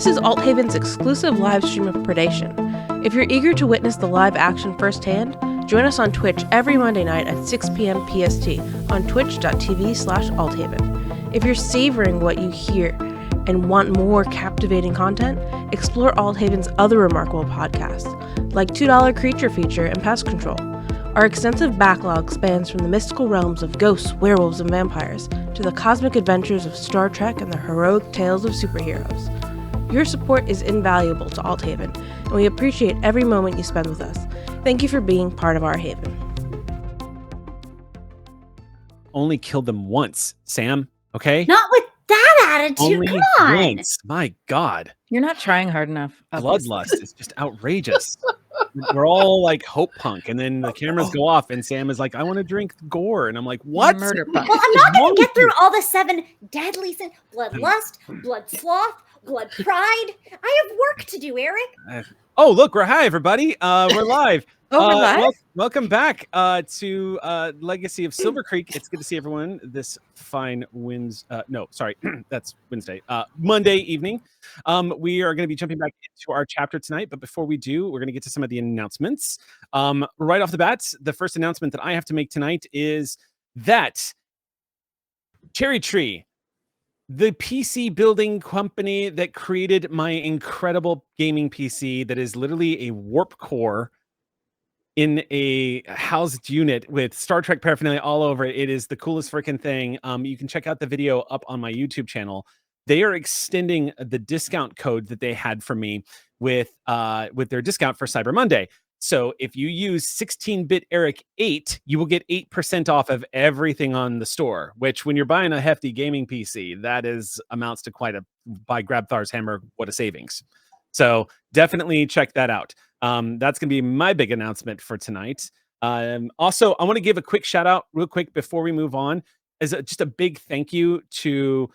This is Althaven's exclusive live stream of Predation. If you're eager to witness the live action firsthand, join us on Twitch every Monday night at 6 p.m. PST on twitch.tv/Althaven. If you're savoring what you hear and want more captivating content, explore Althaven's other remarkable podcasts, like $2 Creature Feature and Pest Control. Our extensive backlog spans from the mystical realms of ghosts, werewolves, and vampires to the cosmic adventures of Star Trek and the heroic tales of superheroes. Your support is invaluable to Althaven, and we appreciate every moment you spend with us. Thank you for being part of our haven. Only killed them once, Sam, okay? Not with that attitude. Only Come on. once. My God. You're not trying hard enough. Bloodlust is just outrageous. We're all like hope punk, and then the cameras go off, and Sam is like, I want to drink gore. And I'm like, what? Murder punk. Well, I'm not going to get through all the 7 deadly sins. Bloodlust, blood sloth, blood pride. I have work to do, Eric. Oh, look, we're hi, everybody. We're live. Oh, we're live? Welcome back to Legacy of Silvercreek. It's good to see everyone this fine that's Wednesday. Monday evening. We are going to be jumping back into our chapter tonight, but before we do, we're going to get to some of the announcements. Right off the bat, the first announcement that I have to make tonight is that Cherry Tree, the PC building company that created my incredible gaming PC that is literally a warp core in a housed unit with Star Trek paraphernalia all over it. It is the coolest freaking thing. You can check out the video up on my YouTube channel. They are extending the discount code that they had for me with their discount for Cyber Monday. So if you use 16-bit Eric 8, you will get 8% off of everything on the store, which when you're buying a hefty gaming PC, that amounts to quite a, by Grabthar's hammer, what a savings. So definitely check that out. That's going to be my big announcement for tonight. Also, I want to give a quick shout out real quick before we move on, as just a big thank you to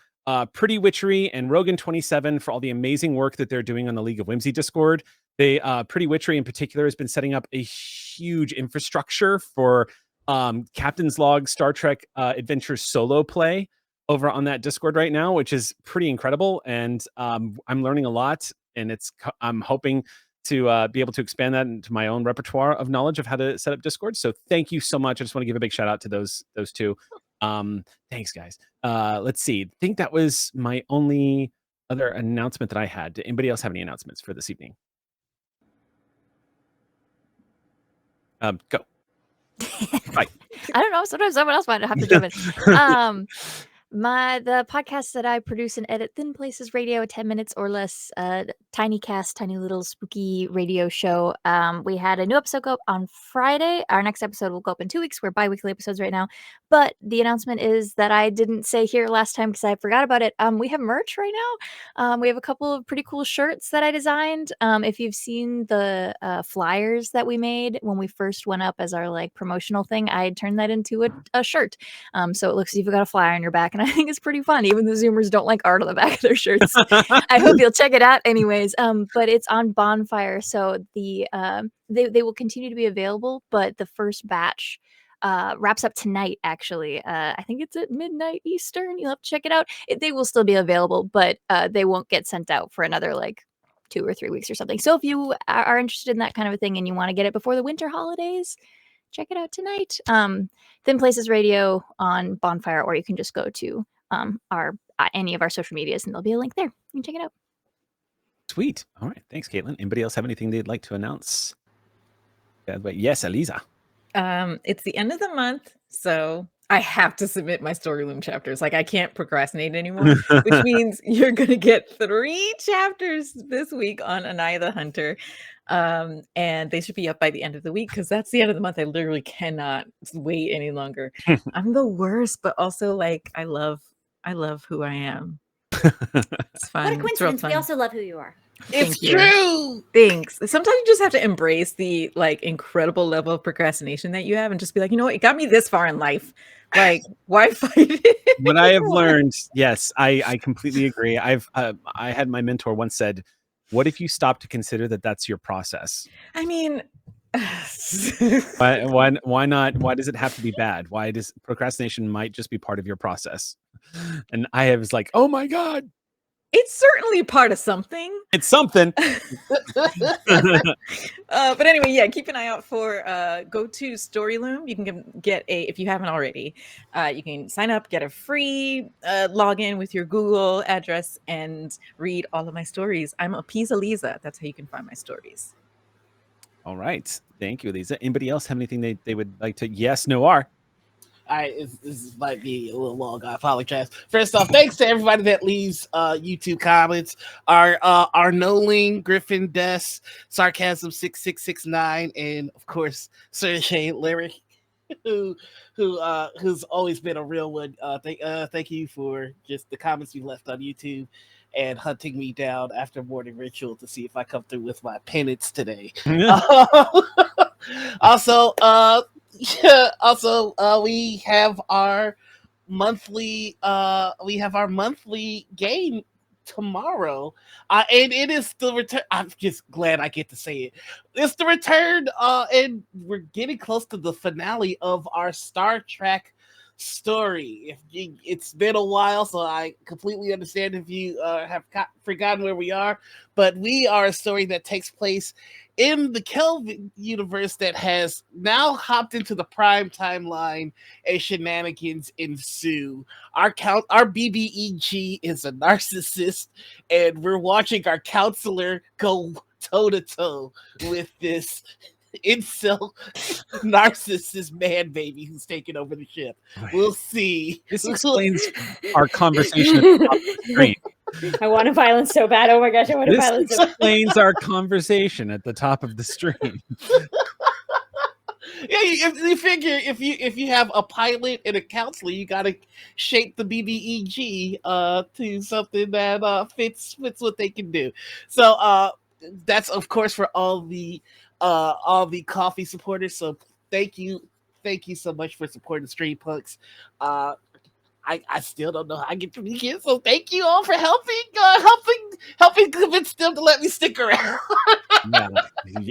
Pretty Witchery and Rogan27 for all the amazing work that they're doing on the League of Whimsy Discord. They Pretty Witchery in particular has been setting up a huge infrastructure for Captain's Log Star Trek Adventures solo play over on that Discord right now, which is pretty incredible. And I'm learning a lot, and I'm hoping to be able to expand that into my own repertoire of knowledge of how to set up Discord. So thank you so much. I just want to give a big shout out to those two. Thanks, guys. Let's see. I think that was my only other announcement that I had. Did anybody else have any announcements for this evening? Go. Bye. I don't know. Sometimes someone else might have to jump in. The podcast that I produce and edit, Thin Places Radio, 10 minutes or less, tiny cast, tiny little spooky radio show. We had a new episode go up on Friday. Our next episode will go up in 2 weeks. We're bi-weekly episodes right now. But the announcement is that I didn't say here last time because I forgot about it. We have merch right now. We have a couple of pretty cool shirts that I designed. If you've seen the flyers that we made when we first went up as our like promotional thing, I turned that into a shirt. So it looks as if you've got a flyer on your back. And I think it's pretty fun, even the Zoomers don't like art on the back of their shirts. I hope you'll check it out anyways. But it's on Bonfire, so they will continue to be available, but the first batch wraps up tonight, actually. I think it's at midnight Eastern. You'll have to check it out. They will still be available, but they won't get sent out for another like 2 or 3 weeks or something. So if you are interested in that kind of a thing and you want to get it before the winter holidays, check it out tonight. Thin Places Radio on Bonfire, or you can just go to any of our social medias and there'll be a link there. You can check it out. Sweet. All right. Thanks, Caitlin. Anybody else have anything they'd like to announce? Yes, Eliza. It's the end of the month, so I have to submit my Storyloom chapters. Like, I can't procrastinate anymore, which means you're going to get 3 chapters this week on Anaya the Hunter. And they should be up by the end of the week because that's the end of the month. I literally cannot wait any longer. I'm the worst, but also like I love who I am. It's fun. What a coincidence. Fun. We also love who you are. It's true. Thanks. Sometimes you just have to embrace the like incredible level of procrastination that you have and just be like, you know what, it got me this far in life. Like, why fight it? What I have learned, yes, I completely agree. I had my mentor once said, what if you stop to consider that that's your process? I mean, why not? Why does it have to be bad? Why does procrastination might just be part of your process? And I was like, oh my God. It's certainly part of something. It's something. But anyway, yeah, keep an eye out for go to Storyloom. You can get if you haven't already, you can sign up, get a free login with your Google address, and read all of my stories. I'm Lisa. That's how you can find my stories. All right. Thank you, Lisa. Anybody else have anything they would like to? Yes, Noir. All right, this might be a little long. I apologize. First off, thanks to everybody that leaves YouTube comments. Our Noling, Griffin, Des, Sarcasm 6669, and of course Sir Shane Lyric, who's always been a real one. Thank you for just the comments you left on YouTube and hunting me down after morning ritual to see if I come through with my penance today. Also, we have our monthly game tomorrow, and it is the return. I'm just glad I get to say it. It's the return, and we're getting close to the finale of our Star Trek story. It's been a while, so I completely understand if you have forgotten where we are, but we are a story that takes place in the Kelvin universe that has now hopped into the prime timeline, and shenanigans ensue. Our BBEG is a narcissist, and we're watching our counselor go toe-to-toe with this incel narcissist man baby who's taking over the ship. We'll see. This explains our conversation at the top of the screen. I want to violence so bad. Oh my gosh, I want to This violence so bad. explains our conversation at the top of the stream. Yeah, you figure if you have a pilot and a counselor, you got to shape the BBEG to something that fits what they can do. So that's of course for all the coffee supporters. So thank you so much for supporting Stream Punks. I still don't know how I get to begin, so thank you all for helping convince them to let me stick around. Yeah,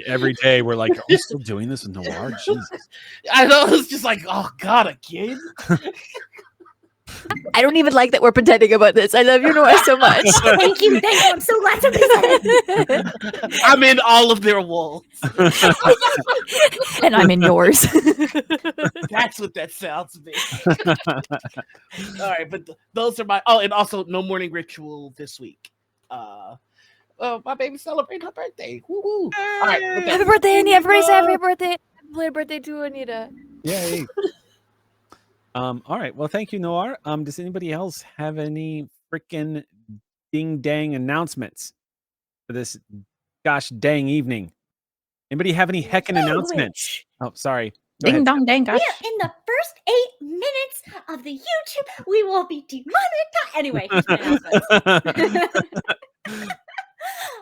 every day we're like, are we still doing this with Noir? Jesus. I know, it's just like, oh God, again? I don't even like that we're pretending about this. I love you, Noir, so much. Thank you. I'm so glad somebody said it. I'm in all of their walls. And I'm in yours. That's what that sounds like. All right, but those are my. Oh, and also no morning ritual this week. My baby's celebrating her birthday. Woo-hoo. All right, Happy birthday, Anita. Everybody say happy birthday. Happy birthday to Anita. Yay. All right. Well, thank you, Noir. Does anybody else have any freaking ding dang announcements for this gosh dang evening? Anybody have any heckin' announcements? Oh, sorry. Go Ding ahead. dong dang gosh. Yeah, in the first 8 minutes of the YouTube, we will be demonetized. Anyway, here's my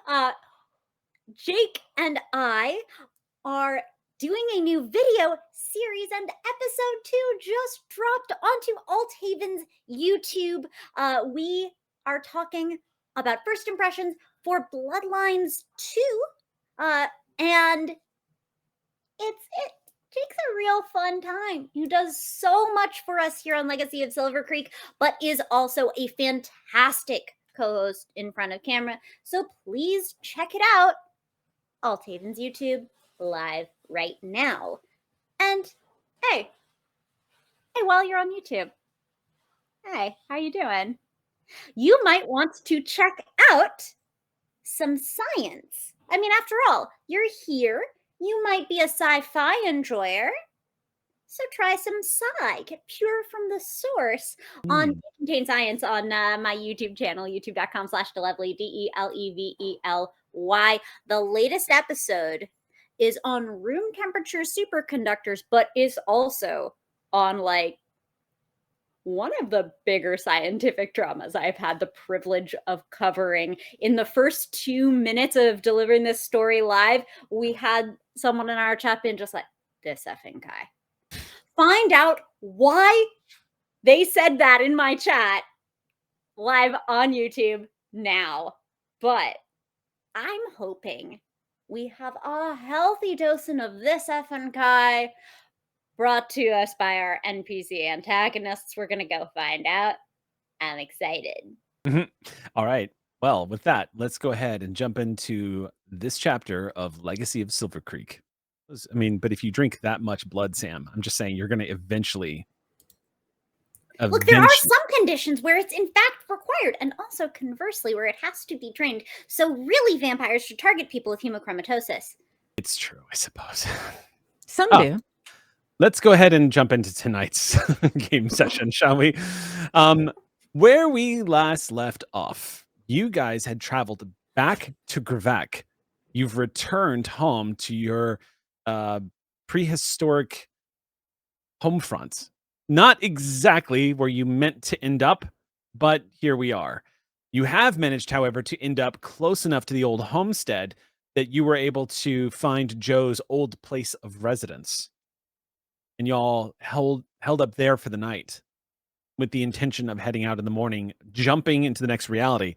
announcements. Jake and I are doing a new video series, and episode 2 just dropped onto Althaven's YouTube. We are talking about first impressions for Bloodlines 2, and Jake's a real fun time. He does so much for us here on Legacy of Silvercreek, but is also a fantastic co-host in front of camera. So please check it out. Althaven's YouTube live right now. And hey, while you're on YouTube, hey, how you doing? You might want to check out some science. I mean, after all, you're here. You might be a sci-fi enjoyer. So try some sci, get pure from the source on Contain Science on my YouTube channel, youtube.com/Delevely, DELEVELY. The latest episode is on room temperature superconductors, but is also on like one of the bigger scientific dramas I've had the privilege of covering. In the first 2 minutes of delivering this story live, we had someone in our chat been just like, this effing guy. Find out why they said that in my chat live on YouTube now. But I'm hoping we have a healthy dosing of this effing guy brought to us by our NPC antagonists. We're going to go find out. I'm excited. All right. Well, with that, let's go ahead and jump into this chapter of Legacy of Silvercreek. I mean, but if you drink that much blood, Sam, I'm just saying you're going to eventually. Look, there are some conditions where it's in fact required, and also conversely, where it has to be trained. So really, vampires should target people with hemochromatosis. It's true, I suppose. Some do. Let's go ahead and jump into tonight's game session, shall we? Where we last left off, you guys had traveled back to Gravac. You've returned home to your prehistoric home front. Not exactly where you meant to end up, but here we are. You have managed, however, to end up close enough to the old homestead that you were able to find Joe's old place of residence. And y'all held up there for the night with the intention of heading out in the morning, jumping into the next reality.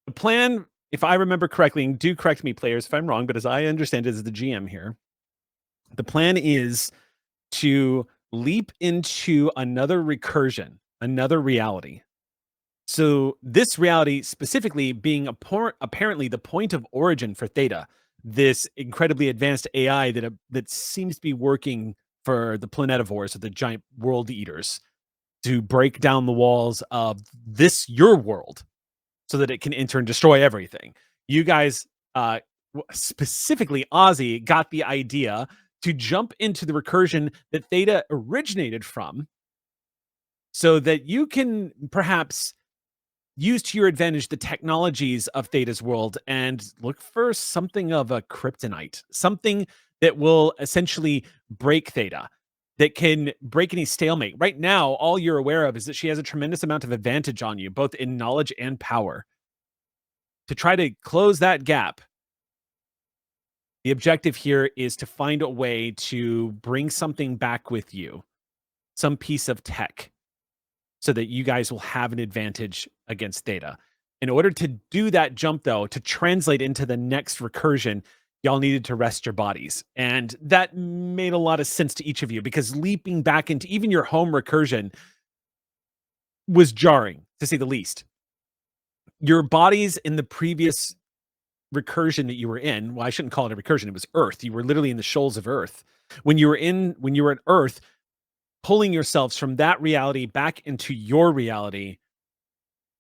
The plan, if I remember correctly, and do correct me, players, if I'm wrong, but as I understand it as the GM here, the plan is to leap into another recursion, another reality. So this reality specifically being apparently the point of origin for Theta, this incredibly advanced AI that seems to be working for the planetivores, or the giant world eaters, to break down the walls of your world so that it can enter and destroy everything. You guys, specifically Ozzy, got the idea to jump into the recursion that Theta originated from so that you can perhaps use to your advantage the technologies of Theta's world and look for something of a kryptonite, something that will essentially break Theta, that can break any stalemate. Right now, all you're aware of is that she has a tremendous amount of advantage on you, both in knowledge and power. To try to close that gap, the objective here is to find a way to bring something back with you, some piece of tech, so that you guys will have an advantage against Theta. In order to do that jump, though, to translate into the next recursion, y'all needed to rest your bodies. And that made a lot of sense to each of you, because leaping back into even your home recursion was jarring, to say the least. Your bodies in the previous recursion that you were in, well, I shouldn't call it a recursion, it was Earth. You were literally in the shoals of Earth. When you were at Earth, pulling yourselves from that reality back into your reality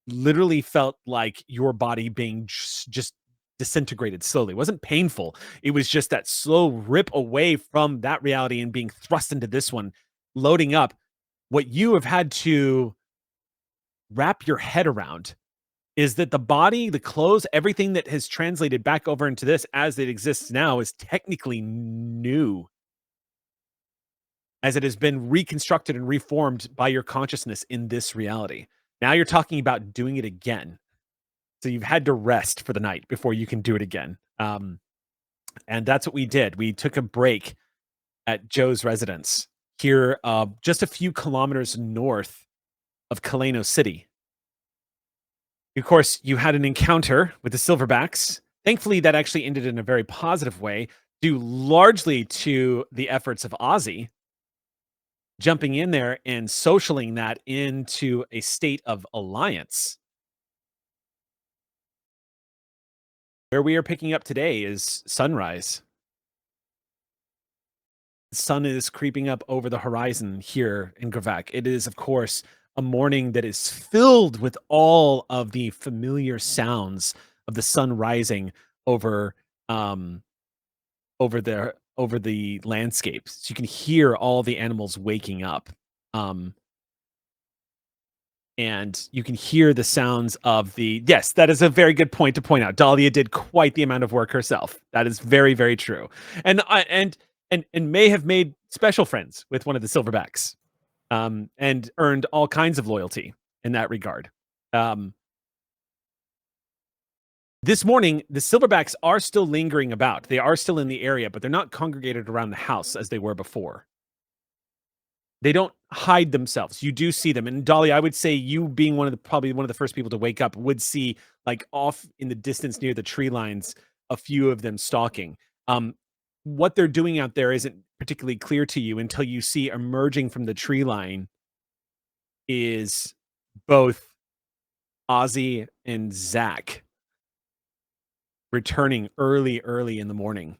literally felt like your body being just disintegrated slowly. It wasn't painful. It was just that slow rip away from that reality and being thrust into this one, loading up. What you have had to wrap your head around is that the body, the clothes, everything that has translated back over into this as it exists now is technically new, as it has been reconstructed and reformed by your consciousness in this reality. Now you're talking about doing it again. So you've had to rest for the night before you can do it again. And that's what we did. We took a break at Joe's residence here, just a few kilometers north of Kaleno City. Of course, you had an encounter with the Silverbacks. Thankfully, that actually ended in a very positive way, due largely to the efforts of Ozzy jumping in there and socialing that into a state of alliance. Where we are picking up today is sunrise. The sun is creeping up over the horizon here in Gravac. It is, of course, a morning that is filled with all of the familiar sounds of the sun rising over the landscapes. So you can hear all the animals waking up. And you can hear the sounds of yes, that is a very good point to point out. Dahlia did quite the amount of work herself. That is very, very true. And may have made special friends with one of the Silverbacks, and earned all kinds of loyalty in that regard. This morning, the Silverbacks are still lingering about. They are still in the area, but they're not congregated around the house as they were before. They don't hide themselves. You do see them. And Dolly, I would say you being probably one of the first people to wake up would see, like, off in the distance near the tree lines, a few of them stalking. What they're doing out there isn't particularly clear to you until you see emerging from the tree line is both Ozzy and Zach returning early in the morning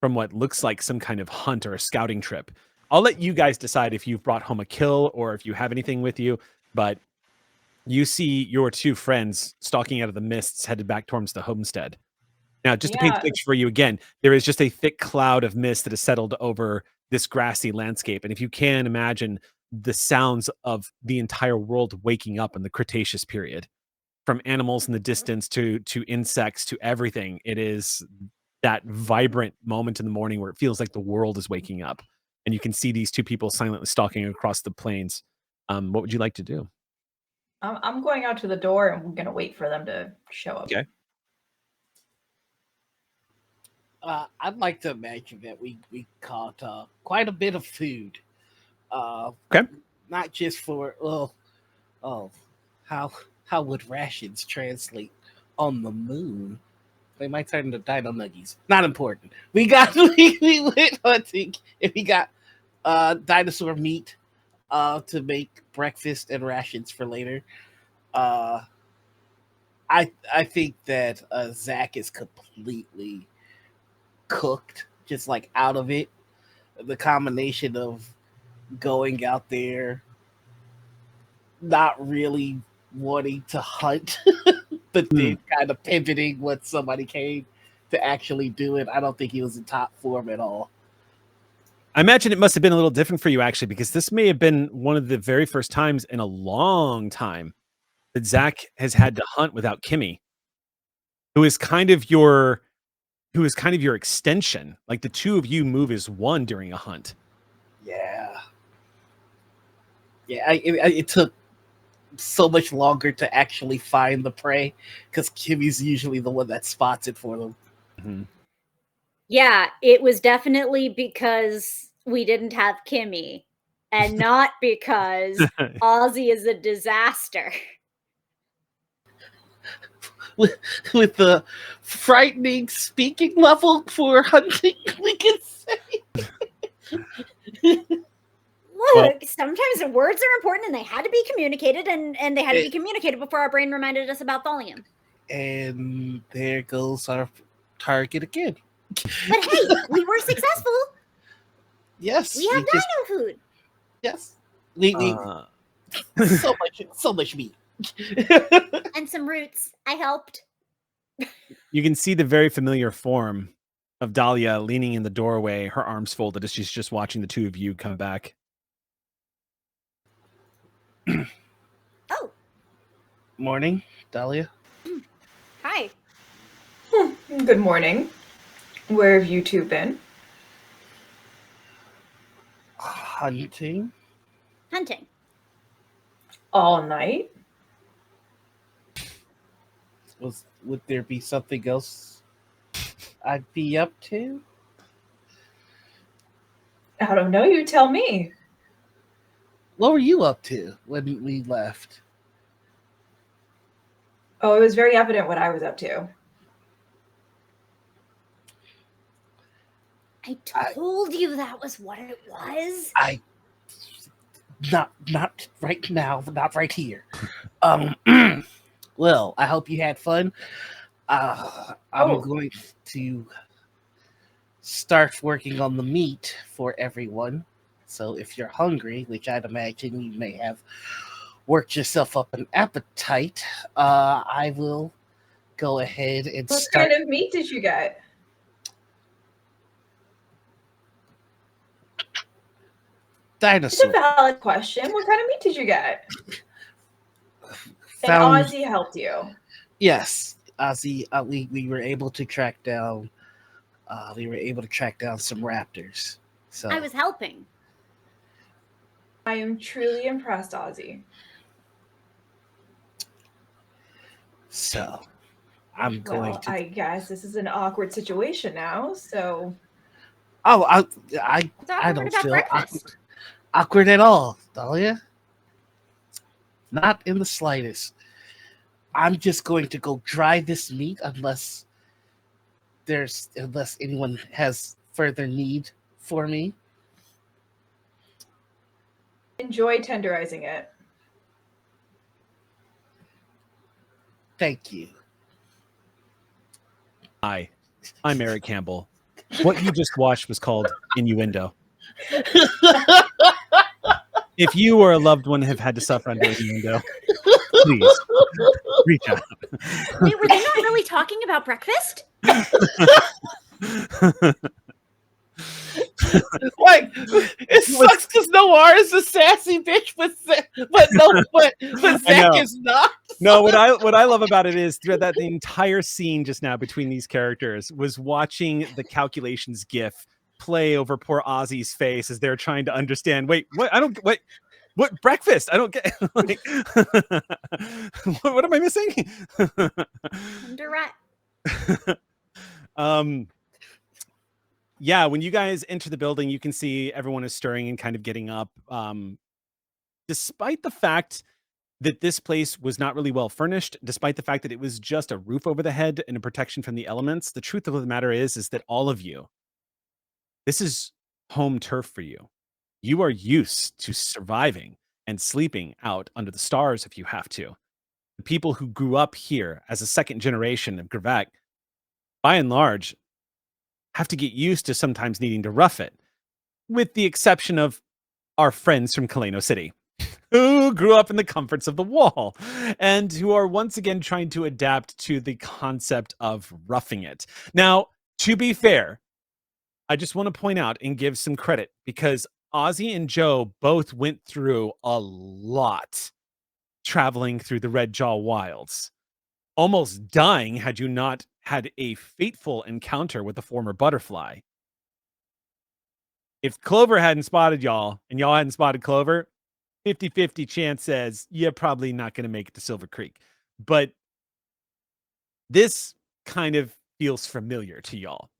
from what looks like some kind of hunt or a scouting trip. I'll let you guys decide if you've brought home a kill or if you have anything with you, but you see your two friends stalking out of the mists headed back towards the homestead. Now, just to paint the Yeah. picture for you again, there is just a thick cloud of mist that has settled over this grassy landscape. And if you can imagine the sounds of the entire world waking up in the Cretaceous period, from animals in the distance to insects to everything, it is that vibrant moment in the morning where it feels like the world is waking up. And you can see these two people silently stalking across the plains. What would you like to do? I'm going out to the door and I'm gonna wait for them to show up. Okay. I'd like to imagine that we caught quite a bit of food. Okay. Not just for how would rations translate on the moon? They might turn into dino nuggies. Not important. We went hunting and we got dinosaur meat to make breakfast and rations for later. I think that Zach is completely cooked, just like out of it. The combination of going out there, not really wanting to hunt, but then kind of pivoting when somebody came to actually do it. I don't think he was in top form at all. I imagine it must have been a little different for you, actually, because this may have been one of the very first times in a long time that Zach has had to hunt without Kimmy, who is kind of your extension. Like the two of you move as one during a hunt. Yeah. It took so much longer to actually find the prey because Kimmy's usually the one that spots it for them. Mm-hmm. Yeah, it was definitely because we didn't have Kimmy and not because Ozzy is a disaster. With the frightening speaking level for hunting, we can say. Look, sometimes the words are important and they had to be communicated, and they had to be communicated before our brain reminded us about volume. And there goes our target again. But hey, we were successful. Yes. We have dino food. Yes. So much meat. And some roots. I helped. You can see the very familiar form of Dahlia leaning in the doorway, her arms folded as she's just watching the two of you come back. Oh. Morning, Dahlia. Hi. Good morning. Where have you two been? Hunting. All night? Would there be something else I'd be up to? I don't know. You tell me. What were you up to when we left? Oh, it was very evident what I was up to. I told you that was what it was. Not right now, not right here. Well, I hope you had fun. I'm going to start working on the meat for everyone. So if you're hungry, which I'd imagine you may have worked yourself up an appetite, I will go ahead and What start. kind of meat did you get? Dinosaur. It's a valid question. What kind of meat did you get? And Ozzy helped you. Yes, Ozzy. We were able to track down. We were able to track down some raptors. So I was helping. I am truly impressed, Ozzy. So I'm going to. I guess this is an awkward situation now. So. Oh, I Don't don't feel breakfast. awkward at all, Dahlia. Not in the slightest. I'm just going to go dry this meat unless anyone has further need for me. Enjoy tenderizing it. Thank you. Hi, I'm Eric Campbell. What you just watched was called innuendo. If you or a loved one have had to suffer under innuendo, please reach out. Wait, were they not really talking about breakfast? Like, it sucks because Noir is a sassy bitch, but Zach is not. No, what I love about it is that the entire scene just now between these characters was watching the calculations gif play over poor Ozzy's face as they're trying to understand. Wait, what breakfast? I don't get. Like, what am I missing? Direct. Yeah, when you guys enter the building, you can see everyone is stirring and kind of getting up. Despite the fact that this place was not really well furnished, despite the fact that it was just a roof over the head and a protection from the elements, the truth of the matter is that all of you, this is home turf for you. You are used to surviving and sleeping out under the stars if you have to. The people who grew up here as a second generation of Gravac, by and large, have to get used to sometimes needing to rough it, with the exception of our friends from Kaleno City, who grew up in the comforts of the wall and who are once again trying to adapt to the concept of roughing it. Now, to be fair, I just want to point out and give some credit because Ozzy and Joe both went through a lot traveling through the Red Jaw Wilds, almost dying had you not had a fateful encounter with the former butterfly. If Clover hadn't spotted y'all and y'all hadn't spotted Clover, 50-50 chance says you're probably not going to make it to Silvercreek. But this kind of feels familiar to y'all.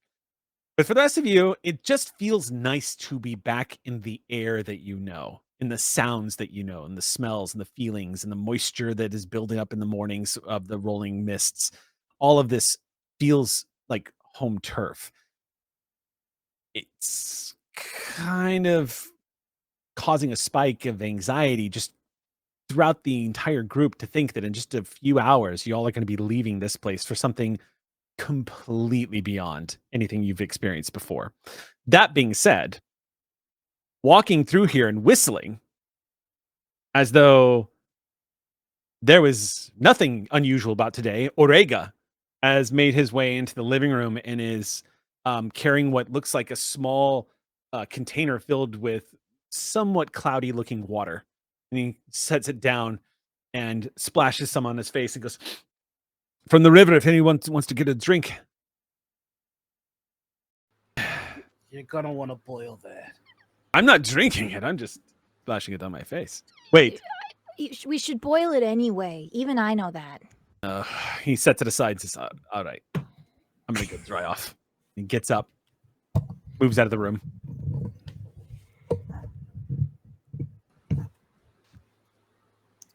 But for the rest of you, it just feels nice to be back in the air that you know, in the sounds that you know, and the smells and the feelings and the moisture that is building up in the mornings of the rolling mists. All of this feels like home turf. It's kind of causing a spike of anxiety just throughout the entire group to think that in just a few hours, y'all are going to be leaving this place for something completely beyond anything you've experienced before. That being said, walking through here and whistling as though there was nothing unusual about today, Orega has made his way into the living room and is carrying what looks like a small container filled with somewhat cloudy looking water. And he sets it down and splashes some on his face and goes, "From the river, if anyone wants to get a drink." You're gonna want to boil that. I'm not drinking it. I'm just splashing it on my face. Wait. We should boil it anyway. Even I know that. He sets it aside and says, all right, I'm going to go dry off. He gets up, moves out of the room.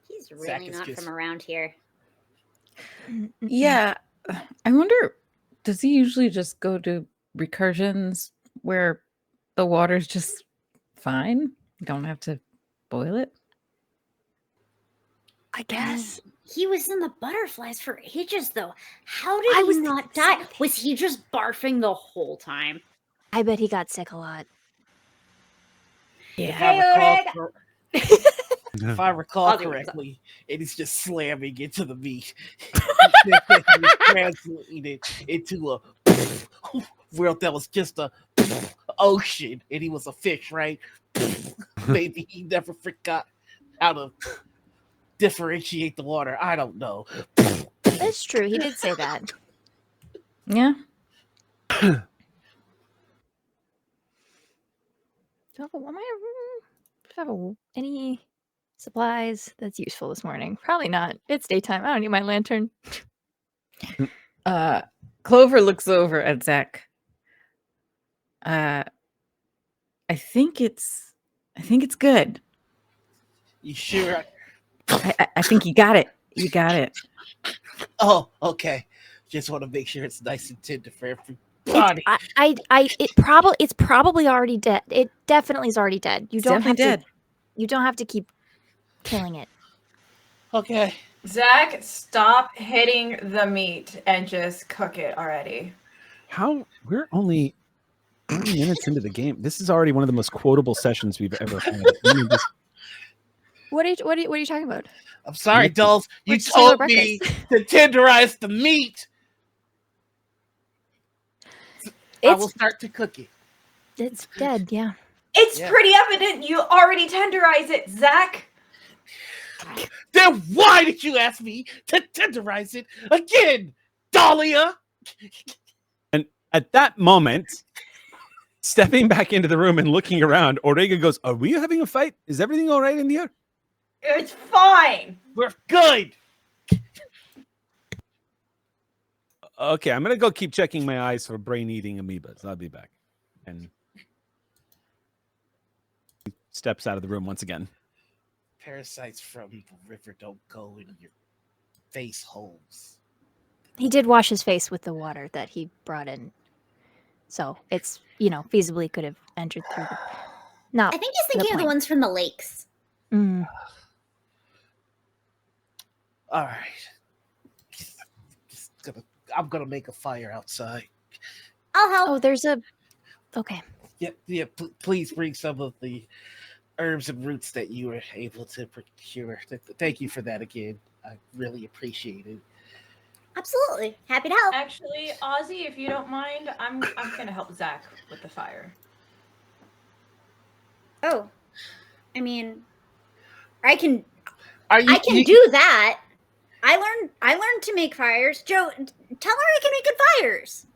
He's really not from around here. Yeah. I wonder, does he usually just go to recursions where the water's just fine? You don't have to boil it? I guess. He was in the butterflies for ages, though. How did he not die? Was he just barfing the whole time? I bet he got sick a lot. Yeah. If I recall correctly, it is just slamming into the meat. Translating it into a world that was just a ocean, and he was a fish, right? Maybe he never forgot how to differentiate the water. I don't know. That's true. He did say that. Yeah. Any supplies that's useful this morning? Probably not. It's daytime. I don't need my lantern. Clover looks over at Zach. I think it's good. You sure? I think you got it. You got it. Oh, okay. Just want to make sure it's nice and tender for everybody. It's probably already dead. It definitely is already dead. You don't have to keep killing it. Okay. Zach, stop hitting the meat and just cook it already. We're only 30 minutes into the game. This is already one of the most quotable sessions we've ever had. What are you talking about? I'm sorry, Dulls. You What'd you say about told me breakfast? to tenderize the meat. I will start to cook it. It's dead, yeah. It's pretty evident you already tenderized it, Zach. Then why did you ask me to tenderize it again, Dahlia? And at that moment, stepping back into the room and looking around, Orega goes, "Are we having a fight? Is everything all right in here?" It's fine. We're good. Okay, I'm gonna go keep checking my eyes for brain-eating amoebas. I'll be back. And he steps out of the room once again. Parasites from the river don't go in your face holes. He did wash his face with the water that he brought in. So it's, feasibly could have entered through the... No, I think he's thinking of the ones from the lakes. Mm. All right. I'm gonna make a fire outside. I'll help. Oh, there's a... Okay. Yeah. Please bring some of the herbs and roots that you were able to procure. Thank you for that again. I really appreciate it. Absolutely. Happy to help. Actually, Ozzy, if you don't mind, I'm gonna help Zach with the fire. Oh. I mean, I can You do that. I learned to make fires. Joe, tell her I can make good fires.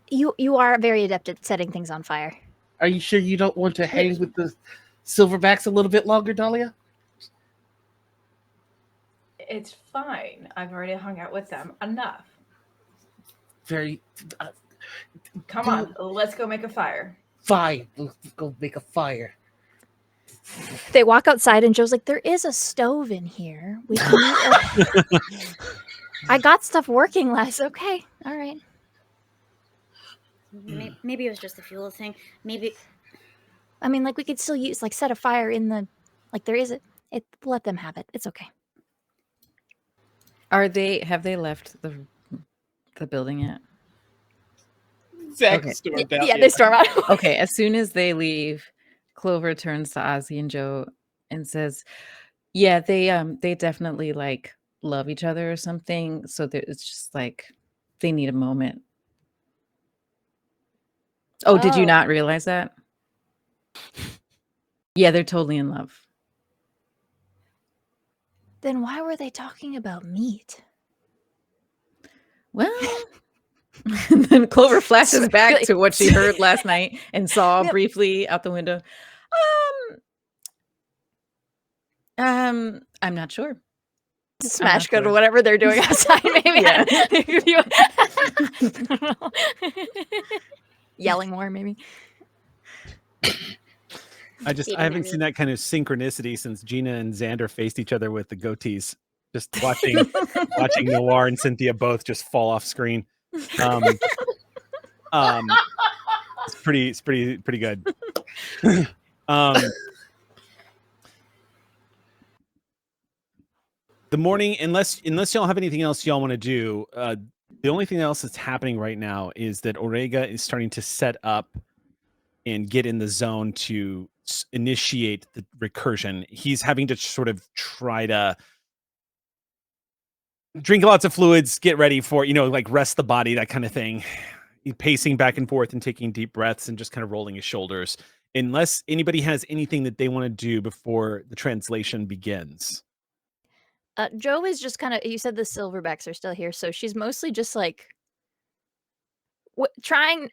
You are very adept at setting things on fire. Are you sure you don't want to hang with the silverbacks a little bit longer, Dahlia? It's fine. I've already hung out with them enough. Come on, let's go make a fire. Fine, let's go make a fire. They walk outside and Joe's like, "There is a stove in here. We can I got stuff working last. Okay, all right." Maybe it was just the fuel thing. Maybe. I mean, we could still use set a fire in the there is it. Let them have it. It's okay. Have they left the building yet? Zach stormed out. Yeah, they storm out. Okay, as soon as they leave, Clover turns to Ozzy and Joe and says, "Yeah, they definitely love each other or something. So it's just they need a moment." Oh, did you not realize that? Yeah, they're totally in love. Then why were they talking about meat? Well, and then Clover flashes back to what she heard last night and saw briefly out the window. I'm not sure. Smash cut or whatever they're doing outside, maybe. Yelling more, maybe. I haven't seen that kind of synchronicity since Gina and Xander faced each other with the goatees. Just watching Noir and Cynthia both just fall off screen. It's pretty good. The morning, unless y'all have anything else y'all want to do, the only thing else that's happening right now is that Orega is starting to set up and get in the zone to initiate the recursion. He's having to sort of try to drink lots of fluids, get ready for, rest the body, that kind of thing. He's pacing back and forth and taking deep breaths and just kind of rolling his shoulders. Unless anybody has anything that they want to do before the translation begins. Joe is just kind of, you said the silverbacks are still here, so she's mostly just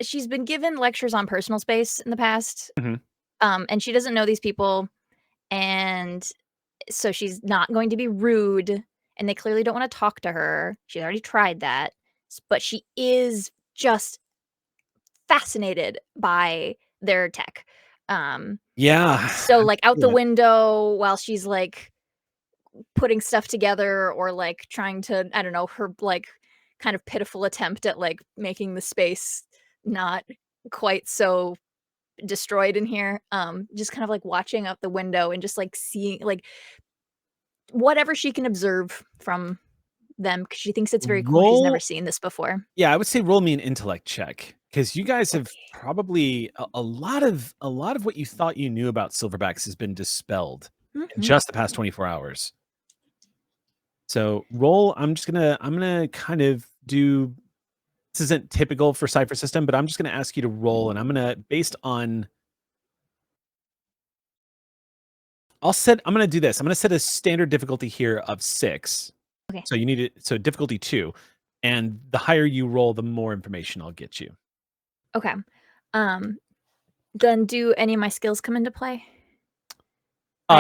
she's been given lectures on personal space in the past. Mm-hmm. And she doesn't know these people, and so she's not going to be rude, and they clearly don't want to talk to her. She's already tried that, but she is just fascinated by their tech. Yeah. So out the window while she's putting stuff together or trying to, I don't know, her kind of pitiful attempt at making the space not quite so destroyed in here. Just kind of watching out the window and just seeing whatever she can observe from them, because she thinks it's very cool. She's never seen this before. Yeah, I would say roll me an intellect check, because you guys have probably a lot of what you thought you knew about silverbacks has been dispelled in just the past 24 hours. So roll. I'm gonna kind of do. This isn't typical for Cypher System, but I'm just gonna ask you to roll, and I'm gonna based on. I'm gonna do this. I'm gonna set a standard difficulty here of 6. Okay. So you need it. So difficulty 2, and the higher you roll, the more information I'll get you. Okay. Then do any of my skills come into play? I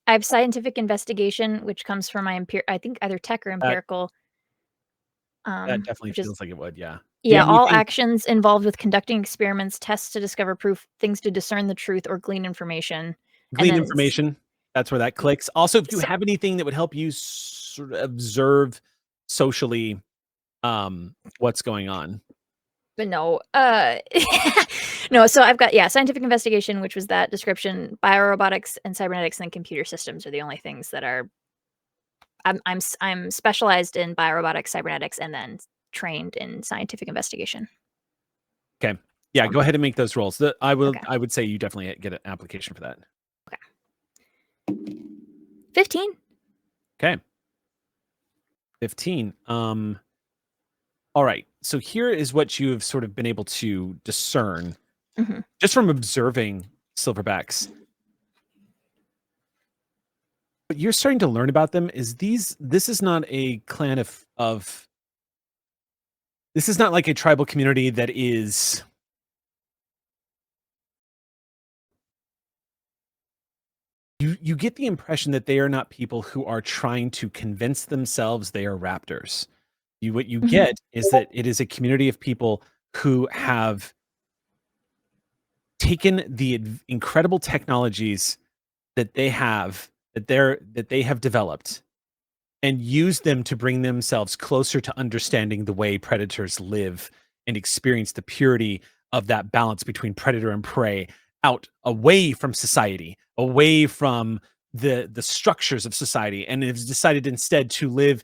have scientific investigation, which comes from my I think either tech or empirical. That definitely feels like it would, yeah. Yeah, all actions involved with conducting experiments, tests to discover proof, things to discern the truth or glean information. Information. That's where that clicks. Also, if you have anything that would help you sort of observe socially what's going on. But no, no. So I've got scientific investigation, which was that description. Biorobotics and cybernetics and computer systems are the only things that are. I'm specialized in biorobotics, cybernetics, and then trained in scientific investigation. Okay, yeah, go ahead and make those rolls. I would say you definitely get an application for that. Okay. 15. Okay. 15. All right. So here is what you have sort of been able to discern just from observing silverbacks. What you're starting to learn about them is this is not a clan of this is not like a tribal community that is you get the impression that they are not people who are trying to convince themselves they are raptors. What you get is that it is a community of people who have taken the incredible technologies that they have developed and used them to bring themselves closer to understanding the way predators live and experience the purity of that balance between predator and prey, away from society, away from the structures of society, and has decided instead to live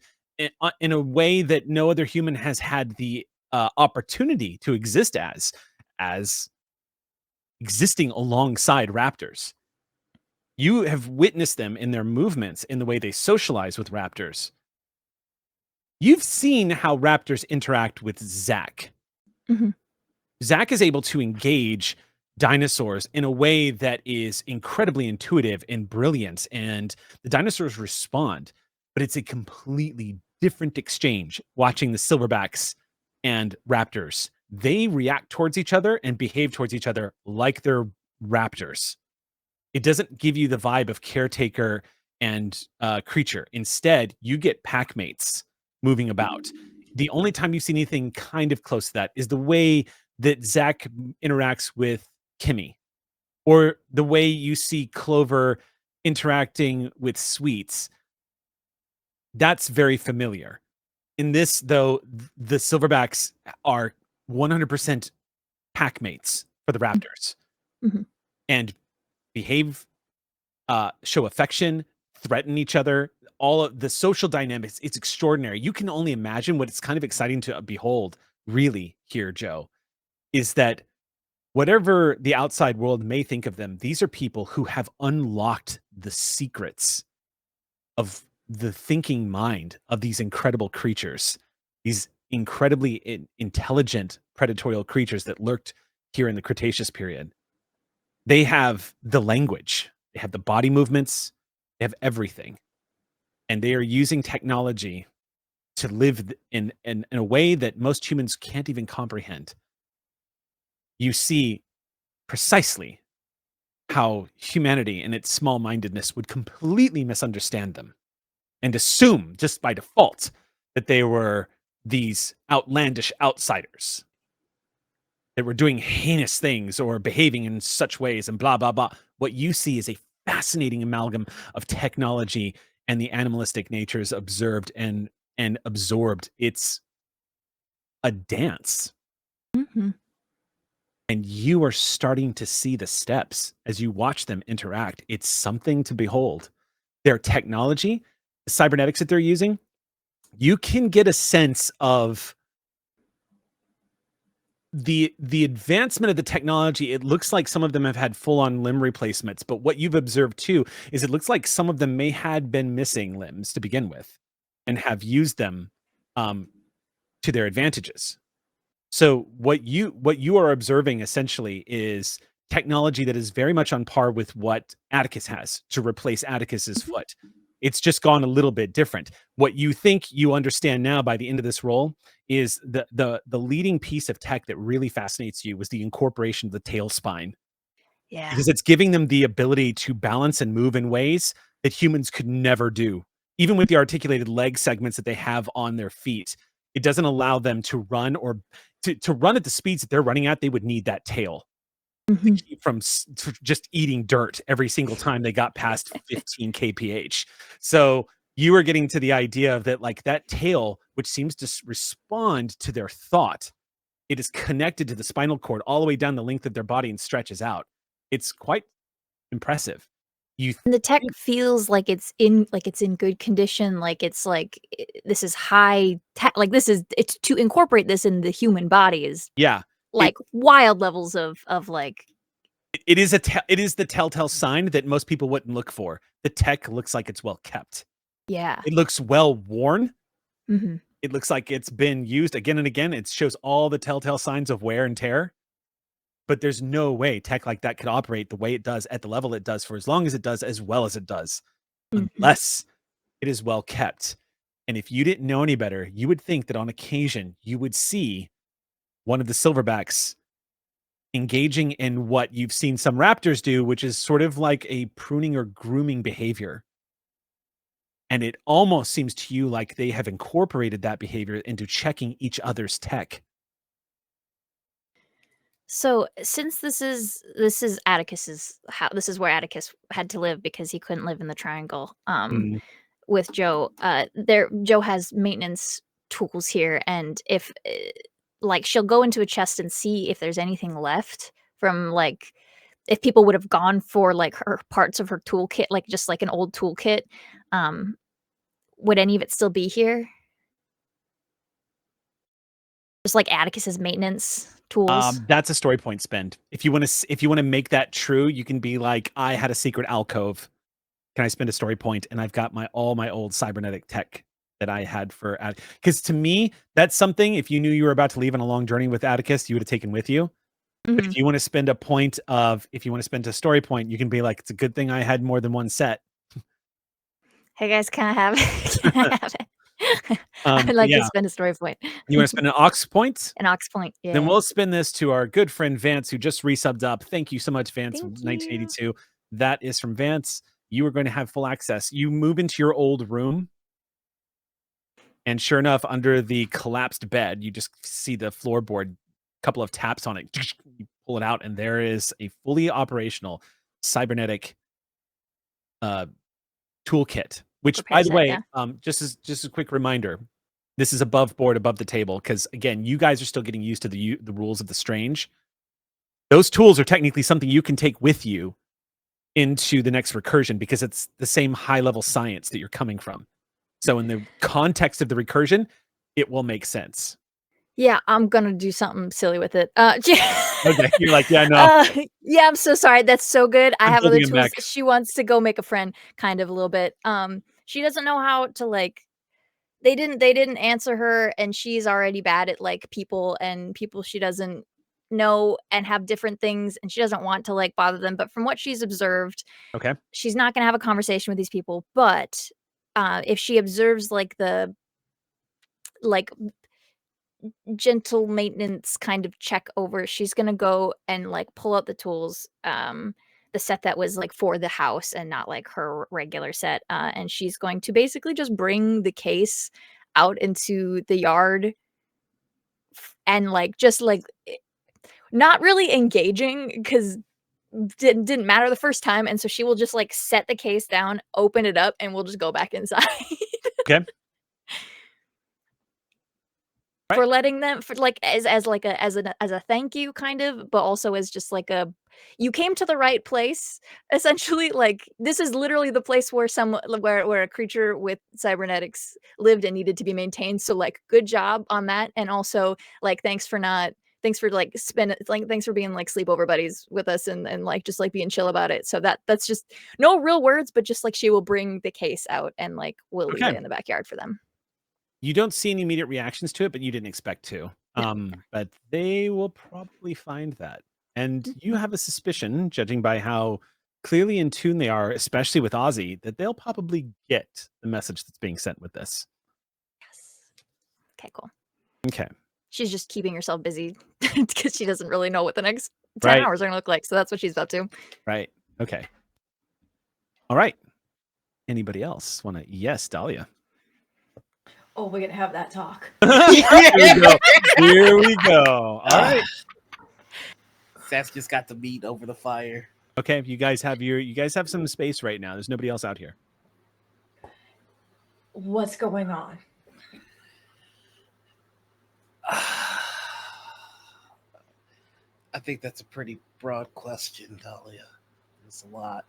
in a way that no other human has had the opportunity to exist as existing alongside raptors. You have witnessed them in their movements, in the way they socialize with raptors. You've seen how raptors interact with Zach. Zach is able to engage dinosaurs in a way that is incredibly intuitive and brilliant, and the dinosaurs respond, but it's a completely different exchange watching the silverbacks and raptors. They react towards each other and behave towards each other like they're raptors. It doesn't give you the vibe of caretaker and creature. Instead, you get pack mates moving about. The only time you see anything kind of close to that is the way that Zach interacts with Kimmy, or the way you see Clover interacting with Sweets. That's very familiar. In this, though, the silverbacks are 100% pack mates for the raptors, and behave, show affection, threaten each other. All of the social dynamics, it's extraordinary. You can only imagine what it's kind of exciting to behold, really, here, Joe, is that whatever the outside world may think of them, these are people who have unlocked the secrets of the thinking mind of these incredible creatures, these incredibly intelligent predatorial creatures that lurked here in the Cretaceous period. They have the language, they have the body movements, they have everything. And they are using technology to live in a way that most humans can't even comprehend. You see precisely how humanity in its small-mindedness would completely misunderstand them and assume just by default that they were these outlandish outsiders that were doing heinous things or behaving in such ways and blah, blah, blah. What you see is a fascinating amalgam of technology and the animalistic natures observed and absorbed. It's a dance. And you are starting to see the steps as you watch them interact. It's something to behold. their technology, the cybernetics that they're using, you can get a sense of the advancement of the technology. It looks like some of them have had full-on limb replacements, but what you've observed too is it looks like some of them may had been missing limbs to begin with and have used them to their advantages. So what you are observing essentially is technology that is very much on par with what Atticus has to replace Atticus's foot. It's just gone a little bit different. What you think you understand now by the end of this roll is the leading piece of tech that really fascinates you was the incorporation of the tail spine, Yeah. because it's giving them the ability to balance and move in ways that humans could never do. Even with the articulated leg segments that they have on their feet, it doesn't allow them to run or to run at the speeds that they're running at. They would need that tail to keep from just eating dirt every single time they got past 15 kph. So you are getting to the idea of that, like that tail, which seems to respond to their thought. It is connected to the spinal cord all the way down the length of their body and stretches out. It's quite impressive. And the tech feels like it's in good condition. Like it's like this is high tech. Like it's to incorporate this in the human body is like wild levels of like. It is the telltale sign that most people wouldn't look for. The tech looks like it's well kept. Yeah. It looks well worn. Mm-hmm. It looks like it's been used again and again. It shows all the telltale signs of wear and tear. But there's no way tech like that could operate the way it does at the level it does for as long as it does, as well as it does, unless it is well kept. And if you didn't know any better, you would think that on occasion you would see one of the silverbacks engaging in what you've seen some raptors do, which is sort of like a pruning or grooming behavior. And it almost seems to you like they have incorporated that behavior into checking each other's tech. So since this is Atticus's house, this is where Atticus had to live because he couldn't live in the triangle with Joe. Joe has maintenance tools here, and if like she'll go into a chest and see if there's anything left from like if people would have gone for like her parts of her toolkit, like just like an old toolkit. Would any of it still be here? Just like Atticus's maintenance tools. That's a story point spend. If you want to make that true, you can be like, I had a secret alcove. Can I spend a story point? And I've got all my old cybernetic tech that I had for because to me, that's something. If you knew you were about to leave on a long journey with Atticus, you would have taken with you. But if you want to spend a story point, you can be like, it's a good thing I had more than one set. Hey guys, can I have it? Can I have it? I would like to spend a story point. You want to spend an ox point? An ox point, yeah. Then we'll spin this to our good friend Vance, who just resubbed up. Thank you so much, Vance, 1982. That is from Vance. You are going to have full access. You move into your old room, and sure enough, under the collapsed bed, you just see the floorboard, couple of taps on it. You pull it out, and there is a fully operational cybernetic toolkit. Which, by the way, just as a quick reminder, this is above board, above the table, because again, you guys are still getting used to the rules of the strange. Those tools are technically something you can take with you into the next recursion because it's the same high level science that you're coming from. So in the context of the recursion, it will make sense. Yeah, I'm gonna do something silly with it. Okay, you're like, yeah, no. Yeah, I'm so sorry. That's so good. I have other tools. Back. She wants to go make a friend, kind of a little bit. She doesn't know how to like. They didn't answer her, and she's already bad at like people she doesn't know and have different things, and she doesn't want to like bother them. But from what she's observed, okay, she's not gonna have a conversation with these people. But if she observes like the gentle maintenance kind of check over, she's gonna go and like pull out the tools, the set that was like for the house and not like her regular set, and she's going to basically just bring the case out into the yard and like just like not really engaging because didn't matter the first time, and so she will just like set the case down, open it up, and we'll just go back inside. Okay. for letting them, for like as a thank you kind of, but also as just like a, you came to the right place essentially. Like this is literally the place where where a creature with cybernetics lived and needed to be maintained. So like good job on that, and also like thanks for like thanks for being like sleepover buddies with us, and like just like being chill about it. So that's just no real words, but just like she will bring the case out and like we'll leave it in the backyard for them. You don't see any immediate reactions to it, but you didn't expect to. But they will probably find that. And you have a suspicion, judging by how clearly in tune they are, especially with Ozzy, that they'll probably get the message that's being sent with this. Yes. Okay, cool. Okay. She's just keeping herself busy because she doesn't really know what the next 10 hours are going to look like. So that's what she's up to. Right. Okay. All right. Anybody else want to? Yes, Dahlia. Oh, we're gonna have that talk. Here we go. All right. Seth's just got the meat over the fire. Okay, you guys have some space right now. There's nobody else out here. What's going on? I think that's a pretty broad question, Dahlia. It's a lot.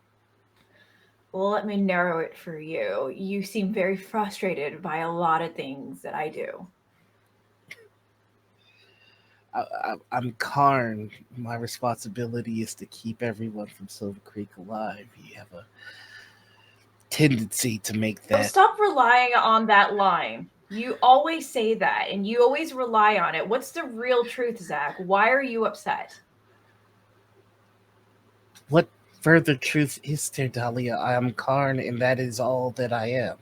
Well, let me narrow it for you. You seem very frustrated by a lot of things that I do. I'm Karn. My responsibility is to keep everyone from Silvercreek alive. You have a tendency to make that. Well, stop relying on that line. You always say that, and you always rely on it. What's the real truth, Zach? Why are you upset? What further truth is there, Dahlia? I am Karn, and that is all that I am.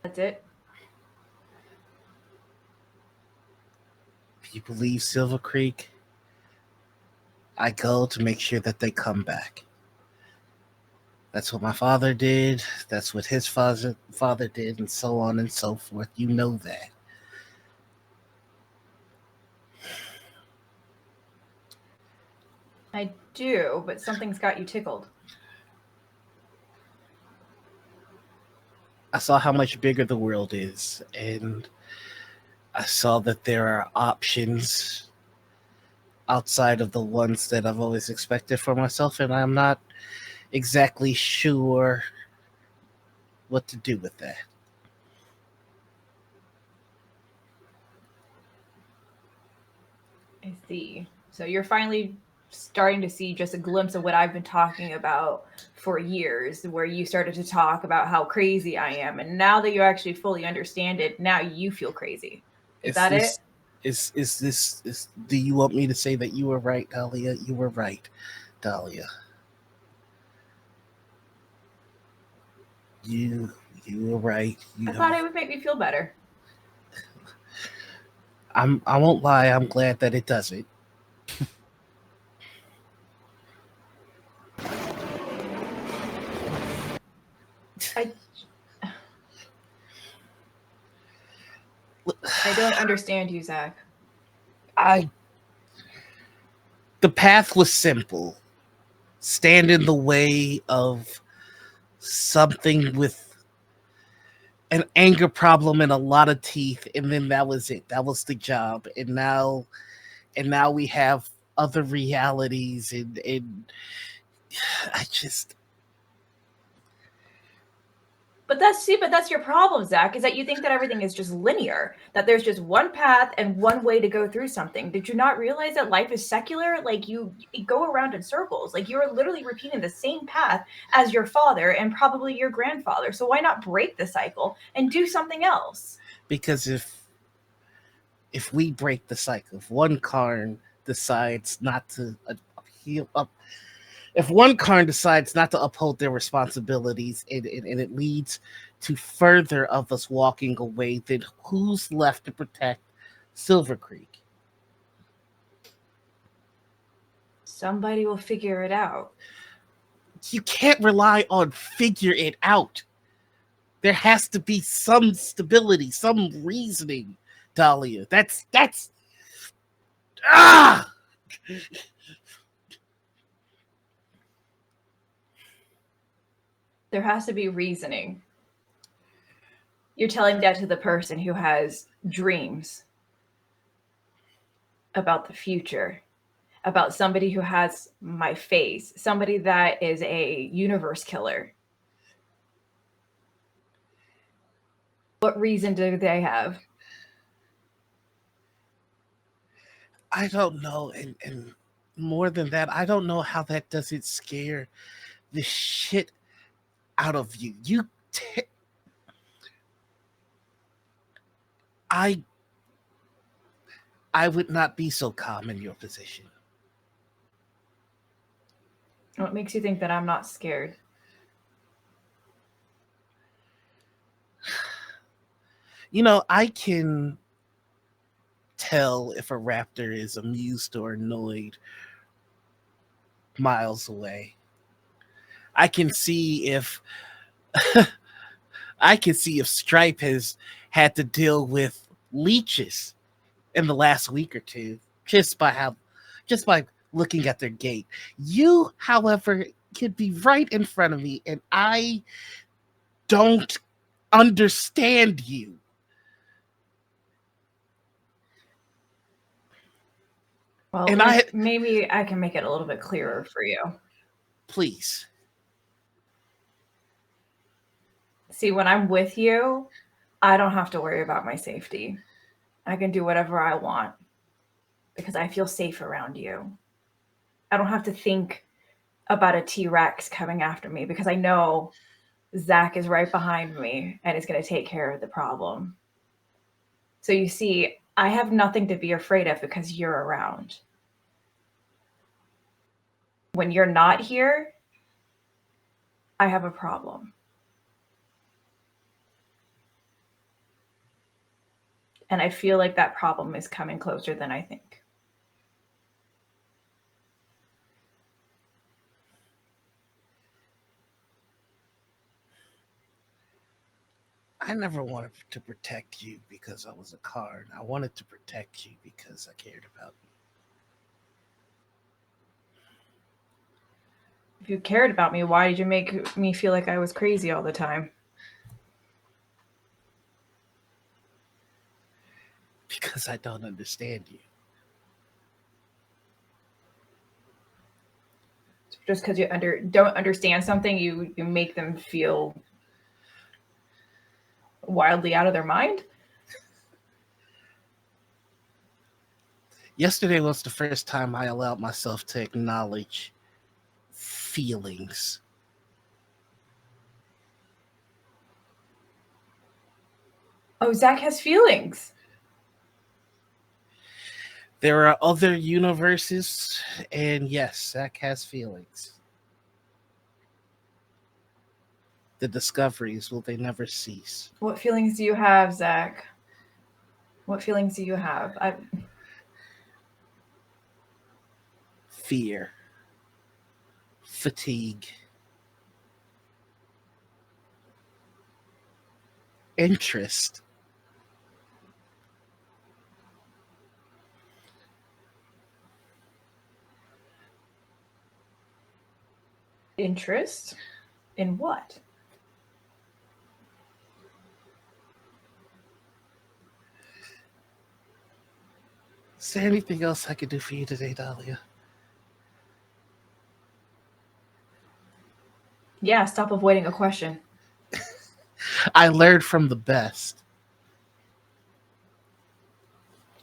That's it? If you believe Silvercreek, I go to make sure that they come back. That's what my father did. That's what his father did, and so on and so forth. You know that. I do, but something's got you tickled. I saw how much bigger the world is, and I saw that there are options outside of the ones that I've always expected for myself, and I'm not exactly sure what to do with that. I see. So you're finally starting to see just a glimpse of what I've been talking about for years, where you started to talk about how crazy I am. And now that you actually fully understand it, now you feel crazy. Is that it? Do you want me to say that you were right, Dahlia? You were right, Dahlia. You were right. I thought it would make me feel better. I won't lie, I'm glad that it doesn't. I don't understand you, Zach. The path was simple. Stand in the way of something with an anger problem and a lot of teeth, and then that was it. That was the job. And now we have other realities, and I just. But that's your problem, Zach, is that you think that everything is just linear, that there's just one path and one way to go through something. Did you not realize that life is secular? Like you go around in circles. Like you're literally repeating the same path as your father and probably your grandfather. So why not break the cycle and do something else? Because if we break the cycle, if one Karn decides not to if one Karn decides not to uphold their responsibilities and it leads to further of us walking away, then who's left to protect Silvercreek? Somebody will figure it out. You can't rely on figure it out. There has to be some stability, some reasoning, Dahlia. That's There has to be reasoning. You're telling that to the person who has dreams about the future, about somebody who has my face, somebody that is a universe killer. What reason do they have? I don't know, and more than that, I don't know how that doesn't scare the shit out of you. I would not be so calm in your position. What makes you think that I'm not scared? You know, I can tell if a raptor is amused or annoyed miles away. I can see if Stripe has had to deal with leeches in the last week or two, just by looking at their gait. You, however, could be right in front of me, and I don't understand you. Well, And maybe I can make it a little bit clearer for you. Please. See, when I'm with you, I don't have to worry about my safety. I can do whatever I want because I feel safe around you. I don't have to think about a T-Rex coming after me because I know Zach is right behind me and is going to take care of the problem. So you see, I have nothing to be afraid of because you're around. When you're not here, I have a problem. And I feel like that problem is coming closer than I think. I never wanted to protect you because I was a card. I wanted to protect you because I cared about you. If you cared about me, why did you make me feel like I was crazy all the time? Because I don't understand you. Just because you don't understand something, you make them feel wildly out of their mind? Yesterday was the first time I allowed myself to acknowledge feelings. Oh, Zach has feelings. There are other universes, and yes, Zach has feelings. The discoveries, will they never cease? What feelings do you have, Zach? What feelings do you have? Fear, fatigue, interest. Interest? In what? Is there anything else I could do for you today, Dahlia? Yeah, stop avoiding a question. I learned from the best.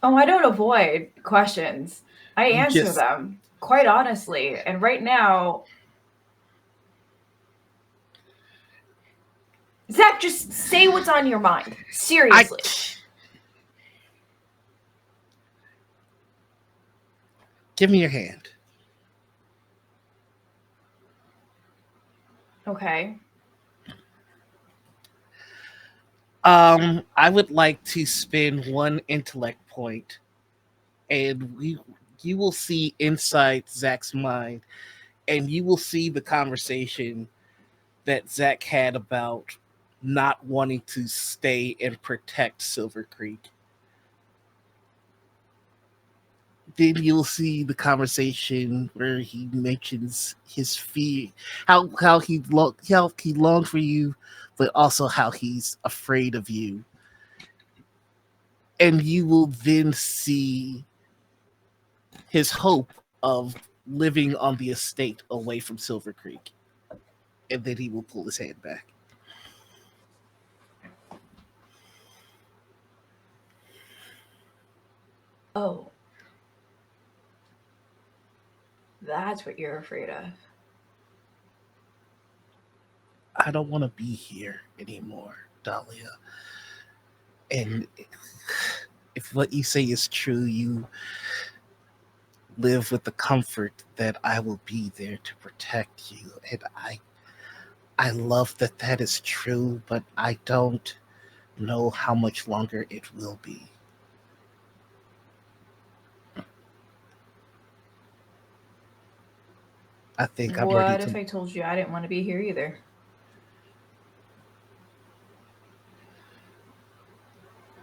Oh, I don't avoid questions. I answer them, quite honestly. And right now, Zach, just say what's on your mind. Seriously. Give me your hand. Okay. I would like to spend one intellect point, and you will see inside Zach's mind, and you will see the conversation that Zach had about not wanting to stay and protect Silvercreek. then you'll see the conversation where he mentions his fear, how he longed for you, but also how he's afraid of you. And you will then see his hope of living on the estate away from Silvercreek. And then he will pull his hand back. Oh. That's what you're afraid of. I don't want to be here anymore, Dahlia. And if what you say is true, you live with the comfort that I will be there to protect you. And I love that that is true, but I don't know how much longer it will be. I think I'm ready What to... if I told you I didn't want to be here either?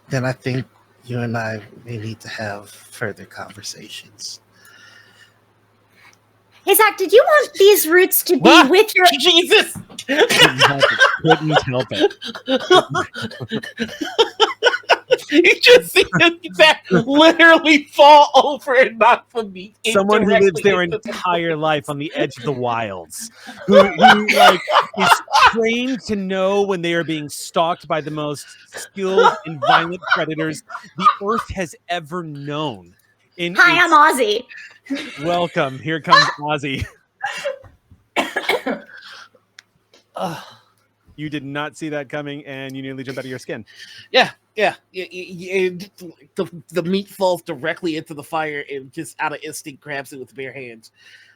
Then I think you and I may need to have further conversations. Hey, Zach, did you want these roots to be What? with your... Jesus! Couldn't help it. You just see Zach literally fall over and knock the meat. Someone who lives their entire life on the edge of the wilds, who like is trained to know when they are being stalked by the most skilled and violent predators the earth has ever known. Hi, I'm Ozzy. Welcome. Here comes Ozzy. You did not see that coming, and you nearly jumped out of your skin. Yeah. The meat falls directly into the fire and just out of instinct grabs it with bare hands.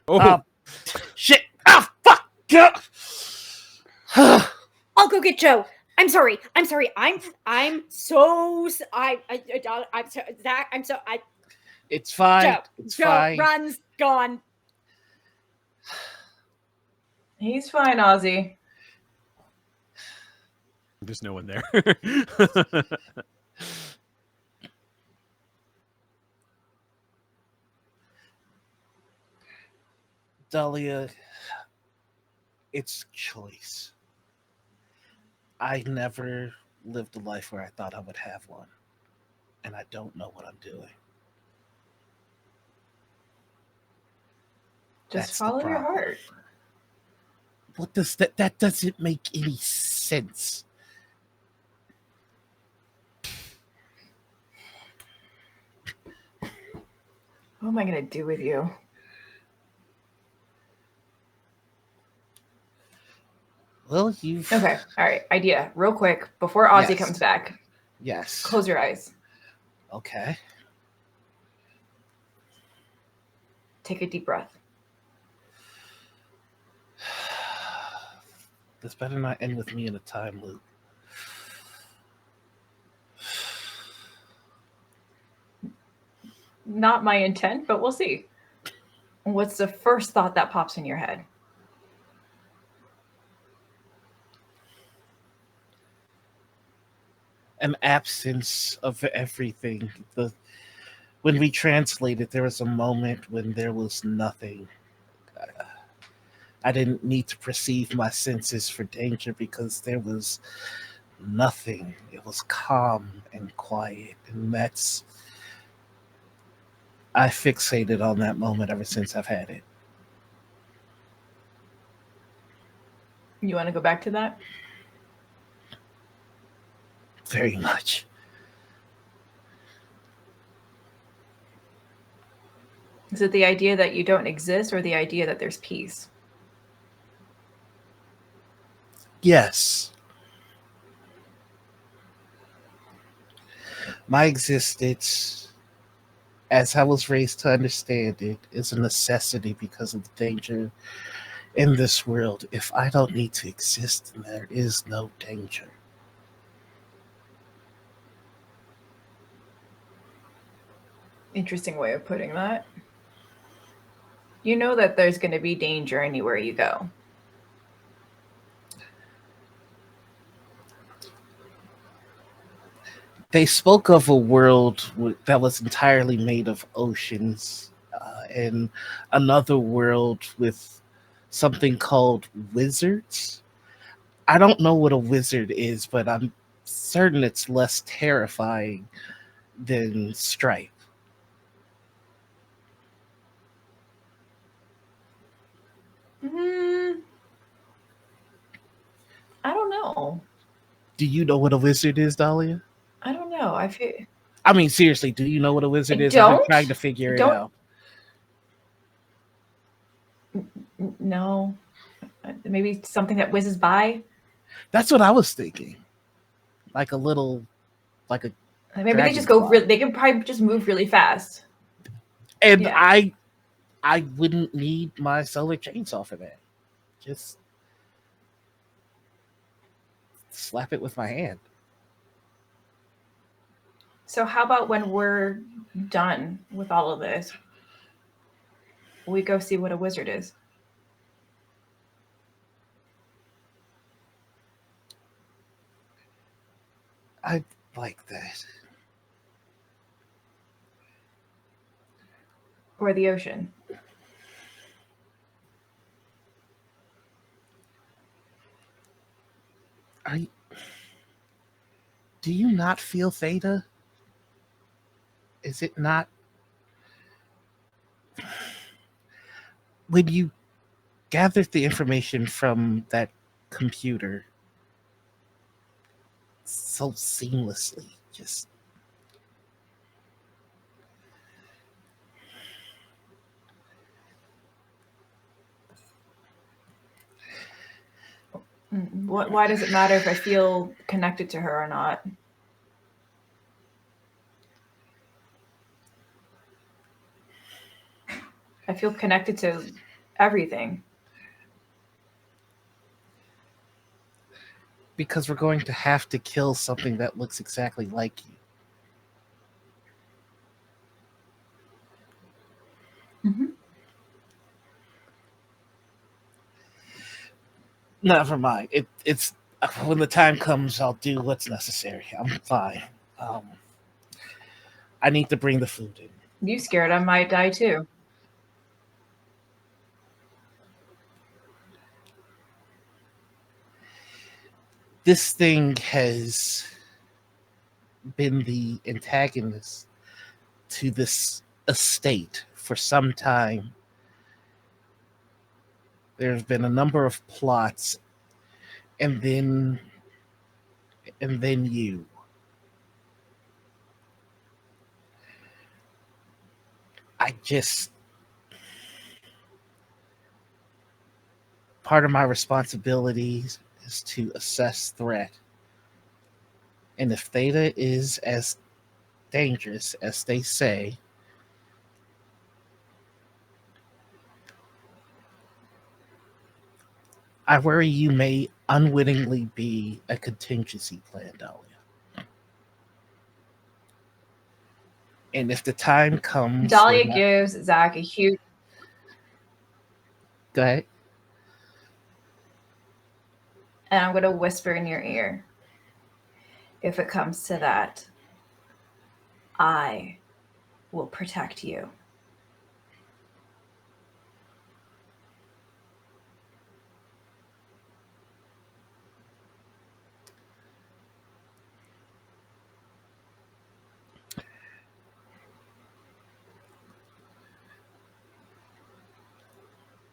Oh, shit! Ah, fuck! I'll go get Joe. I'm sorry. I'm so Zach. It's fine. Joe. It's Joe fine. runs gone. He's fine, Ozzy. there's no one there. Dahlia, it's choice. I never lived a life where I thought I would have one, and I don't know what I'm doing. Just That's the follow your problem. heart. What does that doesn't make any sense. What am I gonna do with you? Well, you've... Okay, all right. Idea, real quick, before Ozzy Yes. comes back. Yes. Close your eyes. Okay. Take a deep breath. This better not end with me in a time loop. Not my intent, but we'll see. What's the first thought that pops in your head? An absence of everything. When we translated, there was a moment when there was nothing. I didn't need to perceive my senses for danger because there was nothing. It was calm and quiet, and I fixated on that moment ever since I've had it. You want to go back to that? Very much. Is it the idea that you don't exist or the idea that there's peace? Yes. My existence, as I was raised to understand it, is a necessity because of the danger in this world. If I don't need to exist, then there is no danger. Interesting way of putting that. You know that there's going to be danger anywhere you go. They spoke of a world that was entirely made of oceans, and another world with something called wizards. I don't know what a wizard is, but I'm certain it's less terrifying than Stripe. I don't know. Do you know what a wizard is, Dahlia? I don't know. I feel. I mean, seriously, do you know what a wizard I is? I've been don't. trying to figure it Don't. out. No. Maybe something that whizzes by. That's what I was thinking. Like a little, like a Maybe they just go. dragonfly. They can probably just move really fast. And Yeah. I wouldn't need my solar chainsaw for that. Just slap it with my hand. So how about when we're done with all of this, we go see what a wizard is? I like that. Or the ocean. Do you not feel theta? Is it not? When you gathered the information from that computer so seamlessly, just Why does it matter if I feel connected to her or not? I feel connected to everything. because we're going to have to kill something that looks exactly like you. Mm-hmm. Never mind. It's when the time comes, I'll do what's necessary. I'm fine. I need to bring the food in. You scared I might die too. This thing has been the antagonist to this estate for some time. There's been a number of plots, and then you. Part of my responsibilities is to assess threat. And if theta is as dangerous as they say, I worry you may unwittingly be a contingency plan, Dahlia. And if the time comes... Dahlia gives Zach a huge... Go ahead. And I'm going to whisper in your ear. If it comes to that, I will protect you.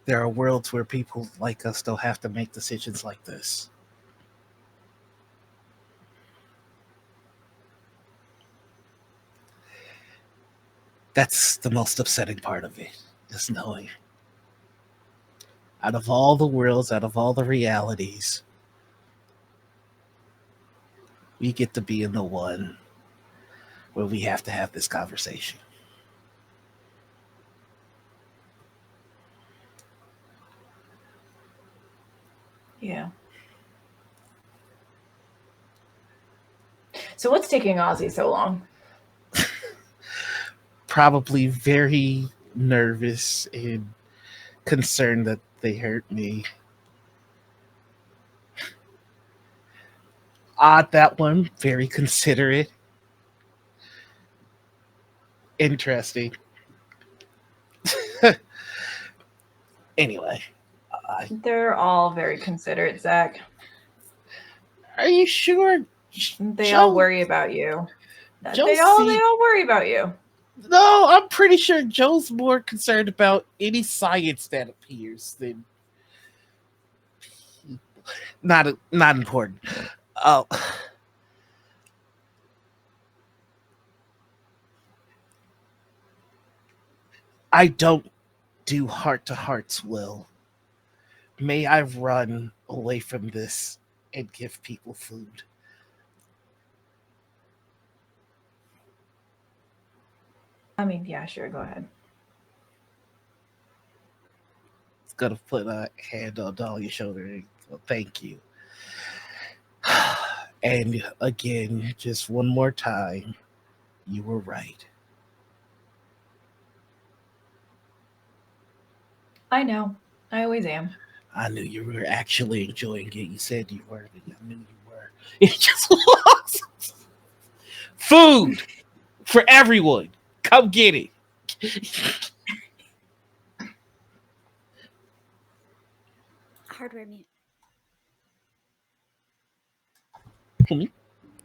There are worlds where people like us don't have to make decisions like this. That's the most upsetting part of it, is knowing. Out of all the worlds, out of all the realities, we get to be in the one where we have to have this conversation. Yeah. So what's taking Ozzy so long? Probably very nervous and concerned that they hurt me. Odd, that one, very considerate. Interesting. Anyway, They're all very considerate, Zach. are you sure? They all worry about you. Joe They all C- worry about you. No, I'm pretty sure Joe's more concerned about any science that appears than not important. Oh, I don't do heart-to-hearts well. May I run away from this and give people food? I mean, yeah, sure, go ahead. It's gonna put a hand on Dahlia's shoulder. And go, thank you. And again, just one more time, you were right. I know. I always am. I knew you were actually enjoying it. You said you were. I knew you were. It just was. Food for everyone. Come get it. Hardware mute.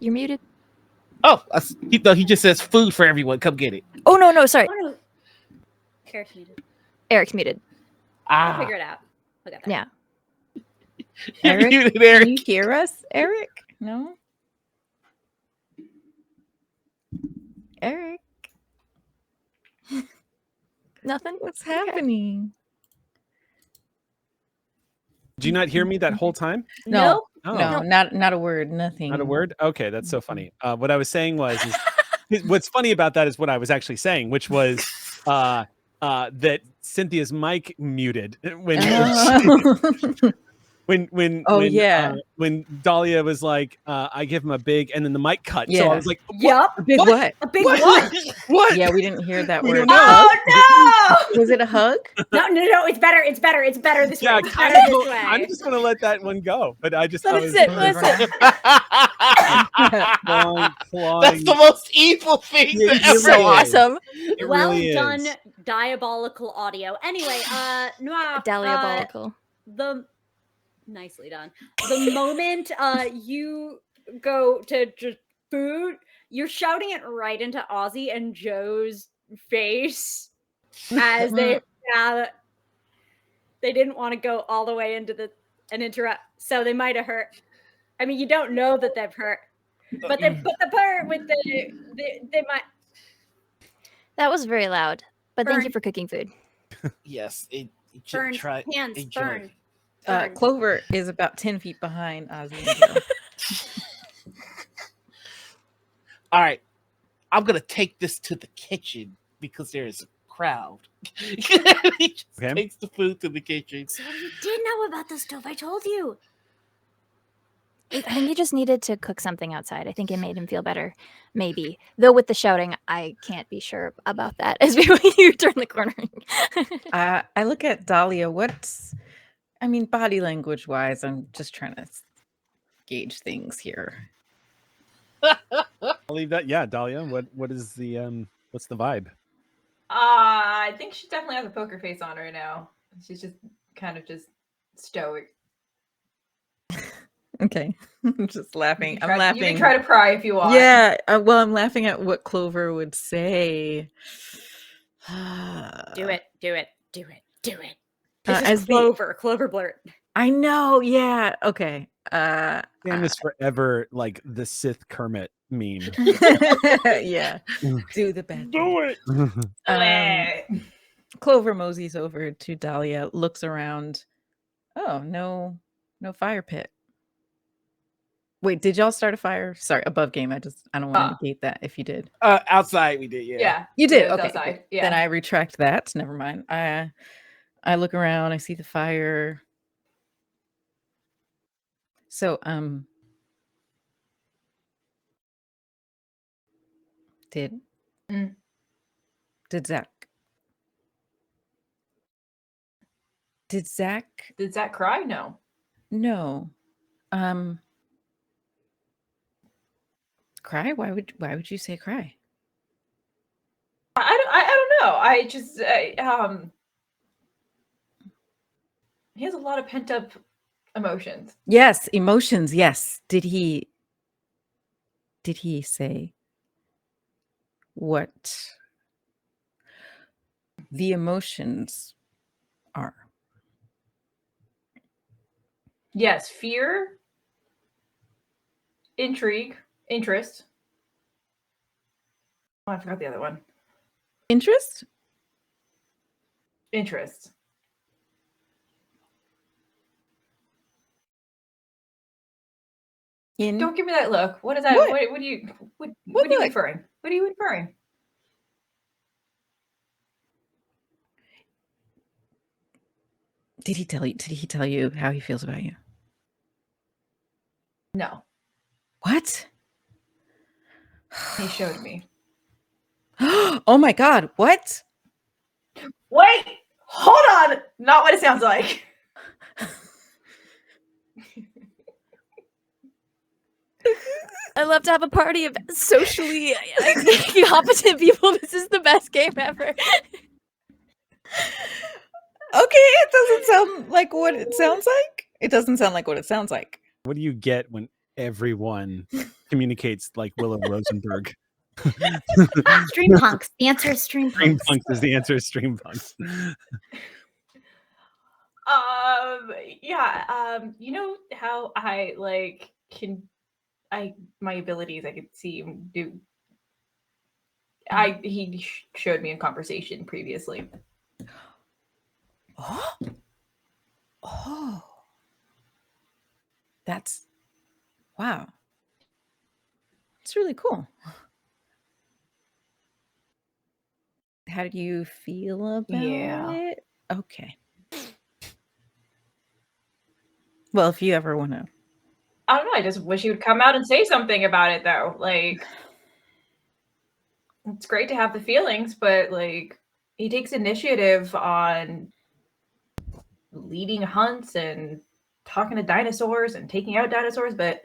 You're muted. Oh, he just says food for everyone. Come get it. Oh no, sorry. Oh no. Eric's muted. Eric's muted. I'll figure it out. Look at that. Yeah. Eric, Muted, can Eric. you hear us, Eric? No? Eric, Nothing. what's happening? Did you not hear me that whole time? No. Nope. Oh, No, not a word, nothing. not a word. Okay, that's so funny. What I was saying was, what's funny about that is what I was actually saying, which was that Cynthia's mic muted when when Dahlia was like, I give him a big, and then the mic cut. So I was like, Yup. A big what? A big what? what? Yeah, we didn't hear that We word. don't know. Oh Was it a hug? No, it's better. It's better this Yeah, way. It's better this way. I'm just gonna let that one go. But I just Let I it was sit. Let it sit. clawing. That's the most evil thing Yeah, that it ever. So really is. awesome. It Well really done, is. diabolical audio. Anyway, Noir, Diabolical. nicely done. The moment you go to just food, you're shouting it right into Ozzy and Joe's face as they didn't want to go all the way into and interrupt, so they might have hurt. I mean, you don't know that they've hurt, but they put the part with they might. That was very loud. But thank you Burn. for cooking food. Yes, Burn try. hands. Enjoy. Burn. Burn. Clover is about 10 feet behind Ozzy and Joe. All right, I'm gonna take this to the kitchen because there is a crowd. He just Okay. takes the food to the kitchen. So you did know about the stove. I told you. I think he just needed to cook something outside. I think it made him feel better. Maybe. Though with the shouting, I can't be sure about that as you turn the corner. I look at Dahlia. Body language wise, I'm just trying to gauge things here. I'll leave that. Yeah, Dahlia. What is the what's the vibe? I think she definitely has a poker face on right now. She's just kind of just stoic. Okay. I'm just laughing. I'm laughing. You can try to pry if you want. Yeah. Well, I'm laughing at what Clover would say. Do it. As This is Clover blurt. I know. Yeah. Okay. Sam is forever like the Sith Kermit meme. Yeah. Do the bad. Do it. Clover moseys over to Dahlia, looks around. Oh, no fire pit. Wait, did y'all start a fire? Sorry, above game. I don't want to negate that if you did. Outside we did, yeah. Yeah. You did. Yeah, Okay. outside. Cool. Yeah. Then I retract that. Never mind. I look around, I see the fire. So did Zach Did Zach cry? No. No. Cry? Why would you say cry? I just he has a lot of pent up emotions. Yes, emotions. Yes. Did he say what the emotions are? Yes, fear, intrigue, interest. Oh, I forgot the other one. Interest? Interest. Don't give me that look. What is that? What? What are you inferring? What are you inferring? Did he tell you how he feels about you? No. What? He showed me. Oh my god, what? Wait, hold on. Not what it sounds like. I love to have a party of socially competent people. This is the best game ever. Okay, it doesn't sound like what it sounds like. It doesn't sound like what it sounds like. What do you get when everyone communicates like Willow Rosenberg? Stream punks. The answer is stream Stream punks. punks is the answer. Is stream punks. Yeah. You know how I like my abilities I could see him do. He showed me in conversation previously. Oh. That's wow. It's really cool. How do you feel about it? Okay. Well, if you ever want to. I don't know. I just wish he would come out and say something about it, though. Like, it's great to have the feelings, but like, he takes initiative on leading hunts and talking to dinosaurs and taking out dinosaurs, but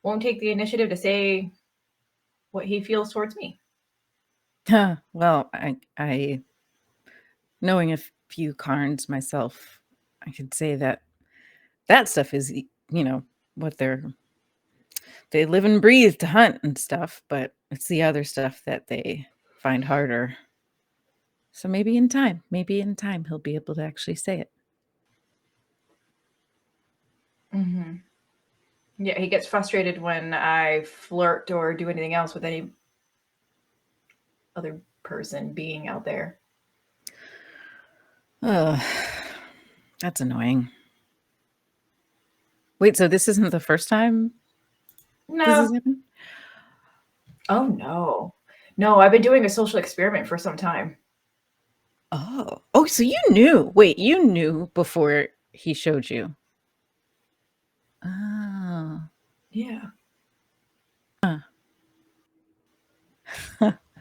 won't take the initiative to say what he feels towards me. Well, I knowing a few Karns myself, I could say that stuff is, what they live and breathe to hunt and stuff, but it's the other stuff that they find harder. So maybe in time he'll be able to actually say it. Mm-hmm. Yeah, he gets frustrated when I flirt or do anything else with any other person being out there. That's annoying. Wait, so this isn't the first time this has No. happened? Oh, no. No, I've been doing a social experiment for some time. Oh, so you knew. Wait, you knew before he showed you. Oh. Yeah.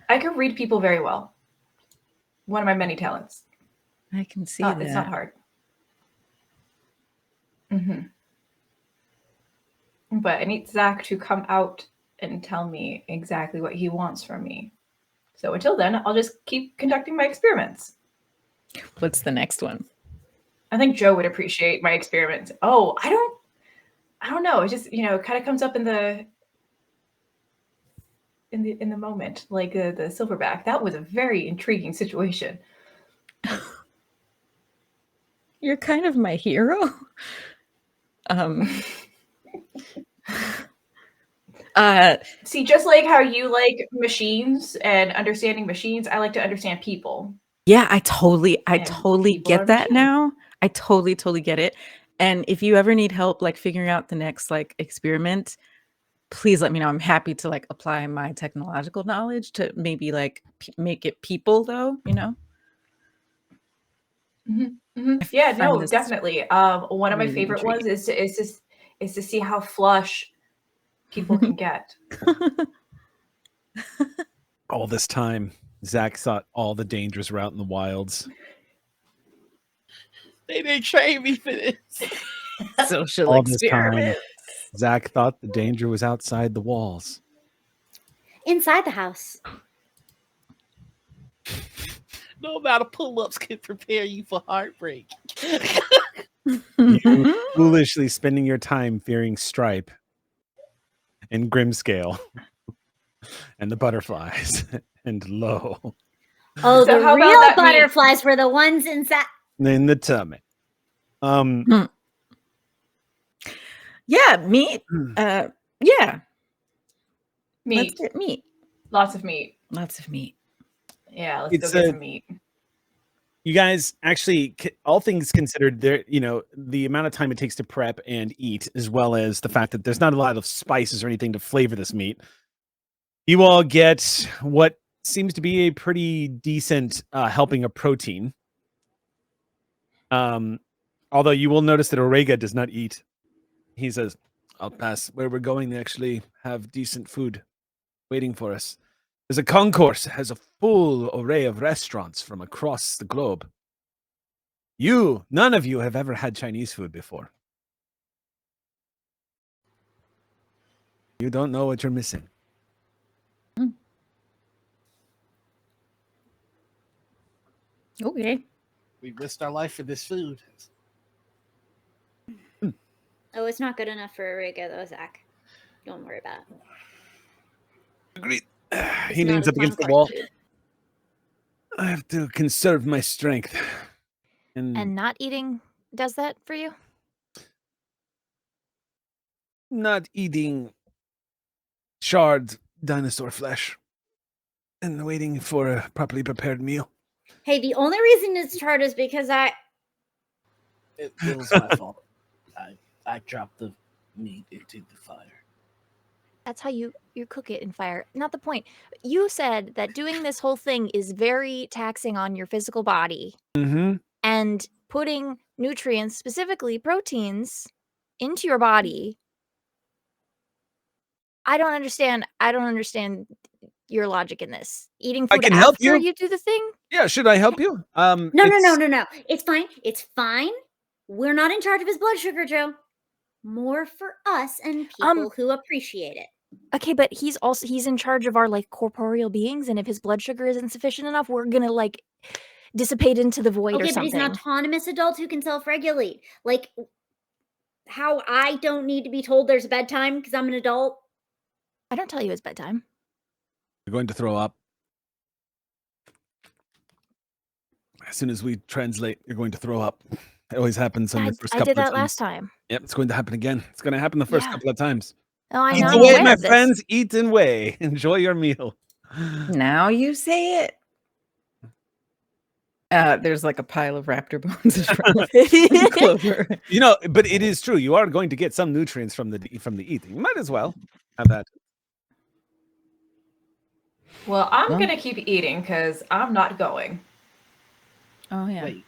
I can read people very well. One of my many talents. I can see that. It's not hard. Mm-hmm. But I need Zach to come out and tell me exactly what he wants from me. So until then, I'll just keep conducting my experiments. What's the next one? I think Joe would appreciate my experiments. Oh, I don't know. It just, kind of comes up in the moment, like the silverback. That was a very intriguing situation. You're kind of my hero. See, just like how you like machines and understanding machines, I like to understand people. Yeah, I totally people get are that machines. now. I totally get it. And if you ever need help like figuring out the next like experiment, please let me know. I'm happy to like apply my technological knowledge to maybe like make it people though, Mm-hmm. Mm-hmm. Yeah, no, definitely. One of my really favorite ones is to see how flush people can get. All this time, Zach thought all the dangers were out in the wilds. They didn't train me for this. Social All this experiment. time, Zach thought the danger was outside the walls. Inside the house. No amount of pull-ups can prepare you for heartbreak. You foolishly spending your time fearing Stripe and Grimscale and the butterflies and low Oh, So the how about real that meat? butterflies were the ones inside. in the tummy. Yeah, meat. Yeah, Meat. let's get meat. Lots of meat. Lots of meat. Yeah, let's It's go get a- some meat. You guys, actually, all things considered, there, the amount of time it takes to prep and eat, as well as the fact that there's not a lot of spices or anything to flavor this meat. You all get what seems to be a pretty decent helping of protein. Although you will notice that Orega does not eat. He says, "I'll pass. Where we're going, they actually have decent food waiting for us. There's a concourse that has a full array of restaurants from across the globe. None of you have ever had Chinese food before. You don't know what you're missing." Okay. We risked our life for this food. Oh, it's not good enough for Ariga, though, Zach. Don't worry about it. Agreed. It's He not leans a up against the concourse wall. food. I have to conserve my strength. And not eating does that for you? Not eating charred dinosaur flesh and waiting for a properly prepared meal. Hey, the only reason it's charred is because It was my fault. I dropped the meat into the fire. That's how you cook it in fire. Not the point. You said that doing this whole thing is very taxing on your physical body Mm-hmm. and putting nutrients, specifically proteins, into your body. I don't understand your logic in this. Eating I food can help after you. you do the thing? Yeah, should I help you? no. It's fine. It's fine. We're not in charge of his blood sugar, Joe. More for us and people who appreciate it. Okay, but he's in charge of our like corporeal beings, and if his blood sugar isn't sufficient enough, we're gonna like dissipate into the void or Okay, but something. he's an autonomous adult who can self-regulate. Like how I don't need to be told there's bedtime because I'm an adult. I don't tell you it's bedtime. You're going to throw up. As soon as we translate, you're going to throw up. It always happens on the first I couple did of that times. last time. Yep, it's going to happen again. It's going to happen the first Yeah. couple of times. Oh, I Eat know. I'm away, aware my of this. friends. Eat and weigh. Enjoy your meal. Now you say it. There's like a pile of raptor bones in front of Clover. But it is true. You are going to get some nutrients from the eating. You might as well have that. Well, I'm Well. gonna keep eating because I'm not going. Oh yeah. Wait,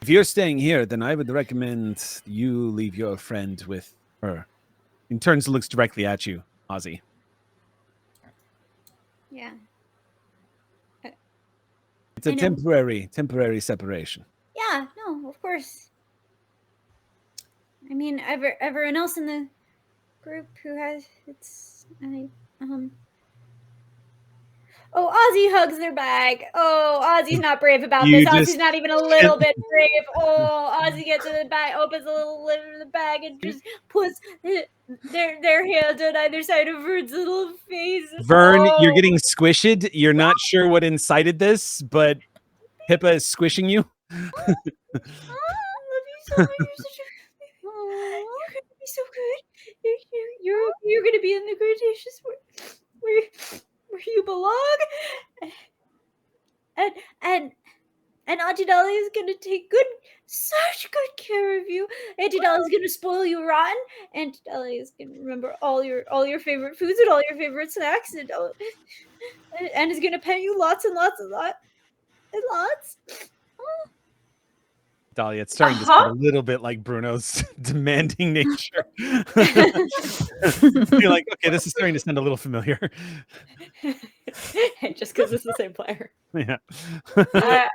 If you're staying here, then I would recommend you leave your friend with her. He turns and looks directly at you, Ozzy. Yeah. It's a I know. temporary separation. Yeah, no, of course. I mean, everyone else in the group who has Oh, Ozzy hugs their bag. Oh, Ozzy's not brave about You this. Ozzy's just- not even a little bit brave. Oh, Ozzy gets in the bag, opens a little lid in the bag, and just puts their hands on either side of Vern's little face. Vern, you're Oh. getting squished. You're not sure what incited this, but Pippa is squishing you. I love you so much. You're gonna be so good. You're gonna be in the Cretaceous where you belong. And Auntie Dolly is gonna take such good care of you. Auntie Dolly is gonna spoil you rotten. Auntie Dolly is gonna remember all your favorite foods and all your favorite snacks and is gonna pet you lots and lots. Dahlia, it's starting to sound a little bit like Bruno's demanding nature. You're like, okay, this is starting to sound a little familiar. Just because it's the same player. Yeah.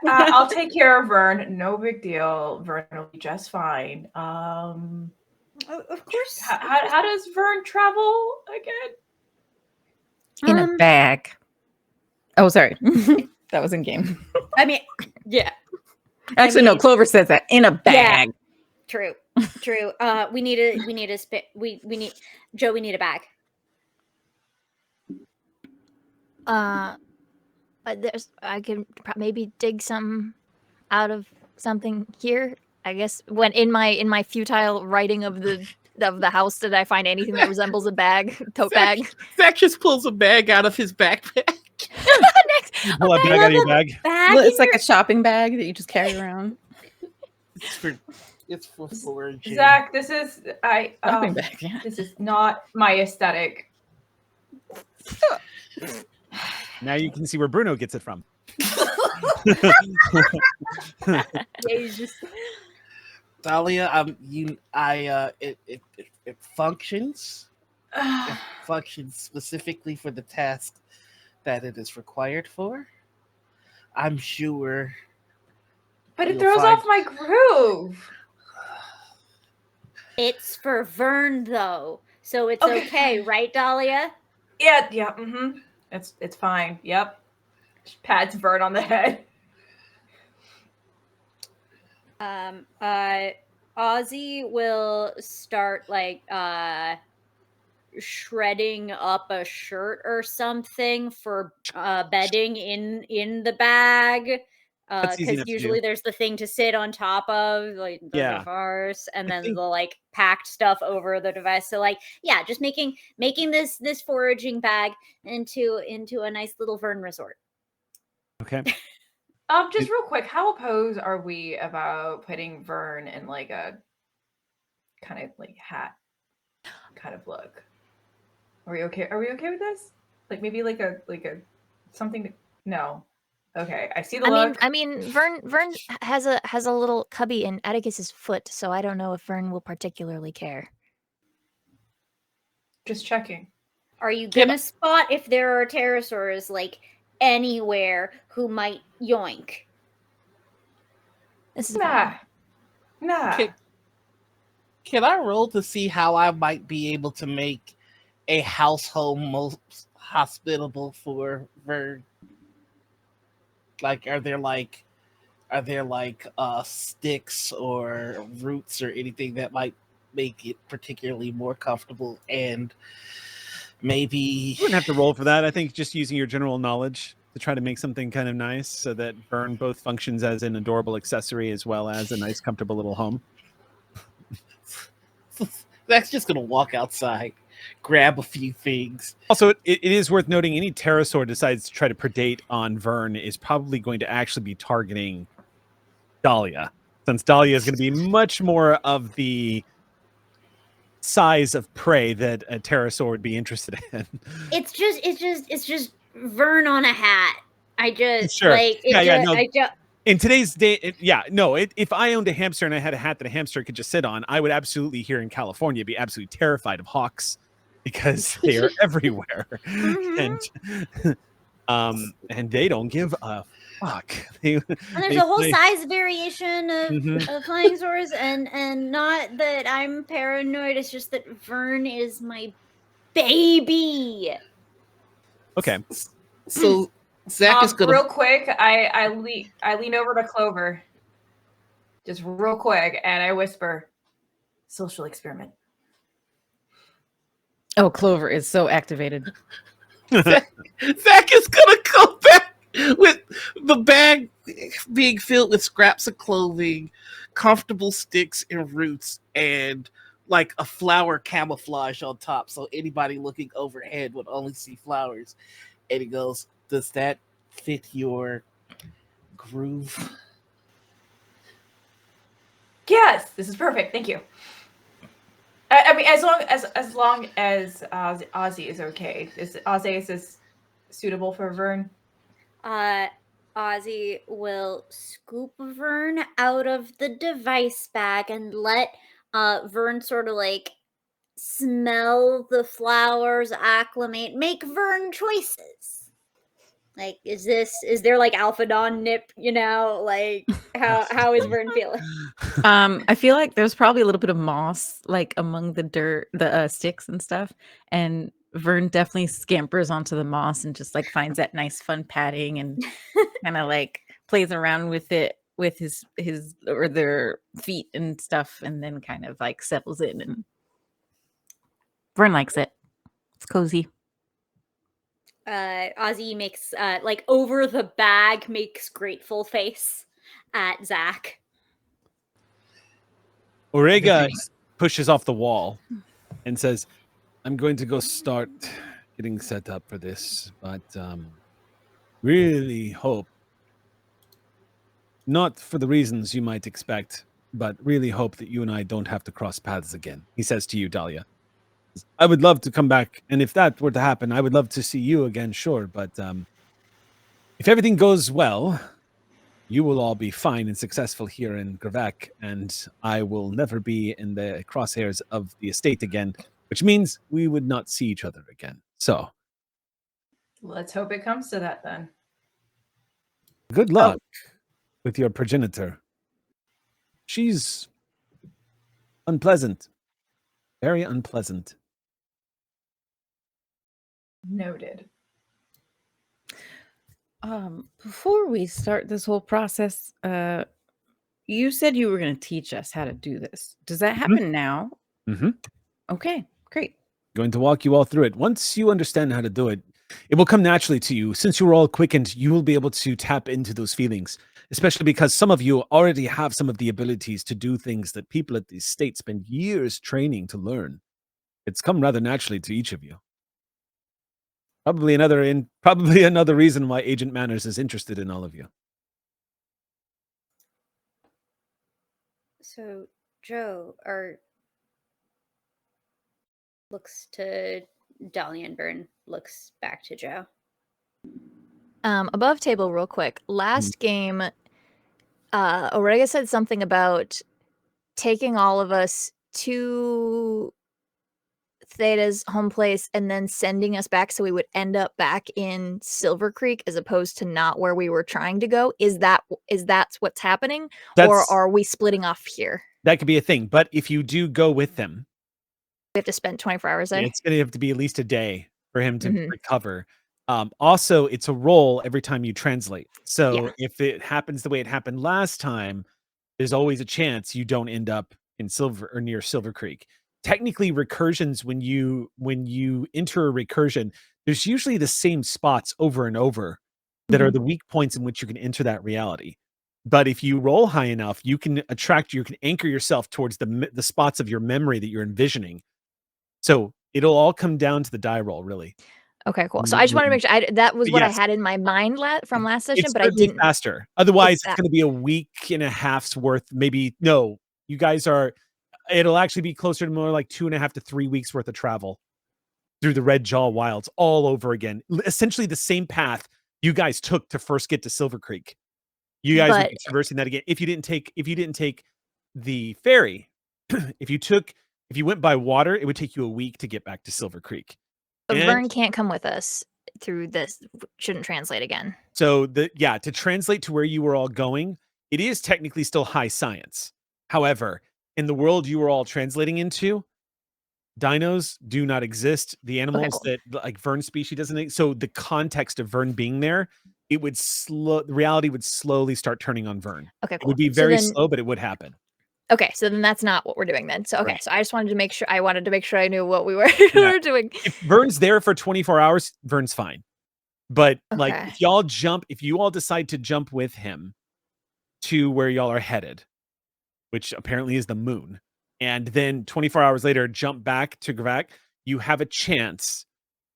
I'll take care of Vern. No big deal. Vern will be just fine. Of course. How does Vern travel again? In a bag. Oh, sorry. That was in game. I mean, yeah. Actually, no. Clover says that in a bag. True. We need a we need Joe. We need a bag. I can maybe dig some out of something here. I guess when in my futile writing of the house, did I find anything that resembles a bag, tote bag? Zach just pulls a bag out of his backpack. You pull a bag out of your bag. Well, it's like a shopping bag that you just carry around. It's for foraging. Zach, this is Shopping bag, yeah. this is not my aesthetic. Now you can see where Bruno gets it from. Yeah, he's just Dahlia, it functions. It functions specifically for the task that it is required for. I'm sure. But it you'll throws find- off my groove. it's for Vern though, so it's okay, right, Dahlia? Yeah. Mm-hmm. It's fine. Yep. Just pats Vern on the head. Ozzy will start like shredding up a shirt or something for bedding in the bag. That's easy Because enough to usually do. there's the thing to sit on top of, like the Yeah. device, and I then think- the like packed stuff over the device. So like, yeah, just making this foraging bag into a nice little Vern resort. Okay. Just real quick, how opposed are we about putting Vern in like a kind of like hat kind of look? Are we okay? Are we okay with this? Like maybe like a something to, no. Okay, I see the look. I mean, Vern has a little cubby in Atticus's foot, so I don't know if Vern will particularly care. Just checking. Are you gonna spot if there are pterosaurs like anywhere who might yoink? This is Nah. Can I roll to see how I might be able to make a household most hospitable for Vern? Like, are there sticks or roots or anything that might make it particularly more comfortable? And maybe You wouldn't have to roll for that. I think just using your general knowledge to try to make something kind of nice so that Vern both functions as an adorable accessory as well as a nice, comfortable little home. Zach's just gonna walk outside, grab a few things. Also, it is worth noting any pterosaur decides to try to predate on Vern is probably going to actually be targeting Dahlia, since Dahlia is going to be much more of the size of prey that a pterosaur would be interested in. It's just Vern on a hat. I just Sure. like it. No. I just In today's day, if I owned a hamster and I had a hat that a hamster could just sit on, I would absolutely, here in California, be absolutely terrified of hawks because they are everywhere. And they don't give a fuck. And there's a whole size variation of flying saurs, and not that I'm paranoid. It's just that Vern is my baby. Okay. So Zach is gonna real quick. I lean over to Clover, just real quick, and I whisper, "Social experiment." Oh, Clover is so activated. Zach is gonna go back with the bag being filled with scraps of clothing, comfortable sticks and roots, and like a flower camouflage on top, so anybody looking overhead would only see flowers. And he goes, "Does that fit your groove?" Yes, this is perfect. Thank you. I mean, as long as Ozzy is okay. Is this suitable for Vern? Ozzy will scoop Vern out of the device bag and let Vern sort of like smell the flowers, acclimate, make Vern choices. Like, is there like Alpha Dawn nip, like how is Vern feeling? I feel like there's probably a little bit of moss like among the dirt, the sticks and stuff, and Vern definitely scampers onto the moss and just like finds that nice fun padding and kind of like plays around with it with his or their feet and stuff, and then kind of like settles in. And Vern likes it. It's cozy. Ozzy makes like over the bag makes grateful face at Zach. Orega pushes off the wall and says, I'm going to go start getting set up for this, but really hope, not for the reasons you might expect, but really hope that you and I don't have to cross paths again. He says to you, Dahlia, I would love to come back, and if that were to happen, I would love to see you again, sure, but if everything goes well, you will all be fine and successful here in Gravak, and I will never be in the crosshairs of the estate again, which means we would not see each other again. So, Let's hope it comes to that then. good luck with your progenitor. She's unpleasant. Very unpleasant. Noted. Before we start this whole process, you said you were going to teach us how to do this. Does that happen now? Mm-hmm. Okay, great. Going to walk you all through it. Once you understand how to do it, it will come naturally to you. Since you're all quickened, you will be able to tap into those feelings, especially because some of you already have some of the abilities to do things that people at the estate spend years training to learn. It's come rather naturally to each of you. Probably another reason why Agent Manners is interested in all of you. So Joe looks to Dahlia and Vern, looks back to Joe. Above table, real quick. Last game, Orega said something about taking all of us to Theta's home place and then sending us back so we would end up back in Silvercreek as opposed to not where we were trying to go. Is that what's happening? Or are we splitting off here? That could be a thing. But if you do go with them, We have to spend 24 hours there? it's going to have to be at least a day for him to recover. Also, it's a roll every time you translate. So if it happens the way it happened last time, there's always a chance you don't end up in near Silvercreek. Technically, recursions, when you enter a recursion, there's usually the same spots over and over that are the weak points in which you can enter that reality. But if you roll high enough, you can anchor yourself towards the spots of your memory that you're envisioning. So it'll all come down to the die roll, really. Okay, cool. So I just wanted to make sure that was what I had in my mind from last session, it's but I didn't. Faster. Otherwise, it's going to be a week and a half's worth. Maybe no. You guys are. It'll actually be closer to more like 2.5 to 3 weeks worth of travel through the Red Jaw Wilds all over again. Essentially, the same path you guys took to first get to Silvercreek. You guys would be traversing that again if you didn't take the ferry. If you went by water, it would take you a week to get back to Silvercreek. But Vern can't come with us through this. Shouldn't translate again. So to translate to where you were all going, it is technically still high science. However, in the world you were all translating into, dinos do not exist. The animals that like Vern's species doesn't exist. So the context of Vern being there, the reality would slowly start turning on Vern. Okay, cool. It would be very slow, but it would happen. Okay, so then that's not what we're doing then. So okay, right. So I just wanted to make sure I knew what we were doing. If Vern's there for 24 hours, Vern's fine. But like if you all decide to jump with him to where y'all are headed, which apparently is the moon, and then 24 hours later jump back to Gravak, you have a chance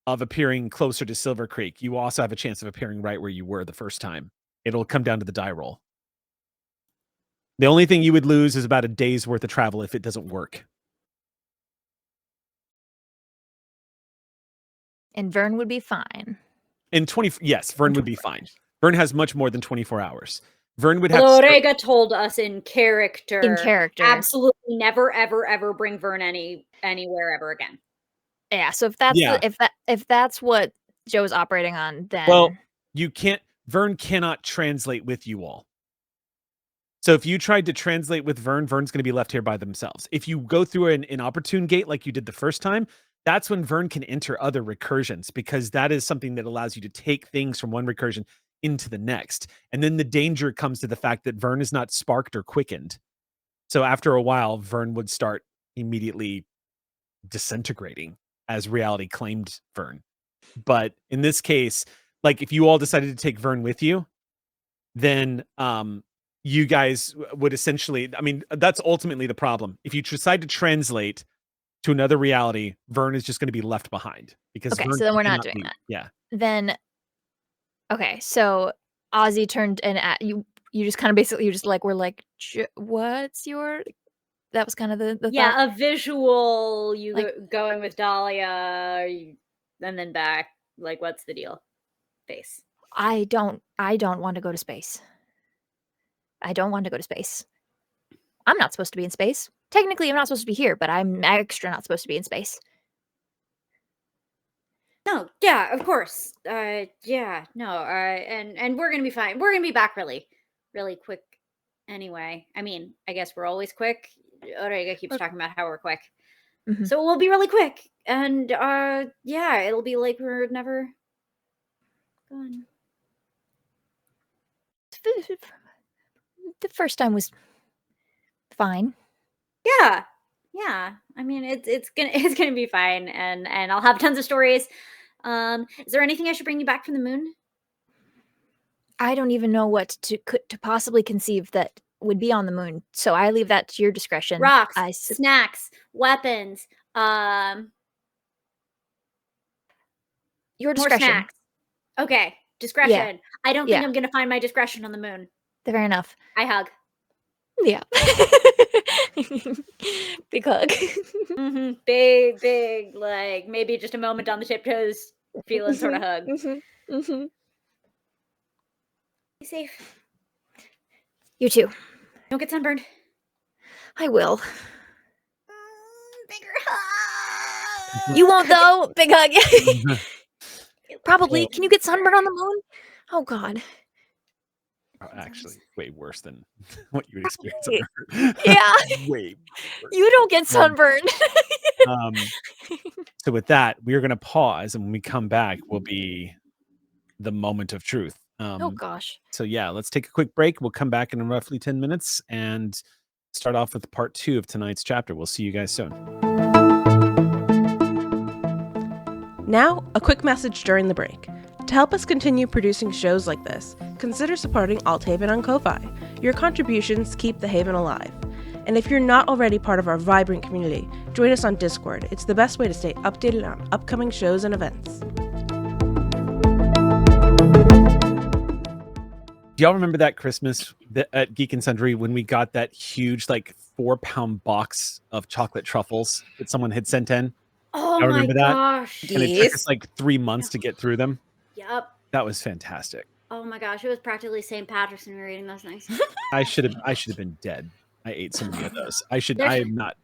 of appearing closer to Silvercreek. You also have a chance of appearing right where you were the first time. It'll come down to the die roll. The only thing you would lose is about a day's worth of travel if it doesn't work. And Vern would be fine. Yes, Vern would be fine. Vern has much more than 24 hours. Vern would have. Orega told us in character. Absolutely never, ever, ever bring Vern anywhere ever again. Yeah. So if that's what Joe's operating on, then you can't. Vern cannot translate with you all. So if you tried to translate with Vern, Vern's going to be left here by themselves. If you go through an opportune gate like you did the first time, that's when Vern can enter other recursions, because that is something that allows you to take things from one recursion into the next. And then the danger comes to the fact that Vern is not sparked or quickened. So after a while, Vern would start immediately disintegrating as reality claimed Vern. But in this case, like if you all decided to take Vern with you, then you guys would essentially, I mean, that's ultimately the problem. If you decide to translate to another reality, Vern is just going to be left behind because Okay, Vern so then we're not cannot doing leave. that. Yeah. Then, okay, so Ozzy turned and at you. You just kind of basically, you just like, were like, what's your? That was kind of the thought. Yeah, a visual. You Like- going with Dahlia, and then back. Like, what's the deal? Face. I don't want to go to space. I don't want to go to space. I'm not supposed to be in space. Technically, I'm not supposed to be here, but I'm extra not supposed to be in space. No, yeah, of course. Yeah, no, and we're gonna be fine. We're gonna be back really quick. Anyway, I mean, I guess we're always quick. Orega keeps talking about how we're quick, Mhm. so we'll be really quick. And yeah, it'll be like we're never gone. The first time was fine. Yeah, I mean, it's gonna be fine, and I'll have tons of stories. Is there anything I should bring you back from the moon? I don't even know what to possibly conceive that would be on the moon. So I leave that to your discretion. Rocks, I snacks, weapons, your more discretion. snacks. Okay, discretion. I don't think Yeah. I'm gonna find my discretion on the moon. Fair enough. I hug. Yeah. Big hug. Big, like maybe just a moment on the tiptoes, feeling sort of hug. Be safe. You too. Don't get sunburned. I will. Bigger hug. You won't though. Big hug. Probably. Can you get sunburned on the moon? Oh God. Actually, way worse than what you would experience. Right. On Earth. Yeah. Way worse. You don't get sunburned. So with that, we are going to pause, and when we come back, will be the moment of truth. Oh gosh. So yeah, let's take a quick break. We'll come back in roughly 10 minutes and start off with part 2 of tonight's chapter. We'll see you guys soon. Now, a quick message during the break. To help us continue producing shows like this, consider supporting Alt Haven on Ko-Fi. Your contributions keep the Haven alive. And if you're not already part of our vibrant community, join us on Discord. It's the best way to stay updated on upcoming shows and events. Do y'all remember that Christmas at Geek and Sundry when we got that huge, like 4-pound box of chocolate truffles that someone had sent in? Oh Y'all my remember that? gosh. And it took us like 3 months to get through them. Yep. That was fantastic. Oh my gosh, it was practically St. Patrick's when we were eating those things. I should have been dead. I ate so many of those. I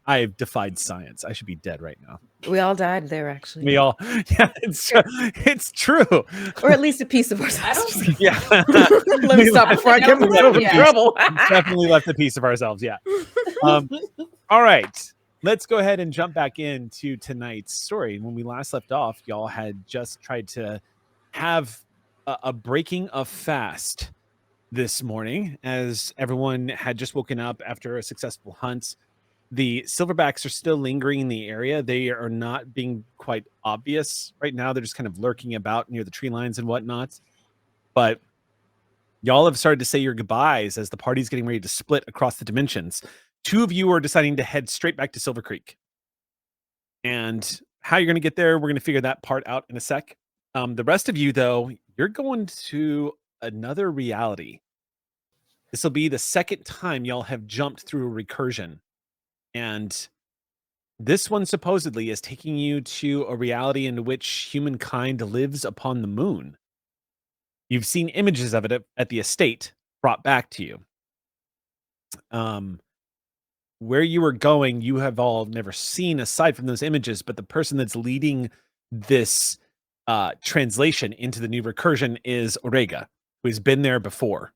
have defied science. I should be dead right now. We all died there, actually. We all, yeah, it's true. Or at least a piece of ourselves. Yeah. Let me stop before I get myself in trouble. Definitely left a piece of ourselves. Yeah. All right. Let's go ahead and jump back into tonight's story. When we last left off, y'all had just tried to have a breaking of fast this morning, as everyone had just woken up after a successful hunt. The silverbacks are still lingering in the area. They are not being quite obvious right now. They're just kind of lurking about near the tree lines and whatnot. But y'all have started to say your goodbyes as the party's getting ready to split across the dimensions. 2 of you are deciding to head straight back to Silvercreek. And how you're going to get there, we're going to figure that part out in a sec. The rest of you, though, you're going to another reality. This will be the second time y'all have jumped through a recursion. And this one supposedly is taking you to a reality in which humankind lives upon the moon. You've seen images of it at the estate brought back to you. Where you were going, you have all never seen aside from those images, but the person that's leading this translation into the new recursion is Orega, who has been there before.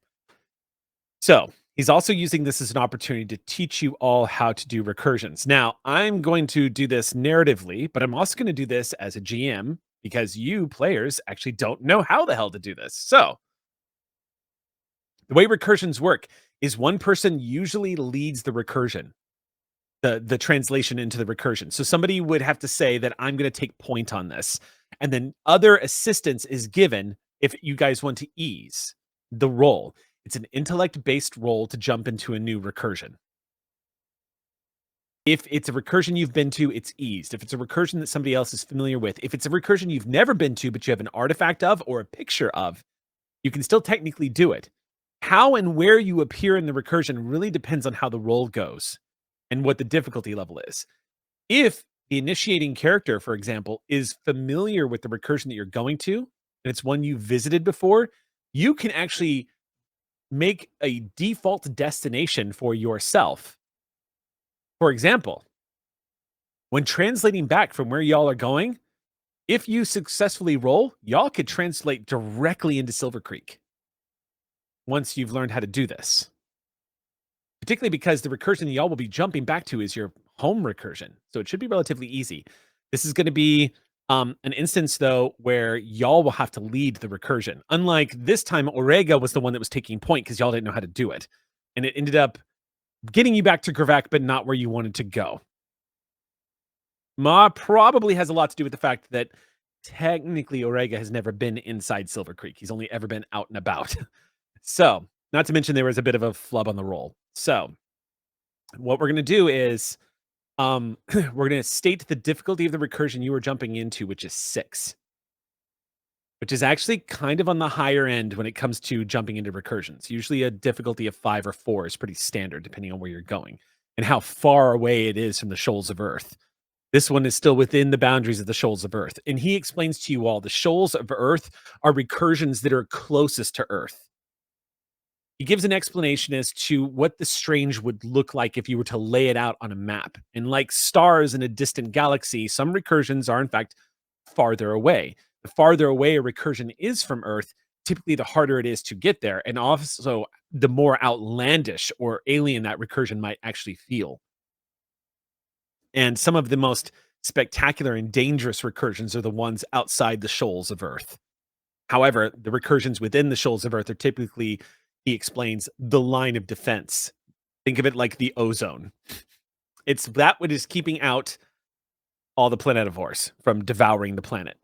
So he's also using this as an opportunity to teach you all how to do recursions. Now, I'm going to do this narratively, but I'm also going to do this as a GM because you players actually don't know how the hell to do this. So The way recursions work is one person usually leads the recursion, the translation into the recursion. So somebody would have to say that I'm going to take point on this, and then other assistance is given if you guys want to ease the roll. It's an intellect-based roll to jump into a new recursion. If it's a recursion you've been to, it's eased. If it's a recursion that somebody else is familiar with, if it's a recursion you've never been to, but you have an artifact of or a picture of, you can still technically do it. How and where you appear in the recursion really depends on how the roll goes and what the difficulty level is. If the initiating character, for example, is familiar with the recursion that you're going to, and it's one you visited before, you can actually make a default destination for yourself. For example, when translating back from where y'all are going, if you successfully roll, y'all could translate directly into Silvercreek once you've learned how to do this. Particularly because the recursion that y'all will be jumping back to is your home recursion. So it should be relatively easy. This is going to be an instance, though, where y'all will have to lead the recursion. Unlike this time, Orega was the one that was taking point because y'all didn't know how to do it. And it ended up getting you back to Gravak, but not where you wanted to go. Ma probably has a lot to do with the fact that technically Orega has never been inside Silvercreek. He's only ever been out and about. So, not to mention there was a bit of a flub on the roll. So, what we're going to do is we're going to state the difficulty of the recursion you were jumping into, which is 6. Which is actually kind of on the higher end when it comes to jumping into recursions. Usually a difficulty of 5 or 4 is pretty standard, depending on where you're going and how far away it is from the shoals of Earth. This one is still within the boundaries of the shoals of Earth. And he explains to you all the shoals of Earth are recursions that are closest to Earth. He gives an explanation as to what the strange would look like if you were to lay it out on a map. And like stars in a distant galaxy, some recursions are in fact farther away. The farther away a recursion is from Earth, typically the harder it is to get there. And also the more outlandish or alien that recursion might actually feel. And some of the most spectacular and dangerous recursions are the ones outside the shoals of Earth. However, the recursions within the shoals of Earth are typically, he explains, the line of defense. Think of it like the ozone. It's that what is keeping out all the planetivores from devouring the planet.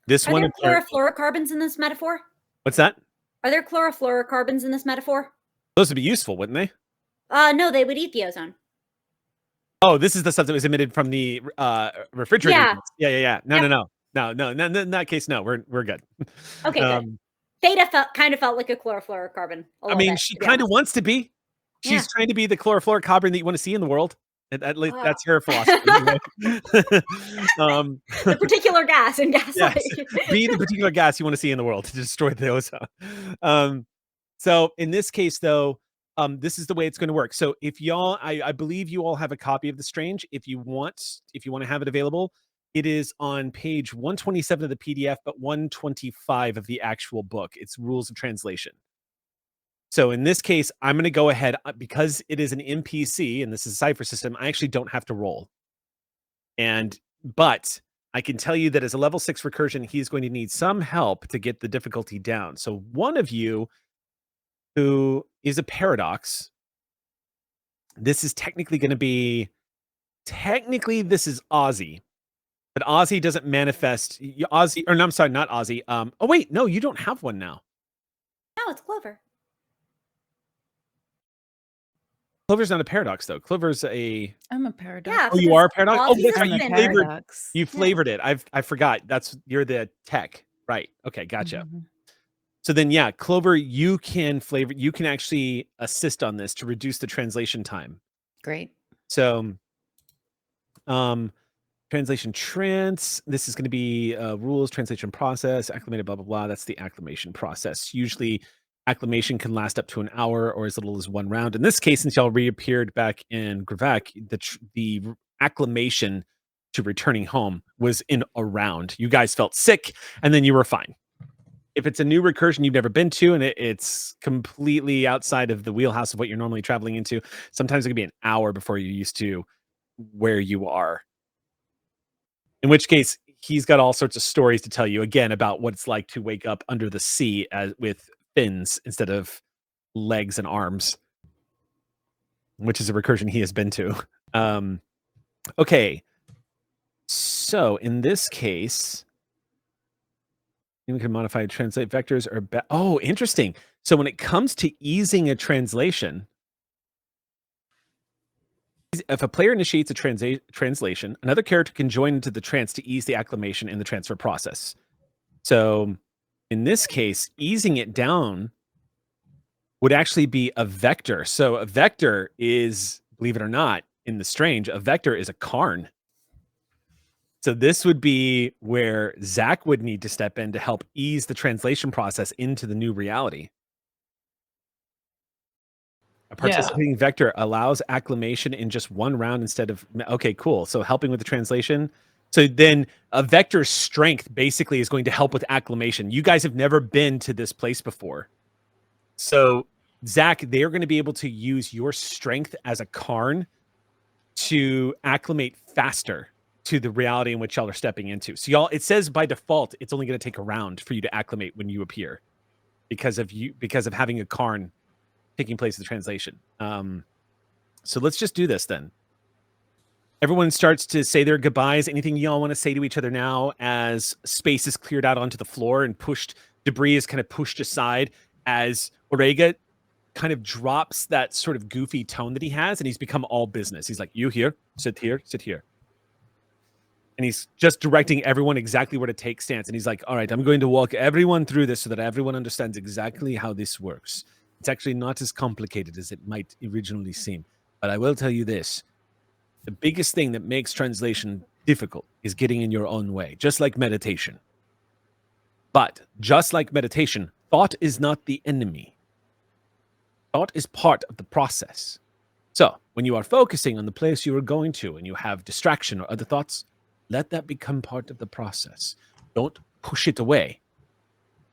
This Are one. there chlorofluorocarbons in this metaphor? What's that? Are there chlorofluorocarbons in this metaphor? Those would be useful, wouldn't they? No, they would eat the ozone. Oh, this is the stuff that was emitted from the refrigerator. Yeah. No. In that case, no. We're good. Okay, good. Theta kind of felt like a chlorofluorocarbon. I mean, she kind of wants to be. She's trying to be the chlorofluorocarbon that you want to see in the world. At least that's her philosophy. The particular gas in gaslight. Yes, be the particular gas you want to see in the world to destroy the ozone. So in this case, though, this is the way it's going to work. So if y'all, I believe you all have a copy of The Strange. If you want to have it available, it is on page 127 of the PDF, but 125 of the actual book. It's rules of translation. So in this case, I'm going to go ahead because it is an NPC and this is a cipher system. I actually don't have to roll. But I can tell you that as a level 6 recursion, he's going to need some help to get the difficulty down. So one of you who is a paradox, this is technically going to be, this is Ozzy, but Ozzy doesn't manifest Ozzy, or no, I'm sorry, not Ozzy. Oh wait, no, you don't have one now. No, it's Clover. Clover's not a paradox, though. Clover's I'm a paradox. Yeah. Oh, you are a paradox? Oh, that's right. Ozzy's You flavored it. I forgot. You're the tech. Right. Okay, gotcha. Mm-hmm. So then, yeah, Clover, you can actually assist on this to reduce the translation time. Great. So, translation this is going to be rules, translation process, acclimated, blah, blah, blah. That's the acclimation process. Usually acclimation can last up to an hour or as little as 1 round. In this case, since y'all reappeared back in Gravak, the acclimation to returning home was in a round. You guys felt sick and then you were fine. If it's a new recursion you've never been to and it's completely outside of the wheelhouse of what you're normally traveling into, sometimes it can be an hour before you're used to where you are. In which case, he's got all sorts of stories to tell you again about what it's like to wake up under the sea with fins instead of legs and arms, which is a recursion he has been to. Okay. So in this case, we can modify translate vectors or oh, interesting. So when it comes to easing a translation, if a player initiates a translation, another character can join into the trance to ease the acclimation in the transfer process. So in this case, easing it down would actually be a vector. So a vector is, believe it or not, in the strange, a vector is a Karn. So this would be where Zach would need to step in to help ease the translation process into the new reality. A participating vector allows acclimation in just one round instead of... Okay, cool. So helping with the translation. So then a vector's strength basically is going to help with acclimation. You guys have never been to this place before. So Zach, they're going to be able to use your strength as a Karn to acclimate faster to the reality in which y'all are stepping into. So y'all, it says by default, it's only going to take a round for you to acclimate when you appear because of having a Karn taking place in the translation. So let's just do this then. Everyone starts to say their goodbyes. Anything y'all want to say to each other now as space is cleared out onto the floor and debris is kind of pushed aside as Orega kind of drops that sort of goofy tone that he has, and he's become all business. He's like, you here, sit here, sit here. And he's just directing everyone exactly where to take stance. And he's like, all right, I'm going to walk everyone through this so that everyone understands exactly how this works. It's actually not as complicated as it might originally seem. But I will tell you this. The biggest thing that makes translation difficult is getting in your own way, just like meditation. But just like meditation, thought is not the enemy. Thought is part of the process. So when you are focusing on the place you are going to and you have distraction or other thoughts, let that become part of the process. Don't push it away.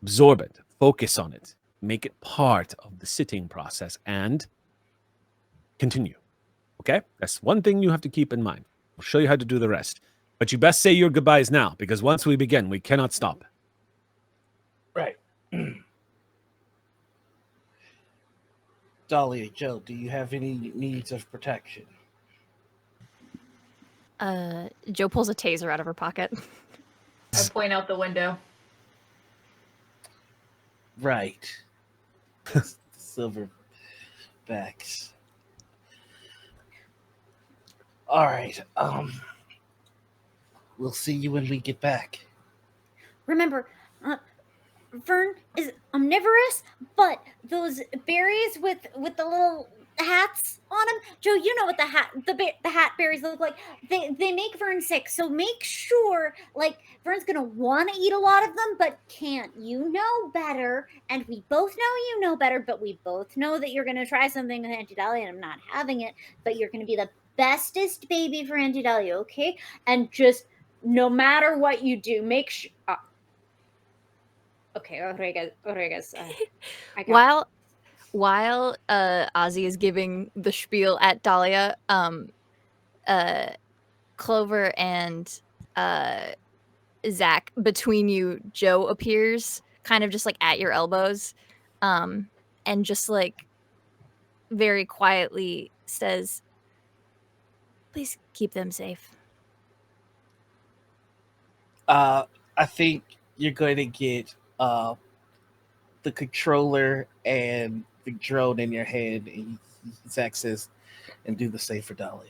Absorb it. Focus on it. Make it part of the sitting process and continue. Okay? That's one thing you have to keep in mind. I'll show you how to do the rest. But you best say your goodbyes now, because once we begin, we cannot stop. Right. Dahlia, Joe, do you have any needs of protection? Joe pulls a taser out of her pocket. I point out the window. Right. Silverbacks. All right. We'll see you when we get back. Remember, Vern is omnivorous, but those berries with the little hats on them, Joe, you know what the hat berries look like. They make Vern sick. So make sure, like, Vern's gonna want to eat a lot of them, but can't. You know better, and we both know you know better. But we both know that you're gonna try something with Auntie Dahlia, and I'm not having it. But you're gonna be the bestest baby for Auntie Dahlia, okay? And just no matter what you do, make sure. Okay, Oregas. While Ozzy is giving the spiel at Dahlia, Clover and Zach, between you, Joe appears kind of just like at your elbows, and just like very quietly says, "Please keep them safe." I think you're going to get the controller and the drone in your head, and Zach says, and do the same for Dahlia.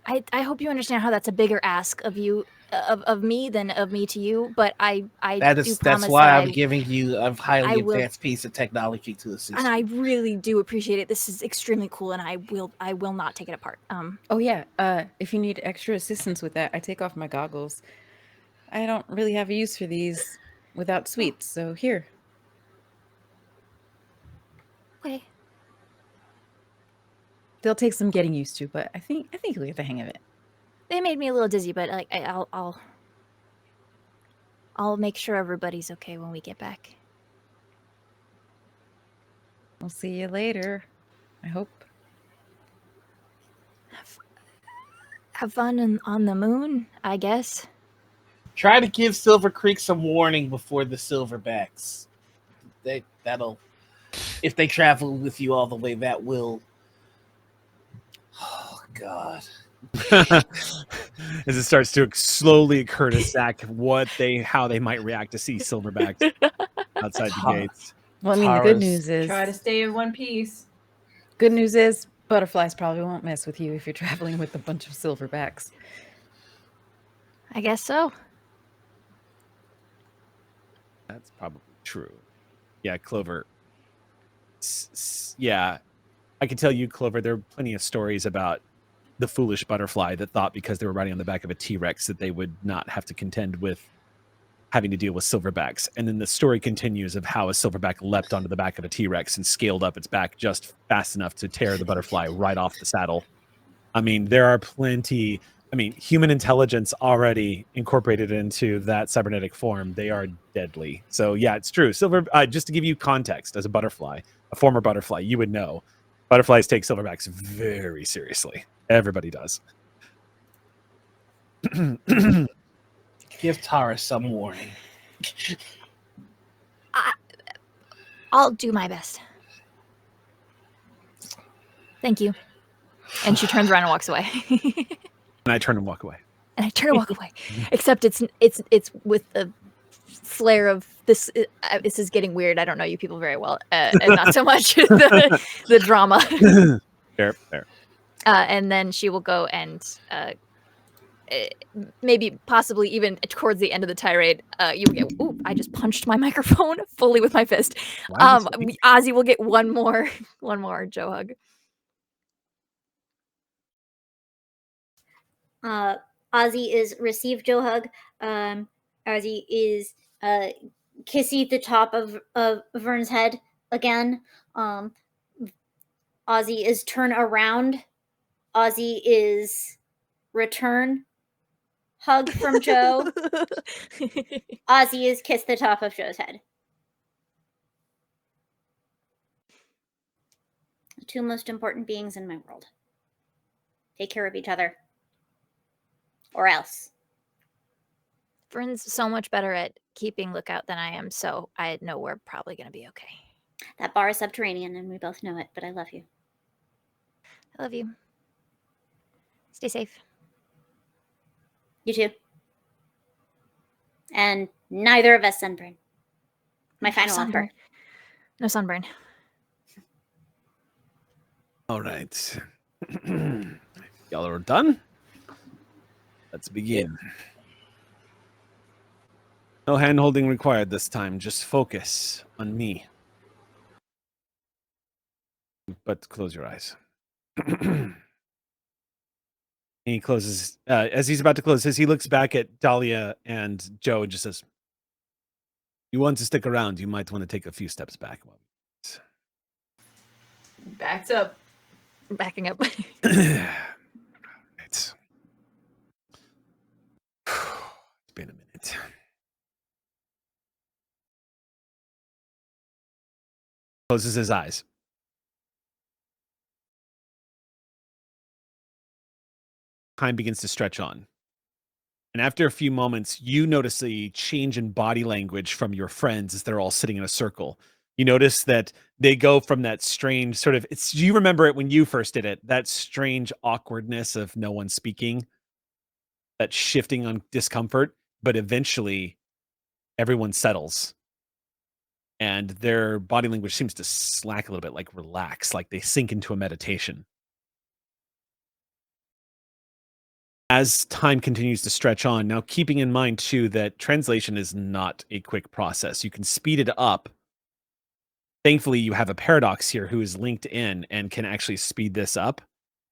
I hope you understand how that's a bigger ask of you, of me than of me to you, but I do promise that's why that I'm giving you a highly will, advanced piece of technology to assist. And I really do appreciate it. This is extremely cool, and I will not take it apart. Oh yeah. If you need extra assistance with that, I take off my goggles. I don't really have a use for these without sweets, so here. Okay. They'll take some getting used to, but I think you'll get the hang of it. They made me a little dizzy, but like I'll make sure everybody's okay when we get back. We'll see you later, I hope. Have fun on the moon, I guess. Try to give Silvercreek some warning before the Silverbacks. that'll, if they travel with you all the way, that will. Oh God. As it starts to slowly occur to Zach how they might react to see silverbacks outside the gates. Well, I mean, the good Tara's- news is Try to stay in one piece. good news is butterflies probably won't mess with you if you're traveling with a bunch of silverbacks. I guess so. That's probably true. Yeah, Clover. Yeah, I can tell you, Clover, there are plenty of stories about the foolish butterfly that thought because they were riding on the back of a T-Rex that they would not have to contend with having to deal with silverbacks. And then the story continues of how a silverback leapt onto the back of a T-Rex and scaled up its back just fast enough to tear the butterfly right off the saddle. I mean, there are plenty. I mean, human intelligence already incorporated into that cybernetic form. They are deadly. So yeah, it's true. Just to give you context, as a butterfly, a former butterfly, you would know butterflies take silverbacks very seriously. Everybody does. Give Tara some warning. I'll do my best. Thank you. And she turns around and walks away. And I turn and walk away. And I turn and walk away. Except it's with a flair of this. This is getting weird. I don't know you people very well, and not so much the drama. Fair. And then she will go and maybe possibly even towards the end of the tirade, you will get. Ooh! I just punched my microphone fully with my fist. Ozzy will get one more Joe hug. Ozzy is receive Joe hug. Ozzy is kissy the top of Vern's head again. Ozzy is turn around. Ozzy is return hug from Joe. Ozzy is kiss the top of Joe's head. The two most important beings in my world. Take care of each other. Or else. Vern's so much better at keeping lookout than I am, so I know we're probably going to be okay. That bar is subterranean, and we both know it, but I love you. I love you. Stay safe. You too. And neither of us sunburn. My final offer. No sunburn. All right. Y'all are done? Let's begin. No hand-holding required this time. Just focus on me. But close your eyes. He closes. As he's about to close, as he looks back at Dahlia and Joe, and just says, "You want to stick around? You might want to take a few steps back." Backs up. Backing up. Right. It's been a minute. Closes his eyes. Time begins to stretch on. And after a few moments, you notice a change in body language from your friends as they're all sitting in a circle. You notice that they go from that strange sort of, you remember it when you first did it, that strange awkwardness of no one speaking, that shifting on discomfort, but eventually everyone settles. And their body language seems to slack a little bit, like relax, like they sink into a meditation. As time continues to stretch on, now keeping in mind too that translation is not a quick process. You can speed it up. Thankfully, you have a paradox here who is linked in and can actually speed this up.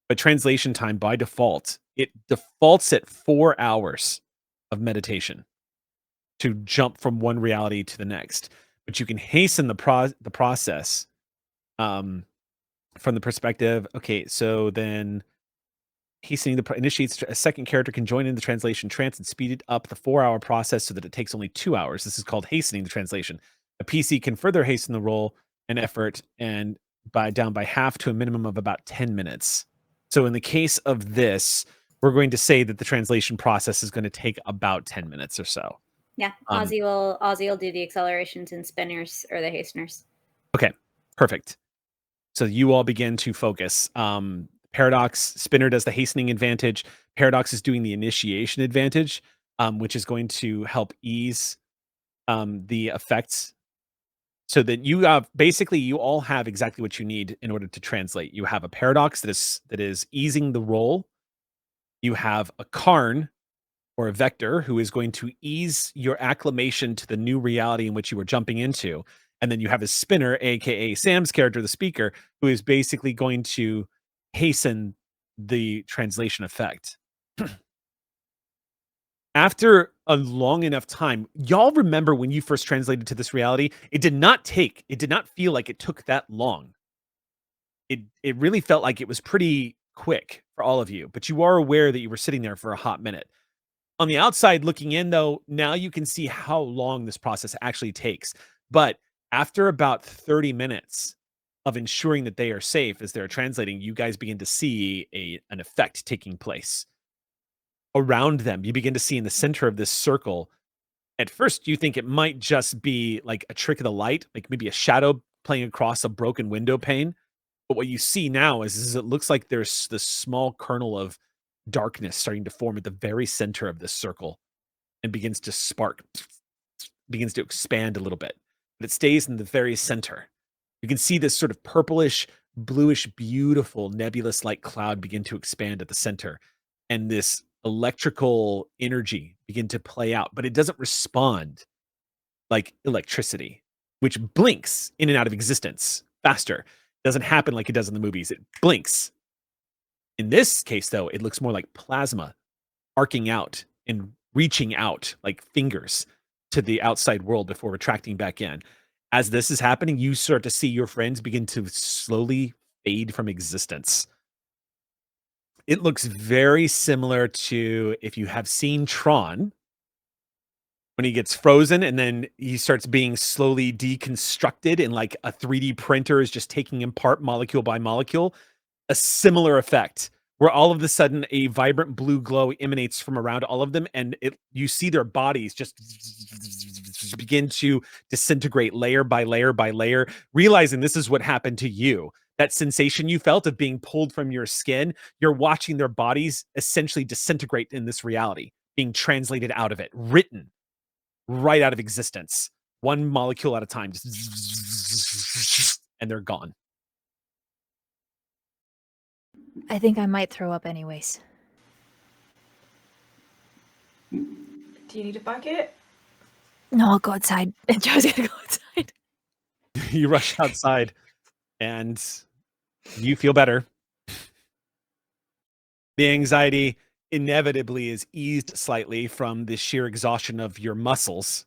But translation time by default, it defaults at 4 hours of meditation to jump from one reality to the next. But you can hasten the process from the perspective. Okay, so then hastening initiates a second character can join in the translation trance and speed it up the 4-hour process so that it takes only 2 hours. This is called hastening the translation. A PC can further hasten the roll and effort and down by half to a minimum of about 10 minutes. So in the case of this, we're going to say that the translation process is going to take about 10 minutes or so. Yeah, Ozzy will do the accelerations and spinners or the hasteners. Okay, perfect. So you all begin to focus. Paradox Spinner does the hastening advantage. Paradox is doing the initiation advantage, which is going to help ease the effects, so that you have basically you all have exactly what you need in order to translate. You have a paradox that is easing the roll. You have a Karn or a vector who is going to ease your acclimation to the new reality in which you were jumping into. And then you have a spinner, aka Sam's character, the speaker, who is basically going to hasten the translation effect. After a long enough time, y'all remember when you first translated to this reality, it did not feel like it took that long. It really felt like it was pretty quick for all of you, but you are aware that you were sitting there for a hot minute. On the outside looking in, though, now you can see how long this process actually takes. But after about 30 minutes of ensuring that they are safe as they're translating, you guys begin to see an effect taking place. Around them, you begin to see in the center of this circle. At first, you think it might just be like a trick of the light, like maybe a shadow playing across a broken window pane. But what you see now is it looks like there's this small kernel of darkness starting to form at the very center of this circle and begins to spark, begins to expand a little bit, but it stays in the very center. You can see this sort of purplish, bluish, beautiful nebulous-like cloud begin to expand at the center, and this electrical energy begin to play out, but it doesn't respond like electricity, which blinks in and out of existence faster. Doesn't happen like it does in the movies. It blinks. In this case, though, it looks more like plasma arcing out and reaching out like fingers to the outside world before retracting back in. As this is happening, you start to see your friends begin to slowly fade from existence. It looks very similar to if you have seen Tron, when he gets frozen and then he starts being slowly deconstructed and like a 3D printer is just taking him apart molecule by molecule. A similar effect where all of a sudden a vibrant blue glow emanates from around all of them, and you see their bodies just begin to disintegrate layer by layer by layer, realizing this is what happened to you. That sensation you felt of being pulled from your skin, you're watching their bodies essentially disintegrate in this reality, being translated out of it, written right out of existence, one molecule at a time, and they're gone. I think I might throw up anyways. Do you need a bucket? No, I'll go outside. Joe's gonna go outside. You rush outside and you feel better. The anxiety inevitably is eased slightly from the sheer exhaustion of your muscles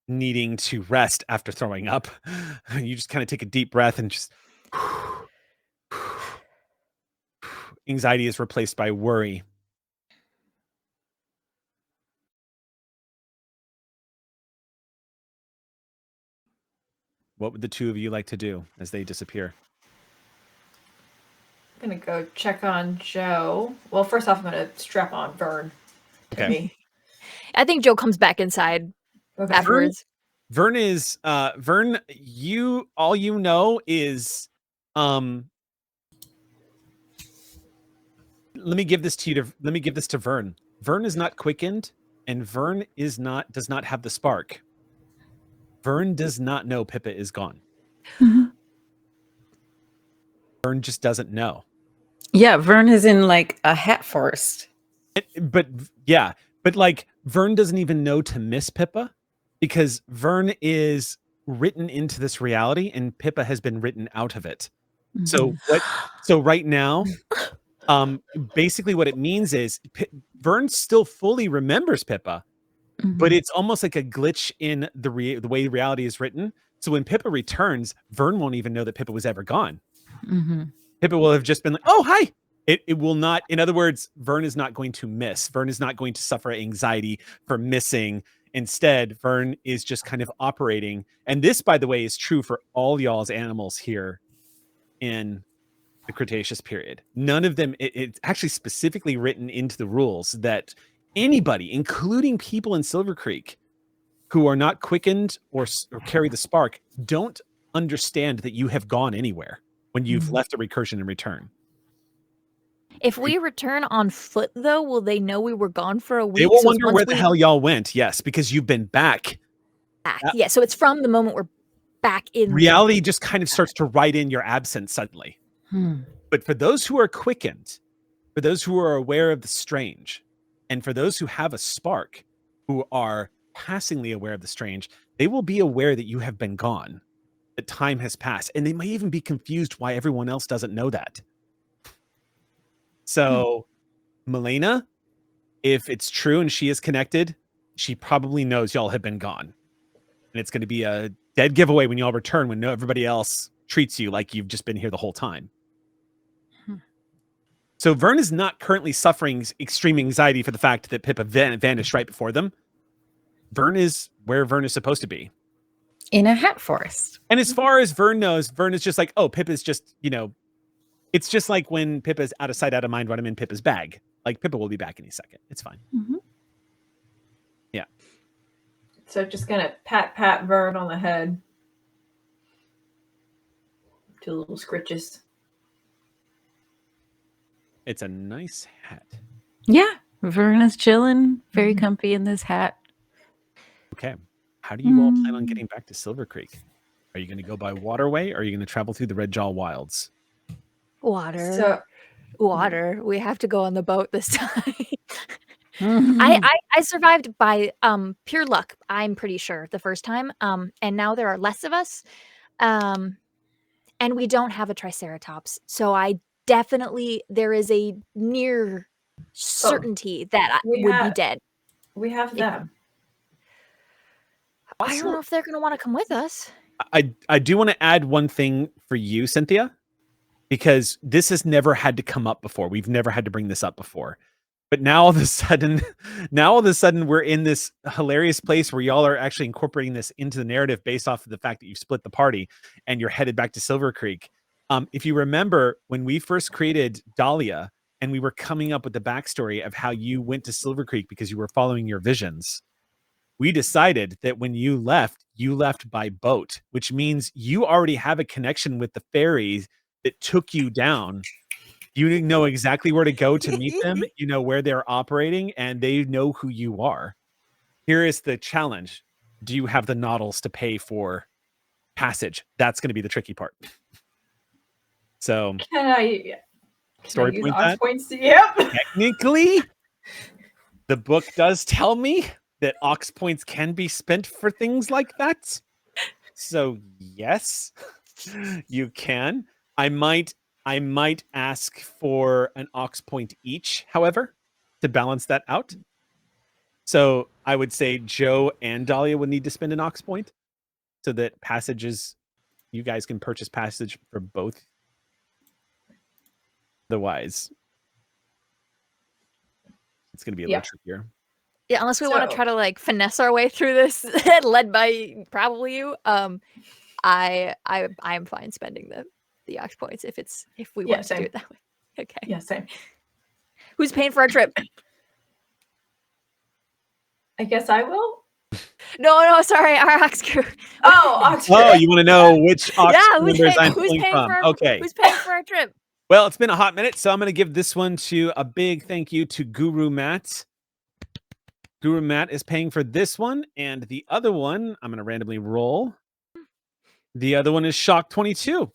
needing to rest after throwing up. You just kind of take a deep breath and just anxiety is replaced by worry. What would the two of you like to do as they disappear? I'm gonna go check on Joe. Well, first off, I'm gonna strap on Vern to Okay. me. I think Joe comes back inside Okay. afterwards. Vern is Vern, all you know is let me give this to Vern. Vern is not quickened, and Vern does not have the spark. Vern does not know Pippa is gone. Vern just doesn't know. Yeah, Vern is in like a headfirst. But like Vern doesn't even know to miss Pippa because Vern is written into this reality and Pippa has been written out of it. So right now, basically what it means is Vern still fully remembers Pippa, but it's almost like a glitch in the way reality is written. So when Pippa returns, Vern won't even know that Pippa was ever gone. Pippa will have just been like, oh, hi. It will not, in other words, Vern is not going to miss. Vern is not going to suffer anxiety for missing. Instead, Vern is just kind of operating. And this, by the way, is true for all y'all's animals here in the Cretaceous period. None of them, it's actually specifically written into the rules that anybody, including people in Silvercreek, who are not quickened or carry the spark don't understand that you have gone anywhere when you've left a recursion and return. If we return on foot, though, will they know we were gone for a week? They will So it's wonder once where the we hell y'all went. Yes, because you've been back. Yeah, so it's from the moment we're back in Reality just kind of starts to write in your absence suddenly. But for those who are quickened, for those who are aware of the strange, and for those who have a spark, who are passingly aware of the strange, they will be aware that you have been gone, that time has passed, and they may even be confused why everyone else doesn't know that. So, Milena, if it's true and she is connected, she probably knows y'all have been gone. And it's going to be a dead giveaway when y'all return, when everybody else treats you like you've just been here the whole time. So Vern is not currently suffering extreme anxiety for the fact that Pippa vanished right before them. Vern is where Vern is supposed to be. In a hat forest. And as far as Vern knows, Vern is just like, oh, Pippa's just, it's just like when Pippa's out of sight, out of mind when I'm in Pippa's bag. Like, Pippa will be back any second. It's fine. Yeah. So just gonna pat Vern on the head. Two little scritches. It's a nice hat. Yeah. Vern is chilling, very comfy in this hat. Okay. How do you all plan on getting back to Silvercreek? Are you going to go by waterway, or are you going to travel through the Red Jaw Wilds? Water. We have to go on the boat this time. I survived by pure luck, I'm pretty sure, the first time. And now there are less of us. And we don't have a triceratops. So I definitely, there is a near certainty that I would be dead. We have them. I don't know if they're going to want to come with us. I do want to add one thing for you, Cynthia, because this has never had to come up before. We've never had to bring this up before. But now all of a sudden we're in this hilarious place where y'all are actually incorporating this into the narrative based off of the fact that you've split the party and you're headed back to Silvercreek. If you remember when we first created Dahlia and we were coming up with the backstory of how you went to Silvercreek because you were following your visions, we decided that when you left by boat, which means you already have a connection with the fairies that took you down. You didn't know exactly where to go to meet them. You know where they're operating, and they know who you are. Here is the challenge. Do you have the noddles to pay for passage? That's going to be the tricky part. So, Can I story use point ox that? points? Yep. Technically, the book does tell me that ox points can be spent for things like that. So yes, you can. I might ask for an ox point each, however, to balance that out. So I would say Joe and Dahlia would need to spend an ox point so that passages, you guys can purchase passage for both. Otherwise, it's going to be a little trickier. Yeah, unless we want to try to like finesse our way through this, led by probably you. I'm fine spending the ox points if we want to do it that way. Okay. Yeah, same. Who's paying for our trip? I guess I will. No, sorry, our ox crew. Oh, ox crew. Oh, you want to know which ox members I'm who's pulling paying from? for our, Okay. Who's paying for our trip? Well, it's been a hot minute, so I'm going to give this one to a big thank you to Guru Matt. Guru Matt is paying for this one, and the other one, I'm going to randomly roll. The other one is Shock 22.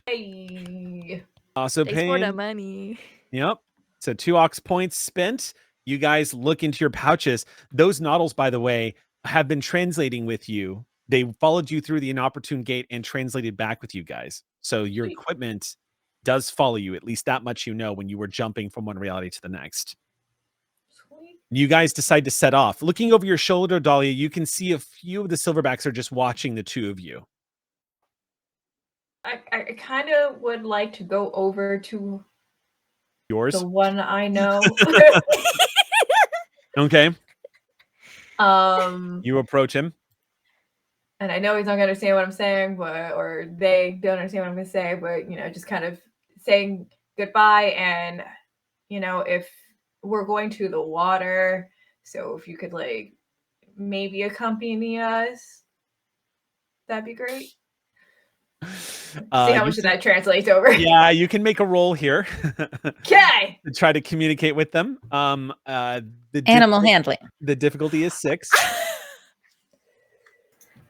Hey. Also Thanks paying for the money. Yep. So 2 ox points spent. You guys look into your pouches. Those noddles, by the way, have been translating with you. They followed you through the inopportune gate and translated back with you guys. So your equipment does follow you, at least that much you know, when you were jumping from one reality to the next. You guys decide to set off. Looking over your shoulder, Dahlia, you can see a few of the silverbacks are just watching the two of you. I kind of would like to go over to Yours? the one I know. Okay. You approach him. And I know he's not going to understand what I'm saying, or they don't understand what I'm going to say, but, just kind of saying goodbye. And, if we're going to the water, so if you could, maybe accompany us, that'd be great. See how much of that translates over. Yeah, you can make a roll here. Okay. To try to communicate with them. Animal handling. The difficulty is 6.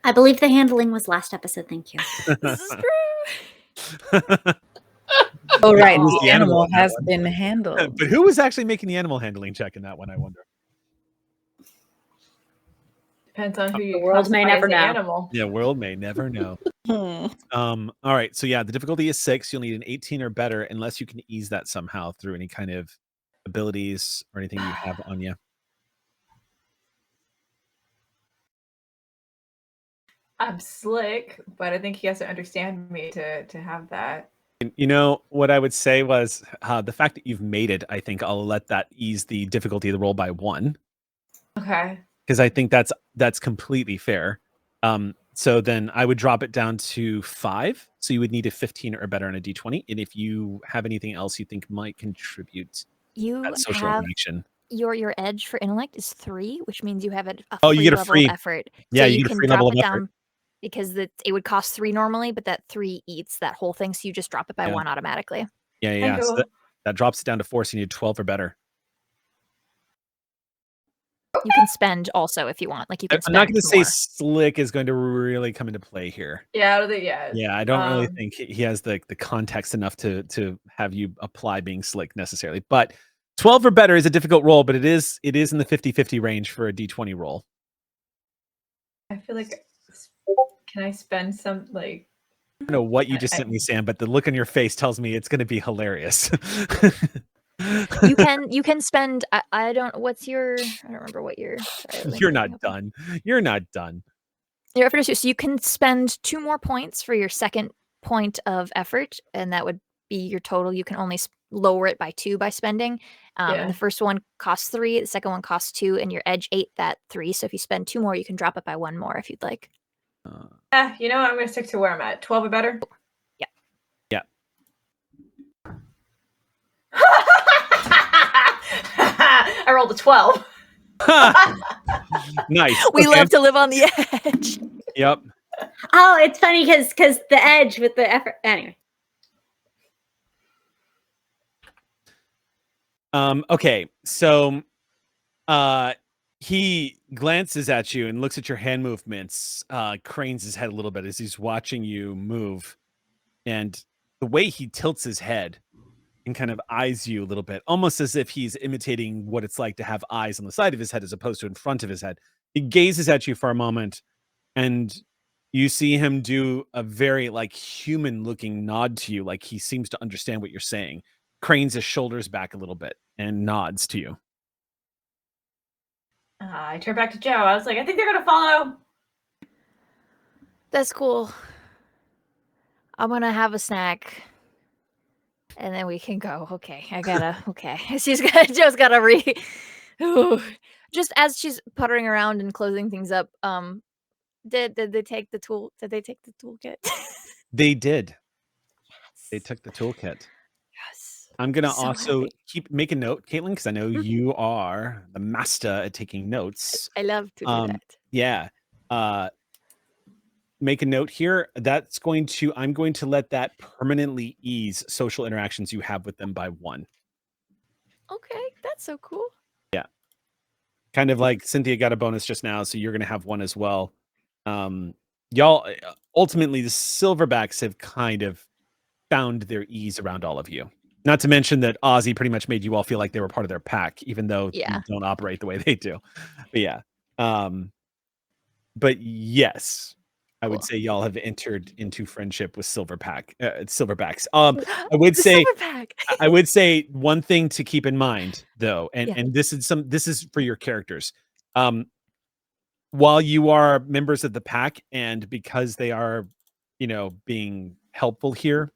I believe the handling was last episode. Thank you. This is true. Oh, right. Who's The the animal animal in that has one? been handled. But who was actually making the animal handling check in that one, I wonder? Depends on who you The world may classify never as the know. animal. Yeah, world may never know. Hmm. All right. So yeah, the difficulty is 6. You'll need an 18 or better unless you can ease that somehow through any kind of abilities or anything you have on you. I'm slick, but I think he has to understand me to have that. You know, what I would say was the fact that you've made it, I think I'll let that ease the difficulty of the roll by 1. Okay. Because I think that's completely fair. So then I would drop it down to 5. So you would need a 15 or better on a d20. And if you have anything else you think might contribute You that social have interaction. your edge for intellect is 3, which means you have a Oh, free you get a level free. of effort. Yeah, so you you get a can free drop level it of effort. down because it would cost 3 normally, but that 3 eats that whole thing, so you just drop it by Yeah. 1 automatically. Yeah. So Cool. that drops it down to 4, so you need 12 or better. You can spend also if you want. Like you can I'm spend not going to say more. slick is going to really come into play here. Yeah, I don't think, yeah. Yeah, I don't really think he has the context enough to have you apply being slick necessarily. But 12 or better is a difficult roll, but it is in the 50-50 range for a d20 roll. I feel like, can I spend some, like... I don't know what you just sent me, Sam, but the look on your face tells me it's going to be hilarious. You can spend. I don't. What's your? I don't remember what your. Sorry, let me You're bring not up- done. You're not done. Your effort is 2, so you can spend 2 more points for your second point of effort, and that would be your total. You can only lower it by 2 by spending. Yeah. And the first one costs 3, the second one costs 2, and your edge ate that 3. So if you spend 2 more, you can drop it by 1 more if you'd like. You know what? I'm going to stick to where I'm at. 12 or better? Yeah. Yeah. I rolled a 12. Nice. We Okay. love to live on the edge. Yep. Oh, it's funny because the edge with the effort. Anyway. Okay. So he glances at you and looks at your hand movements, cranes his head a little bit as he's watching you move. And the way he tilts his head and kind of eyes you a little bit, almost as if he's imitating what it's like to have eyes on the side of his head as opposed to in front of his head. He gazes at you for a moment, and you see him do a very like human looking nod to you, like he seems to understand what you're saying. Cranes his shoulders back a little bit and nods to you. I turned back to Joe. I was like, I think they're going to follow. That's cool. I'm gonna have a snack, and then we can go. Okay, okay. Joe's gotta Ooh. Just as she's puttering around and closing things up. Did they take the tool? Did they take the toolkit? They did. Yes. They took the toolkit. Yes. I'm gonna So also happy. make a note, Caitlin, because I know you are the master at taking notes. I love to do that. Yeah. Make a note here. I'm going to let that permanently ease social interactions you have with them by 1. Okay, that's so cool. Yeah. Kind of like Cynthia got a bonus just now, so you're gonna have 1 as well. Y'all ultimately the silverbacks have kind of found their ease around all of you. Not to mention that Ozzy pretty much made you all feel like they were part of their pack, even though you don't operate the way they do. But yeah. But yes, I would say y'all have entered into friendship with silverbacks. I would say one thing to keep in mind though, and this is for your characters. While you are members of the pack, and because they are, being helpful here,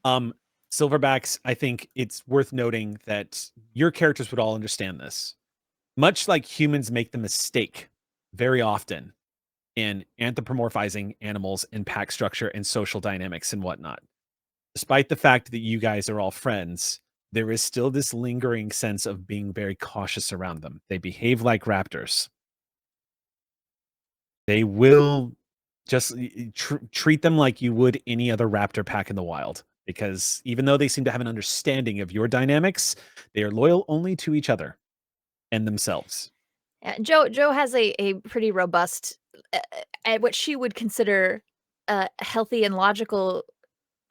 silverbacks, I think it's worth noting that your characters would all understand this. Much like humans make the mistake very often in anthropomorphizing animals in pack structure and social dynamics and whatnot. Despite the fact that you guys are all friends, there is still this lingering sense of being very cautious around them. They behave like raptors. They will just treat them like you would any other raptor pack in the wild, because even though they seem to have an understanding of your dynamics, they are loyal only to each other and themselves. Yeah, Joe has a pretty robust, what she would consider healthy and logical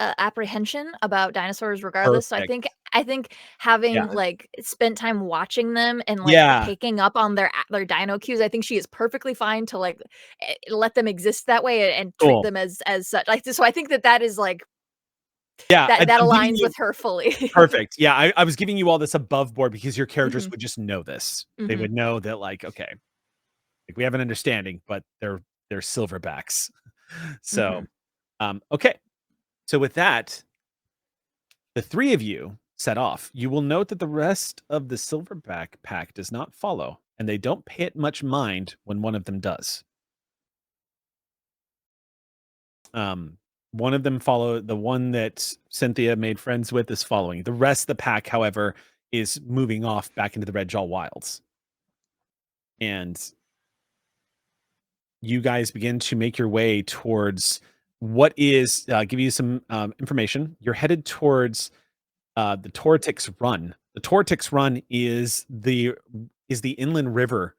apprehension about dinosaurs regardless. So Perfect. I think having Yeah. like spent time watching them and like Yeah. picking up on their dino cues, I think she is perfectly fine to like let them exist that way and treat Cool. them as such. Like, so I think that is like Yeah, that I'm giving aligns you with her fully. perfect. Yeah, I was giving you all this above board because your characters Mhm. would just know this. They Mhm. would know that, like, okay, like we have an understanding, but they're silverbacks. So, okay. So with that, the three of you set off. You will note that the rest of the silverback pack does not follow, and they don't pay it much mind when one of them does. One of them follow the one that Cynthia made friends with is following. The rest of the pack, however, is moving off back into the Red Jaw Wilds. And you guys begin to make your way towards what is, give you some information. You're headed towards the Tortix Run. The Tortix Run is the inland river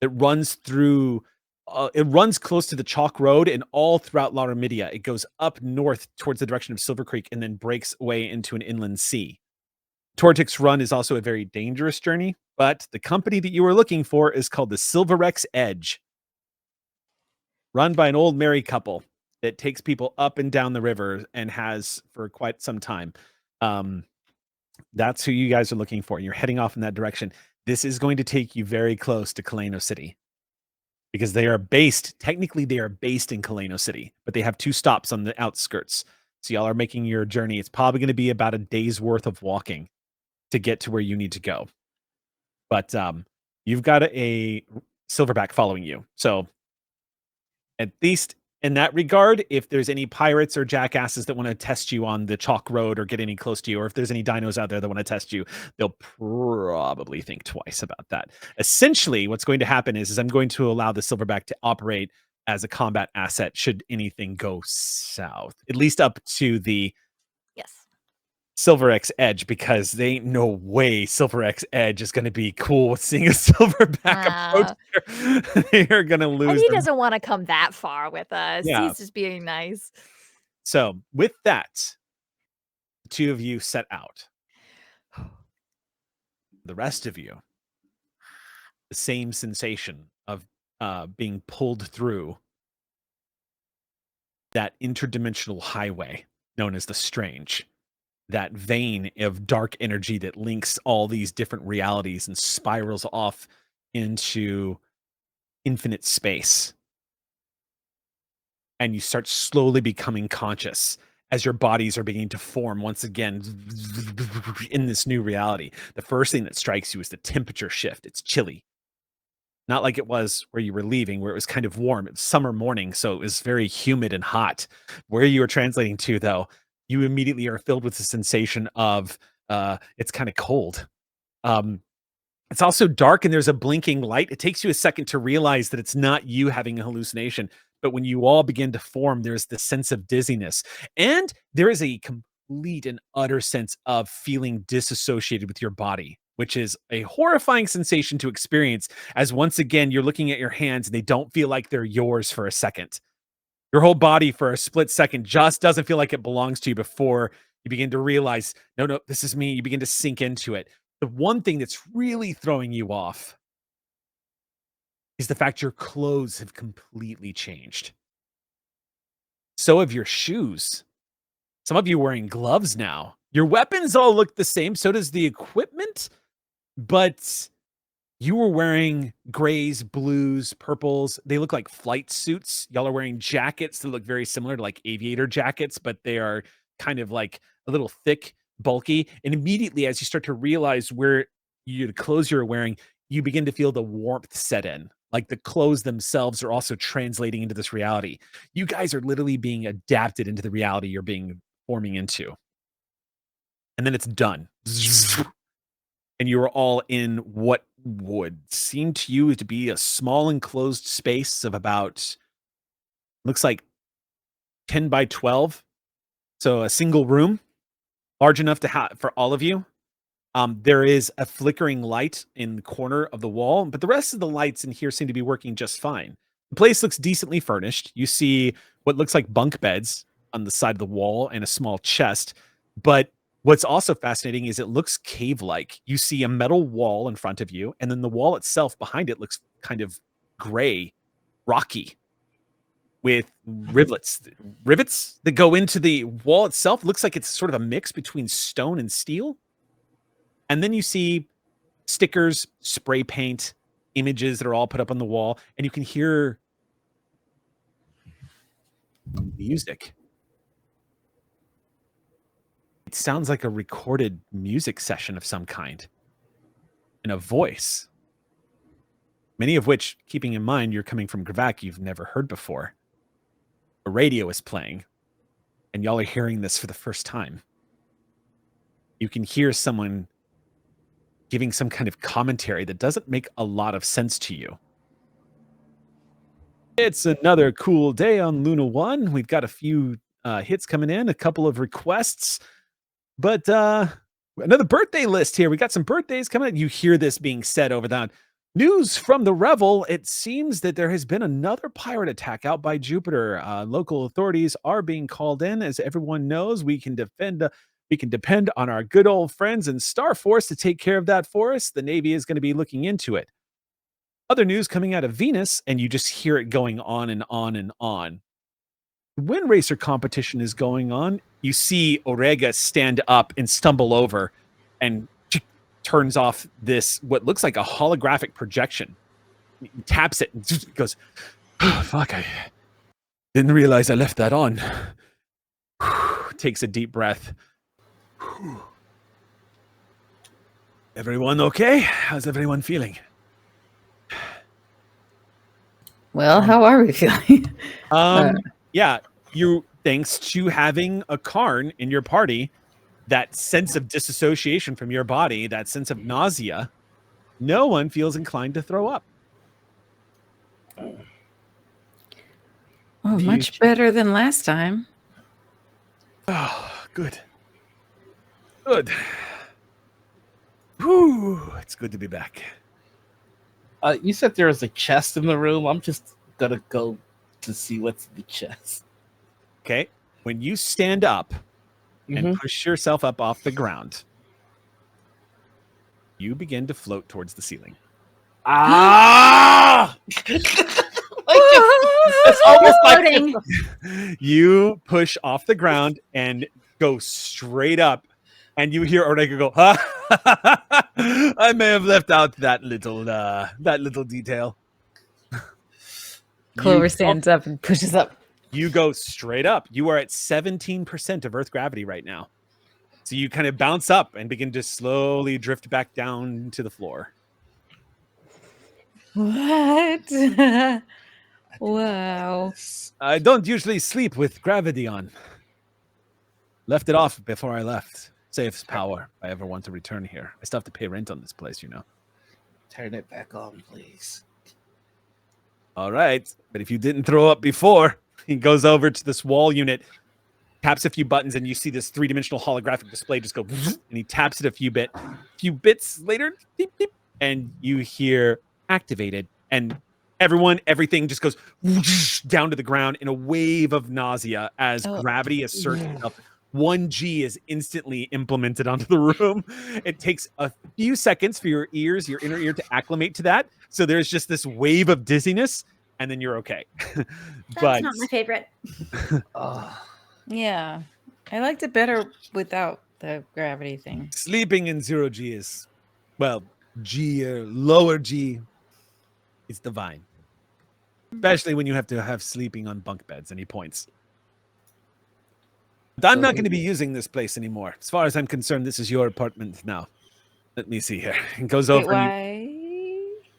that runs through. It runs close to the Chalk Road and all throughout Laramidia. It goes up north towards the direction of Silvercreek and then breaks away into an inland sea. Tortix Run is also a very dangerous journey, but the company that you are looking for is called the Silverex Edge, run by an old married couple that takes people up and down the river and has for quite some time. That's who you guys are looking for. You're heading off in that direction. This is going to take you very close to Kaleno City because they are based in Kaleno City, but they have 2 stops on the outskirts. So y'all are making your journey. It's probably going to be about a day's worth of walking to get to where you need to go. But you've got a silverback following you. So at least in that regard, if there's any pirates or jackasses that want to test you on the Chalk Road or get any close to you, or if there's any dinos out there that want to test you, they'll probably think twice about that. Essentially, what's going to happen is I'm going to allow the silverback to operate as a combat asset should anything go south, at least up to the Yes. Silverex Edge, because they ain't no way Silverex Edge is going to be cool with seeing a silverback approach here. They're going to lose. And he doesn't want to come that far with us. Yeah. He's just being nice. So with that, the 2 of you set out. The rest of you, the same sensation of being pulled through that interdimensional highway known as the Strange. That vein of dark energy that links all these different realities and spirals off into infinite space. And you start slowly becoming conscious as your bodies are beginning to form once again in this new reality. The first thing that strikes you is the temperature shift. It's chilly. Not like it was where you were leaving, where it was kind of warm. It was summer morning, so it was very humid and hot. Where you were translating to, though, you immediately are filled with the sensation of it's kind of cold. It's also dark and there's a blinking light. It takes you a second to realize that it's not you having a hallucination. But when you all begin to form, there's this sense of dizziness. And there is a complete and utter sense of feeling disassociated with your body, which is a horrifying sensation to experience, as once again, you're looking at your hands and they don't feel like they're yours for a second. Your whole body for a split second just doesn't feel like it belongs to you before you begin to realize, no, this is me. You begin to sink into it. The one thing that's really throwing you off is the fact your clothes have completely changed. So have your shoes. Some of you are wearing gloves now. Your weapons all look the same. So does the equipment. But you were wearing grays, blues, purples. They look like flight suits. Y'all are wearing jackets that look very similar to like aviator jackets, but they are kind of like a little thick, bulky. And immediately, as you start to realize where the clothes you're wearing, you begin to feel the warmth set in. Like the clothes themselves are also translating into this reality. You guys are literally being adapted into the reality you're being forming into. And then it's done. And you are all in what would seem to you to be a small enclosed space of about looks like 10 by 12. So a single room, large enough to have for all of you. There is a flickering light in the corner of the wall, but the rest of the lights in here seem to be working just fine. The place looks decently furnished. You see what looks like bunk beds on the side of the wall and a small chest. But what's also fascinating is it looks cave-like. You see a metal wall in front of you, and then the wall itself behind it looks kind of gray, rocky, with rivets that go into the wall itself. It looks like it's sort of a mix between stone and steel. And then you see stickers, spray paint, images that are all put up on the wall, and you can hear music. It sounds like a recorded music session of some kind, and a voice. Many of which, keeping in mind you're coming from Gravak, you've never heard before. A radio is playing, and y'all are hearing this for the first time. You can hear someone giving some kind of commentary that doesn't make a lot of sense to you. It's another cool day on Luna 1. We've got a few hits coming in, a couple of requests, but another birthday list here. We got some birthdays coming in. You hear this being said over that. News from the Revel. It seems that there has been another pirate attack out by Jupiter. Local authorities are being called in. As everyone knows, we can depend on our good old friends in Star Force to take care of that for us. The Navy is going to be looking into it. Other news coming out of Venus, and you just hear it going on and on and on. The Wind Racer competition is going on. You see Orega stand up and stumble over and turns off this, what looks like a holographic projection. He taps it and goes, oh, fuck, I didn't realize I left that on. Takes a deep breath. Everyone okay? How's everyone feeling? Well, how are we feeling? Yeah, you, thanks to having a Karn in your party, that sense of disassociation from your body, that sense of nausea, no one feels inclined to throw up. Oh, much better than last time. Oh, good. Good. Whew, it's good to be back. You said there was a chest in the room. I'm just gonna go to see what's in the chest. Okay. When you stand up and push yourself up off the ground, you begin to float towards the ceiling. Ah! It's almost like you push off the ground and go straight up, and you hear Orega go, huh? I may have left out that little detail. Clover stands up and pushes up. You go straight up. You are at 17% of Earth gravity right now. So you kind of bounce up and begin to slowly drift back down to the floor. What? Wow. I don't usually sleep with gravity on. Left it off before I left. Saves power if I ever want to return here. I still have to pay rent on this place, you know. Turn it back on, please. All right. But if you didn't throw up before, he goes over to this wall unit, taps a few buttons, and you see this three-dimensional holographic display just go, and he taps it a few bits later, beep, beep, and you hear activated, and everything just goes down to the ground in a wave of nausea as gravity asserts itself. 1G is instantly implemented onto the room. It takes a few seconds for your inner ear to acclimate to that. So there's just this wave of dizziness, and then you're okay. That's not my favorite. Yeah. I liked it better without the gravity thing. Sleeping in 0G is, well, G or lower G, it's divine. Especially when you have to have sleeping on bunk beds, and he points. But I'm not going to be using this place anymore. As far as I'm concerned, this is your apartment now. Let me see here. It goes over. Why?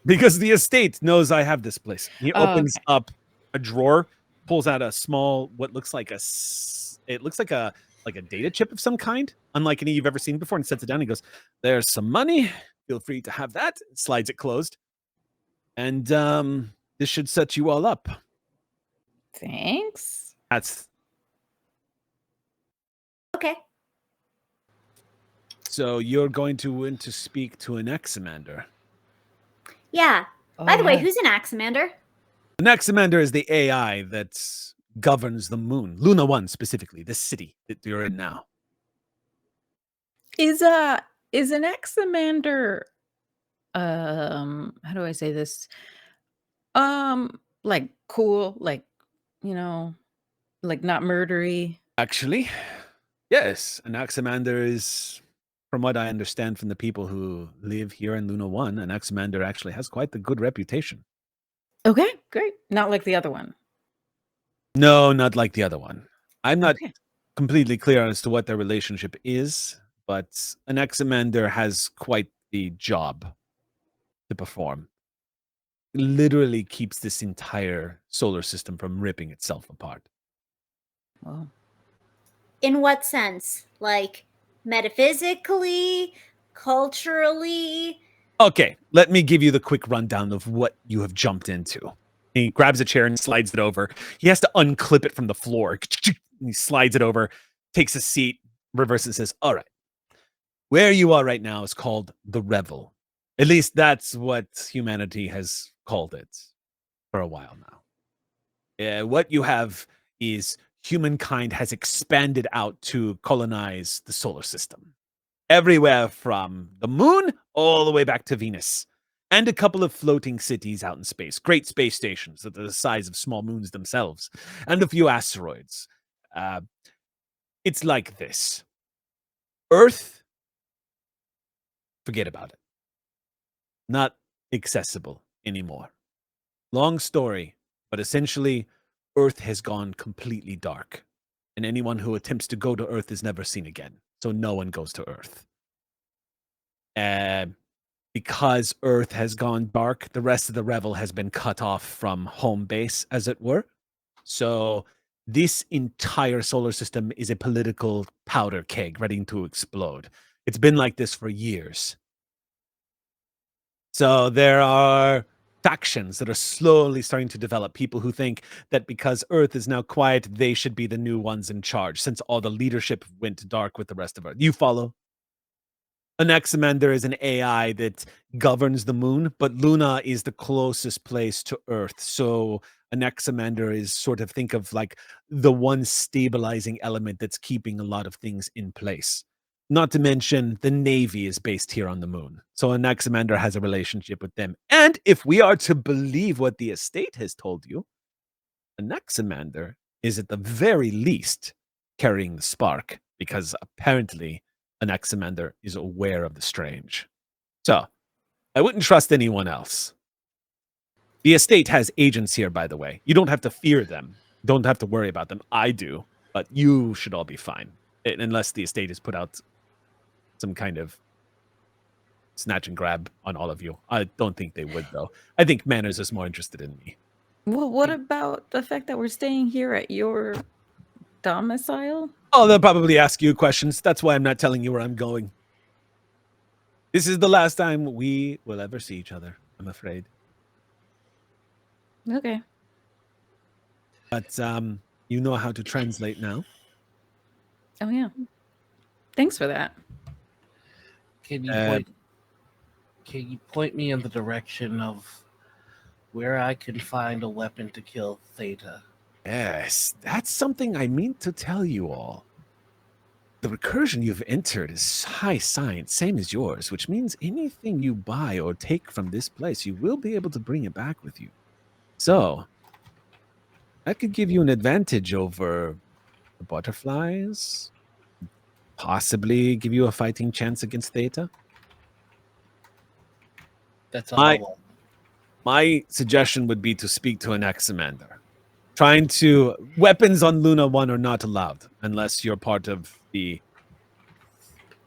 Because the estate knows I have this place. He opens up a drawer, pulls out a small, what looks like it looks like a data chip of some kind, unlike any you've ever seen before, and sets it down. He goes, "There's some money. Feel free to have that." Slides it closed. And this should set you all up. Thanks. That's Okay. so you're going to want to speak to an Examander. Yeah. Oh, By the way, yeah. who's an Axamander? An Examander is the AI that governs the moon, Luna 1 specifically, this city that you're in now. Is an Examander how do I say this? Like cool, like, you know, like not murdery. Actually, yes, an Examander is, from what I understand from the people who live here in Luna 1, an Examander actually has quite the good reputation. Okay, great. Not like the other one. No, not like the other one. I'm not Okay. completely clear as to what their relationship is, but an Examander has quite the job to perform. Literally keeps this entire solar system from ripping itself apart. Well, In what sense? Like metaphysically, culturally? Okay, let me give you the quick rundown of what you have jumped into. He grabs a chair and slides it over. He has to unclip it from the floor. He slides it over, takes a seat, reverses and says, all right, where you are right now is called the Revel. At least that's what humanity has called it for a while now. What you have is humankind has expanded out to colonize the solar system. Everywhere from the moon all the way back to Venus. And a couple of floating cities out in space. Great space stations that are the size of small moons themselves. And a few asteroids. It's like this. Earth, forget about it. Not accessible anymore. Long story, but essentially, Earth has gone completely dark. And anyone who attempts to go to Earth is never seen again. So no one goes to Earth. Because Earth has gone dark, the rest of the Revel has been cut off from home base, as it were. So this entire solar system is a political powder keg ready to explode. It's been like this for years. So there are factions that are slowly starting to develop. People who think that because Earth is now quiet, they should be the new ones in charge, since all the leadership went dark with the rest of Earth. You follow? An Examander is an AI that governs the moon, but Luna is the closest place to Earth. So an Examander is sort of, think of like the one stabilizing element that's keeping a lot of things in place. Not to mention the Navy is based here on the moon. So an Examander has a relationship with them. And if we are to believe what the estate has told you, an Examander is at the very least carrying the spark, because apparently an Examander is aware of the strange. So, I wouldn't trust anyone else. The estate has agents here, by the way. You don't have to fear them. Don't have to worry about them. I do, but you should all be fine. Unless the estate has put out some kind of snatch and grab on all of you. I don't think they would, though. I think Manners is more interested in me. well, what about the fact that we're staying here at your domicile? Oh, they'll probably ask you questions. That's why I'm not telling you where I'm going. This is the last time we will ever see each other, I'm afraid. Okay. But you know how to translate now. Oh yeah. Thanks for that. Can you point me in the direction of where I can find a weapon to kill Theta? Yes, that's something I mean to tell you all. The recursion you've entered is high science, same as yours, which means anything you buy or take from this place, you will be able to bring it back with you. So, that could give you an advantage over the butterflies, possibly give you a fighting chance against Theta. That's all. My suggestion would be to speak to an Examander. Weapons on Luna 1 are not allowed unless you're part of the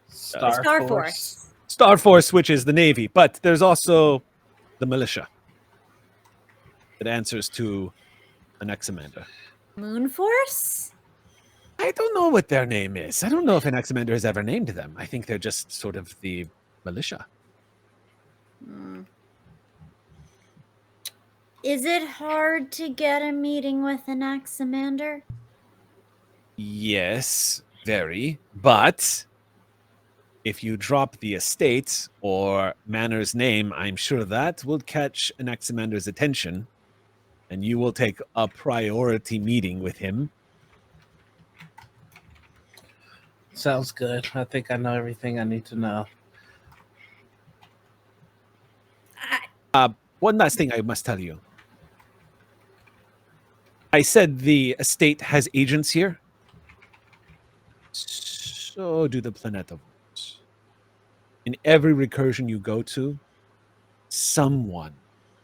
Star Force. Star Force, which is the Navy. But there's also the militia that answers to an Examander. Moon Force? I don't know what their name is. I don't know if an Examander has ever named them. I think they're just sort of the militia. Is it hard to get a meeting with an Axamander? Yes, very. But if you drop the estate or Manor's name, I'm sure that will catch an Axamander's attention, and you will take a priority meeting with him. Sounds good. I think I know everything I need to know. One last thing I must tell you. I said the estate has agents here. So do the Planetavores. In every recursion you go to, someone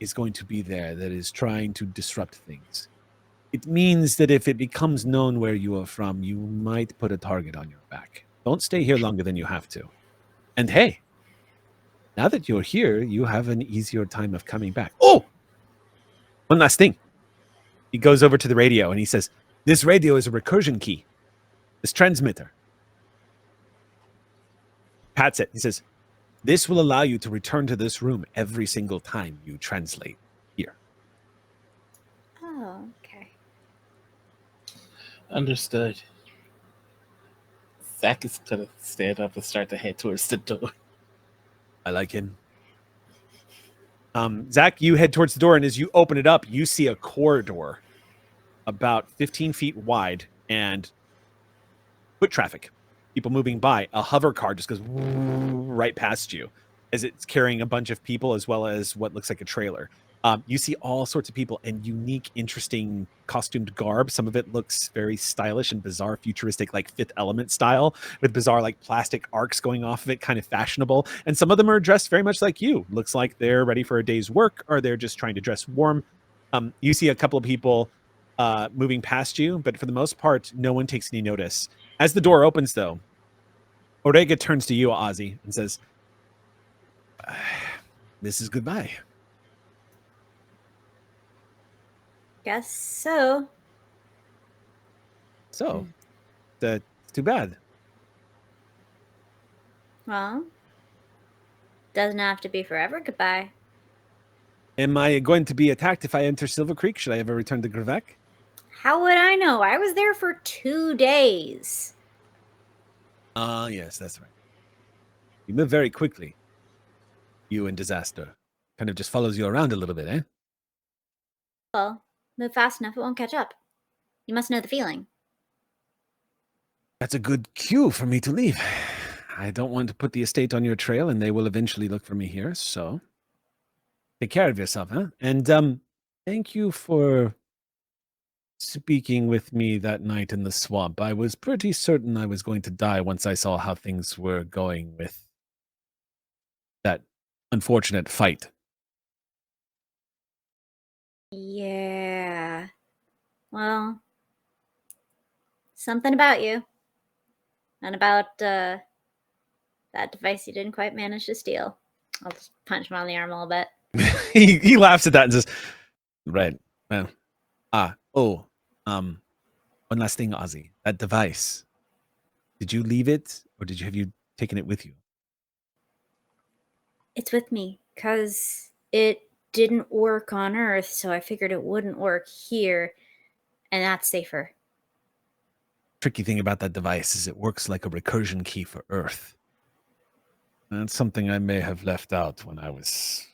is going to be there that is trying to disrupt things. It means that if it becomes known where you are from, you might put a target on your back. Don't stay here longer than you have to. And hey, now that you're here, you have an easier time of coming back. Oh! One last thing. He goes over to the radio and he says, this radio is a recursion key. This transmitter. Pats it. He says, this will allow you to return to this room every single time you translate here. Oh, okay. Understood. Zach is gonna stand up and start to head towards the door. I like him. Zach, you head towards the door, and as you open it up, you see a corridor about 15 feet wide and foot traffic. People moving by. A hover car just goes right past you as it's carrying a bunch of people as well as what looks like a trailer. You see all sorts of people and unique, interesting costumed garb. Some of it looks very stylish and bizarre, futuristic, like Fifth Element style, with bizarre, like plastic arcs going off of it, kind of fashionable. And some of them are dressed very much like you. Looks like they're ready for a day's work, or they're just trying to dress warm. You see a couple of people moving past you, but for the most part, no one takes any notice. As the door opens, though, Orega turns to you, Ozzy, and says, "This is goodbye." Guess so. So, that's too bad. Well, doesn't have to be forever goodbye. Am I going to be attacked if I enter Silvercreek? Should I ever return to Grevek? How would I know? I was there for 2 days. Yes, that's right. You move very quickly. You and Disaster. Kind of just follows you around a little bit, eh? Well, move fast enough, it won't catch up. You must know the feeling. That's a good cue for me to leave. I don't want to put the estate on your trail, and they will eventually look for me here, so take care of yourself, huh? And thank you for speaking with me that night in the swamp. I was pretty certain I was going to die once I saw how things were going with that unfortunate fight. Yeah. Well, something about you. And about that device you didn't quite manage to steal. I'll just punch him on the arm a little bit. He laughs at that and says, right. Well, one last thing, Ozzy. That device, did you leave it or have you taken it with you? It's with me because it didn't work on Earth, so I figured it wouldn't work here, and that's safer. Tricky thing about that device is it works like a recursion key for Earth. That's something I may have left out when I was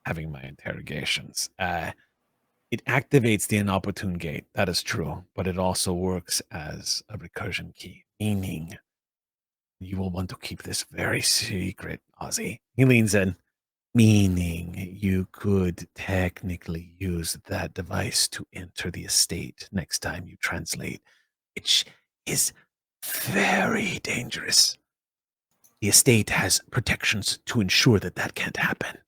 having my interrogations. It activates the inopportune gate, that is true, but it also works as a recursion key, meaning you will want to keep this very secret, Ozzy. He leans in. Meaning you could technically use that device to enter the estate next time you translate, which is very dangerous. The estate has protections to ensure that that can't happen.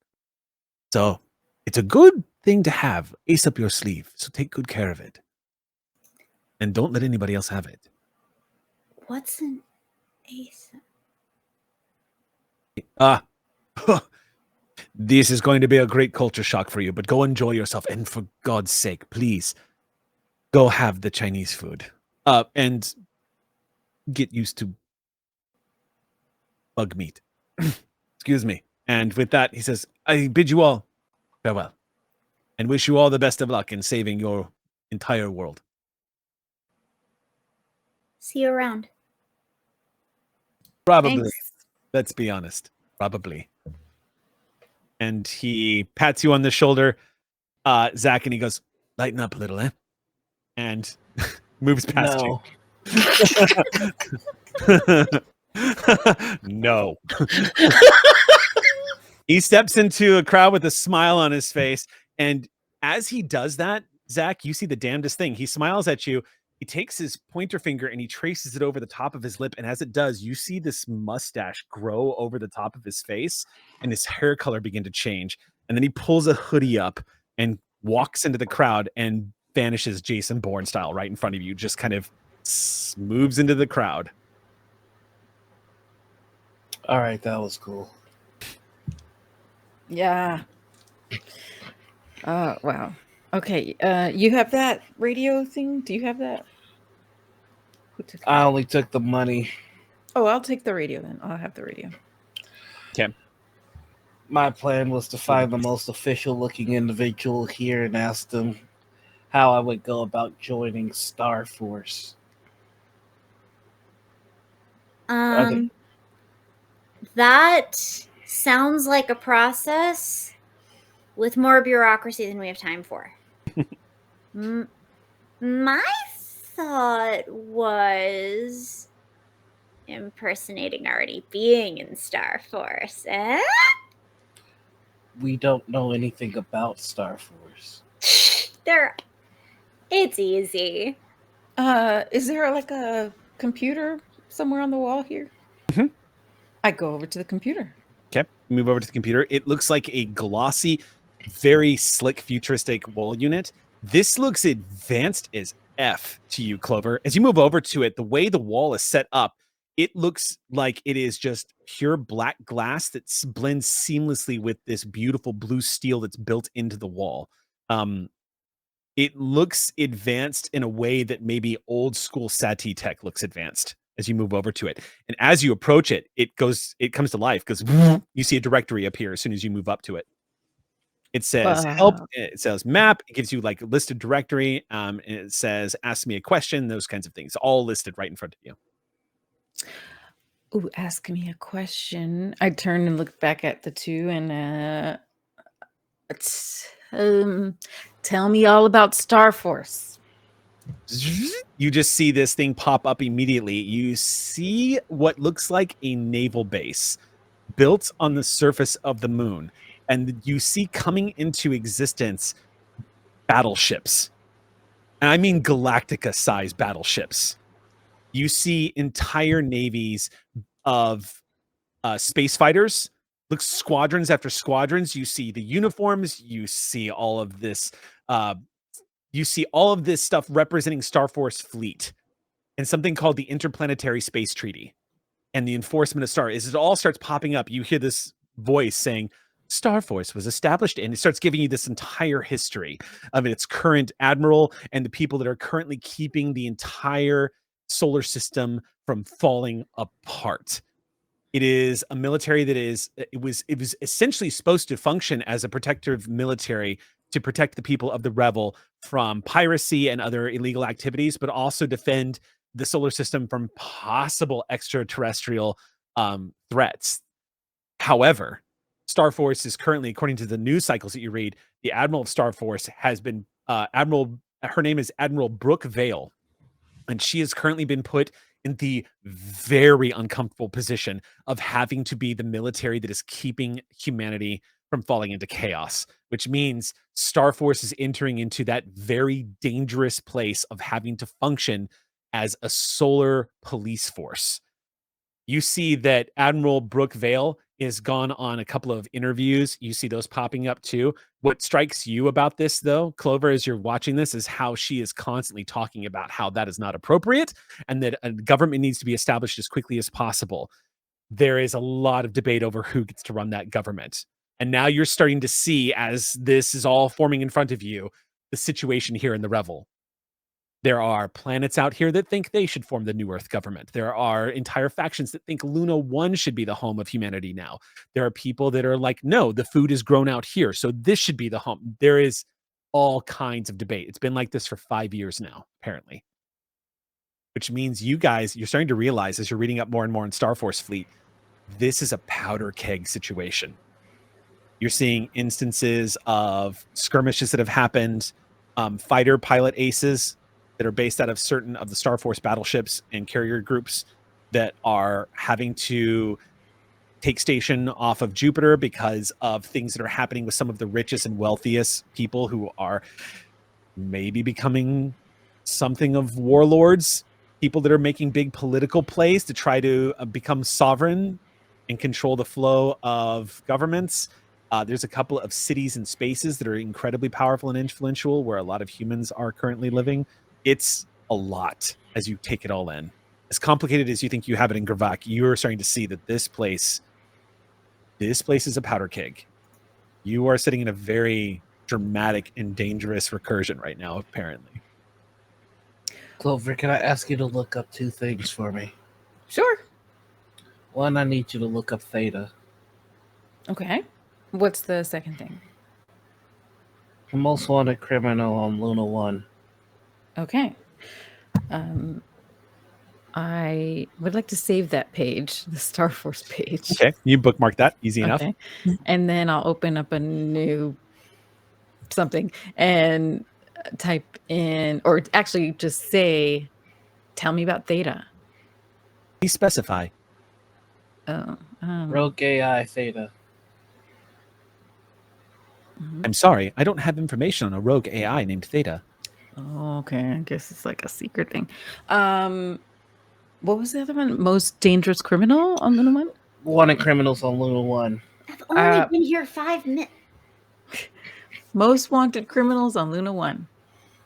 So it's a good thing to have, ace up your sleeve, so take good care of it. And don't let anybody else have it. What's an ace? This is going to be a great culture shock for you, but go enjoy yourself. And for God's sake, please, go have the Chinese food. And get used to bug meat. Excuse me. And with that, he says, I bid you all farewell. and wish you all the best of luck in saving your entire world. See you around. Probably. Thanks. Let's be honest. Probably. And he pats you on the shoulder, Zach, and he goes, lighten up a little, eh? And moves past you. No. He steps into a crowd with a smile on his face. And as he does that, Zach, you see the damnedest thing. He smiles at you. He takes his pointer finger and he traces it over the top of his lip. And as it does, you see this mustache grow over the top of his face and his hair color begin to change. And then he pulls a hoodie up and walks into the crowd and vanishes Jason Bourne style right in front of you. Just kind of moves into the crowd. All right, that was cool. Yeah. Oh, wow. Okay. You have that radio thing? Do you have that? I only took the money. Oh, I'll take the radio then. I'll have the radio. Okay. My plan was to find the most official looking individual here and ask them how I would go about joining Star Force. That sounds like a process with more bureaucracy than we have time for. My thought was impersonating already being in Star Force, eh? We don't know anything about Star Force. It's easy. Is there like a computer somewhere on the wall here? Mm-hmm. I go over to the computer. Okay, move over to the computer. It looks like a glossy, very slick, futuristic wall unit. This looks advanced as F to you, Clover. As you move over to it, the way the wall is set up, it looks like it is just pure black glass that blends seamlessly with this beautiful blue steel that's built into the wall. It looks advanced in a way that maybe old school SATI tech looks advanced as you move over to it. And as you approach it, it comes to life because you see a directory appear as soon as you move up to it. It says help, it says map, it gives you like a listed directory, and it says ask me a question, those kinds of things, all listed right in front of you. Ooh, ask me a question. I turn and look back at the two and tell me all about Star Force. You just see this thing pop up immediately. You see what looks like a naval base built on the surface of the moon. And you see coming into existence battleships. And I mean Galactica-sized battleships. You see entire navies of space fighters. Looks squadrons after squadrons. You see the uniforms. You see all of this. You see all of this stuff representing Star Force fleet and something called the Interplanetary Space Treaty and the enforcement of Star. As it all starts popping up, you hear this voice saying, Star Force was established, and it starts giving you this entire history of its current admiral and the people that are currently keeping the entire solar system from falling apart. It is a military that it was essentially supposed to function as a protective military to protect the people of the Revel from piracy and other illegal activities, but also defend the solar system from possible extraterrestrial threats. However, Star Force is currently, according to the news cycles that you read, the Admiral of Star Force has been her name is Admiral Brooke Vale, and she has currently been put in the very uncomfortable position of having to be the military that is keeping humanity from falling into chaos, which means Star Force is entering into that very dangerous place of having to function as a solar police force. You see that Admiral Brooke Vale has gone on a couple of interviews. You see those popping up too. What strikes you about this, though, Clover, as you're watching this, is how she is constantly talking about how that is not appropriate and that a government needs to be established as quickly as possible. There is a lot of debate over who gets to run that government. And now you're starting to see, as this is all forming in front of you, the situation here in the Revel. There are planets out here that think they should form the New Earth government. There are entire factions that think Luna 1 should be the home of humanity now. There are people that are like, no, the food is grown out here, so this should be the home. There is all kinds of debate. It's been like this for 5 years now, apparently. Which means you guys, you're starting to realize as you're reading up more and more in Star Force Fleet, this is a powder keg situation. You're seeing instances of skirmishes that have happened, fighter pilot aces that are based out of certain of the Star Force battleships and carrier groups that are having to take station off of Jupiter because of things that are happening with some of the richest and wealthiest people who are maybe becoming something of warlords, people that are making big political plays to try to become sovereign and control the flow of governments. There's a couple of cities and spaces that are incredibly powerful and influential where a lot of humans are currently living. It's a lot as you take it all in. As complicated as you think you have it in Gravak, you're starting to see that this place is a powder keg. You are sitting in a very dramatic and dangerous recursion right now, apparently. Clover, can I ask you to look up 2 things for me? Sure. One, I need you to look up Theta. Okay. What's the second thing? The most wanted criminal on Luna 1. Okay. I would like to save that page, the Star Force page. Okay, you bookmark that. Easy enough. Okay. And then I'll open up a new something and type in, or actually just say, tell me about Theta. Please specify. Oh. Rogue AI Theta. I'm sorry, I don't have information on a rogue AI named Theta. Oh, okay. I guess it's like a secret thing. What was the other one? Most dangerous criminal on Luna 1? Wanted criminals on Luna 1. I've only been here 5 minutes. Most wanted criminals on Luna 1.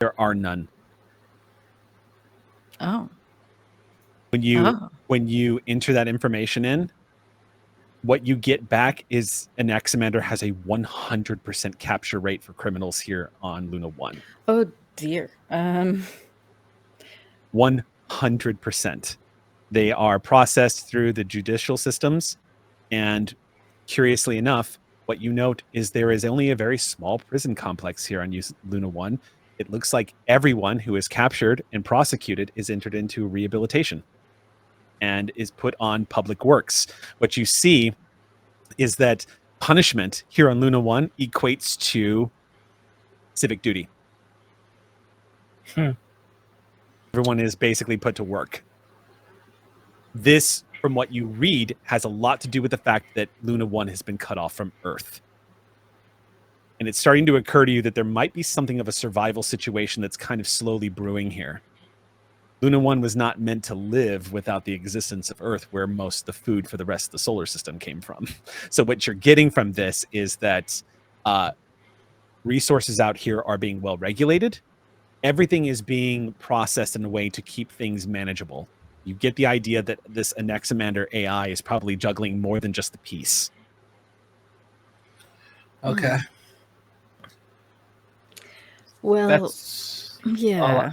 There are none. Oh. When you enter that information in, what you get back is an Examander has a 100% capture rate for criminals here on Luna 1. Oh dear. 100%. They are processed through the judicial systems, and curiously enough, what you note is there is only a very small prison complex here on Luna 1. It looks like everyone who is captured and prosecuted is entered into rehabilitation and is put on public works. What you see is that punishment here on Luna 1 equates to civic duty. Everyone is basically put to work. This, from what you read, has a lot to do with the fact that Luna 1 has been cut off from Earth. And it's starting to occur to you that there might be something of a survival situation that's kind of slowly brewing here. Luna 1 was not meant to live without the existence of Earth, where most of the food for the rest of the solar system came from. So what you're getting from this is that resources out here are being well regulated. Everything is being processed in a way to keep things manageable. You get the idea that this Anaximander AI is probably juggling more than just the piece. Okay. Well, That's yeah.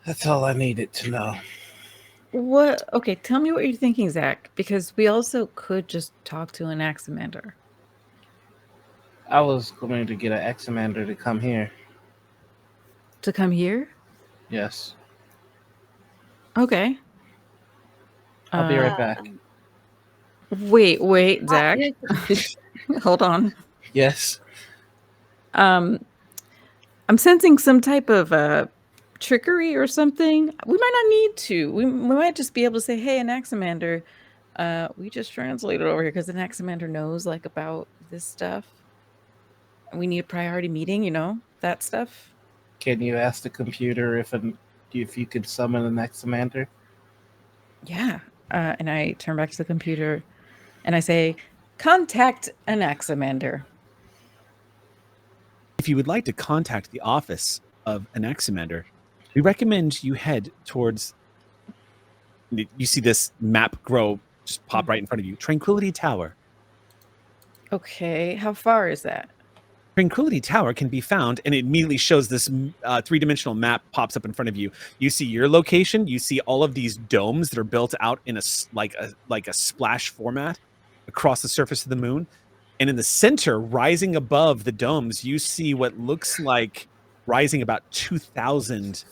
That's all I needed to know. What? Okay, tell me what you're thinking, Zach, because we also could just talk to an Axamander. I was going to get an Examander to come here. To come here? Yes. Okay. I'll be right back. Wait, Zach. Hold on. Yes. I'm sensing some type of trickery or something. We might not need to. We might just be able to say, hey, an Axamander, we just translated over here because an Axamander knows like about this stuff. We need a priority meeting, you know, that stuff. Can you ask the computer if you could summon an Examander? Yeah. And I turn back to the computer and I say, contact an Axamander. If you would like to contact the office of an Examander, we recommend you head towards, you see this map grow, just pop right in front of you, Tranquility Tower. Okay, how far is that? Tranquility Tower can be found, and it immediately shows this three-dimensional map pops up in front of you. You see your location. You see all of these domes that are built out in a splash format across the surface of the moon. And in the center, rising above the domes, you see what looks like rising about 2,000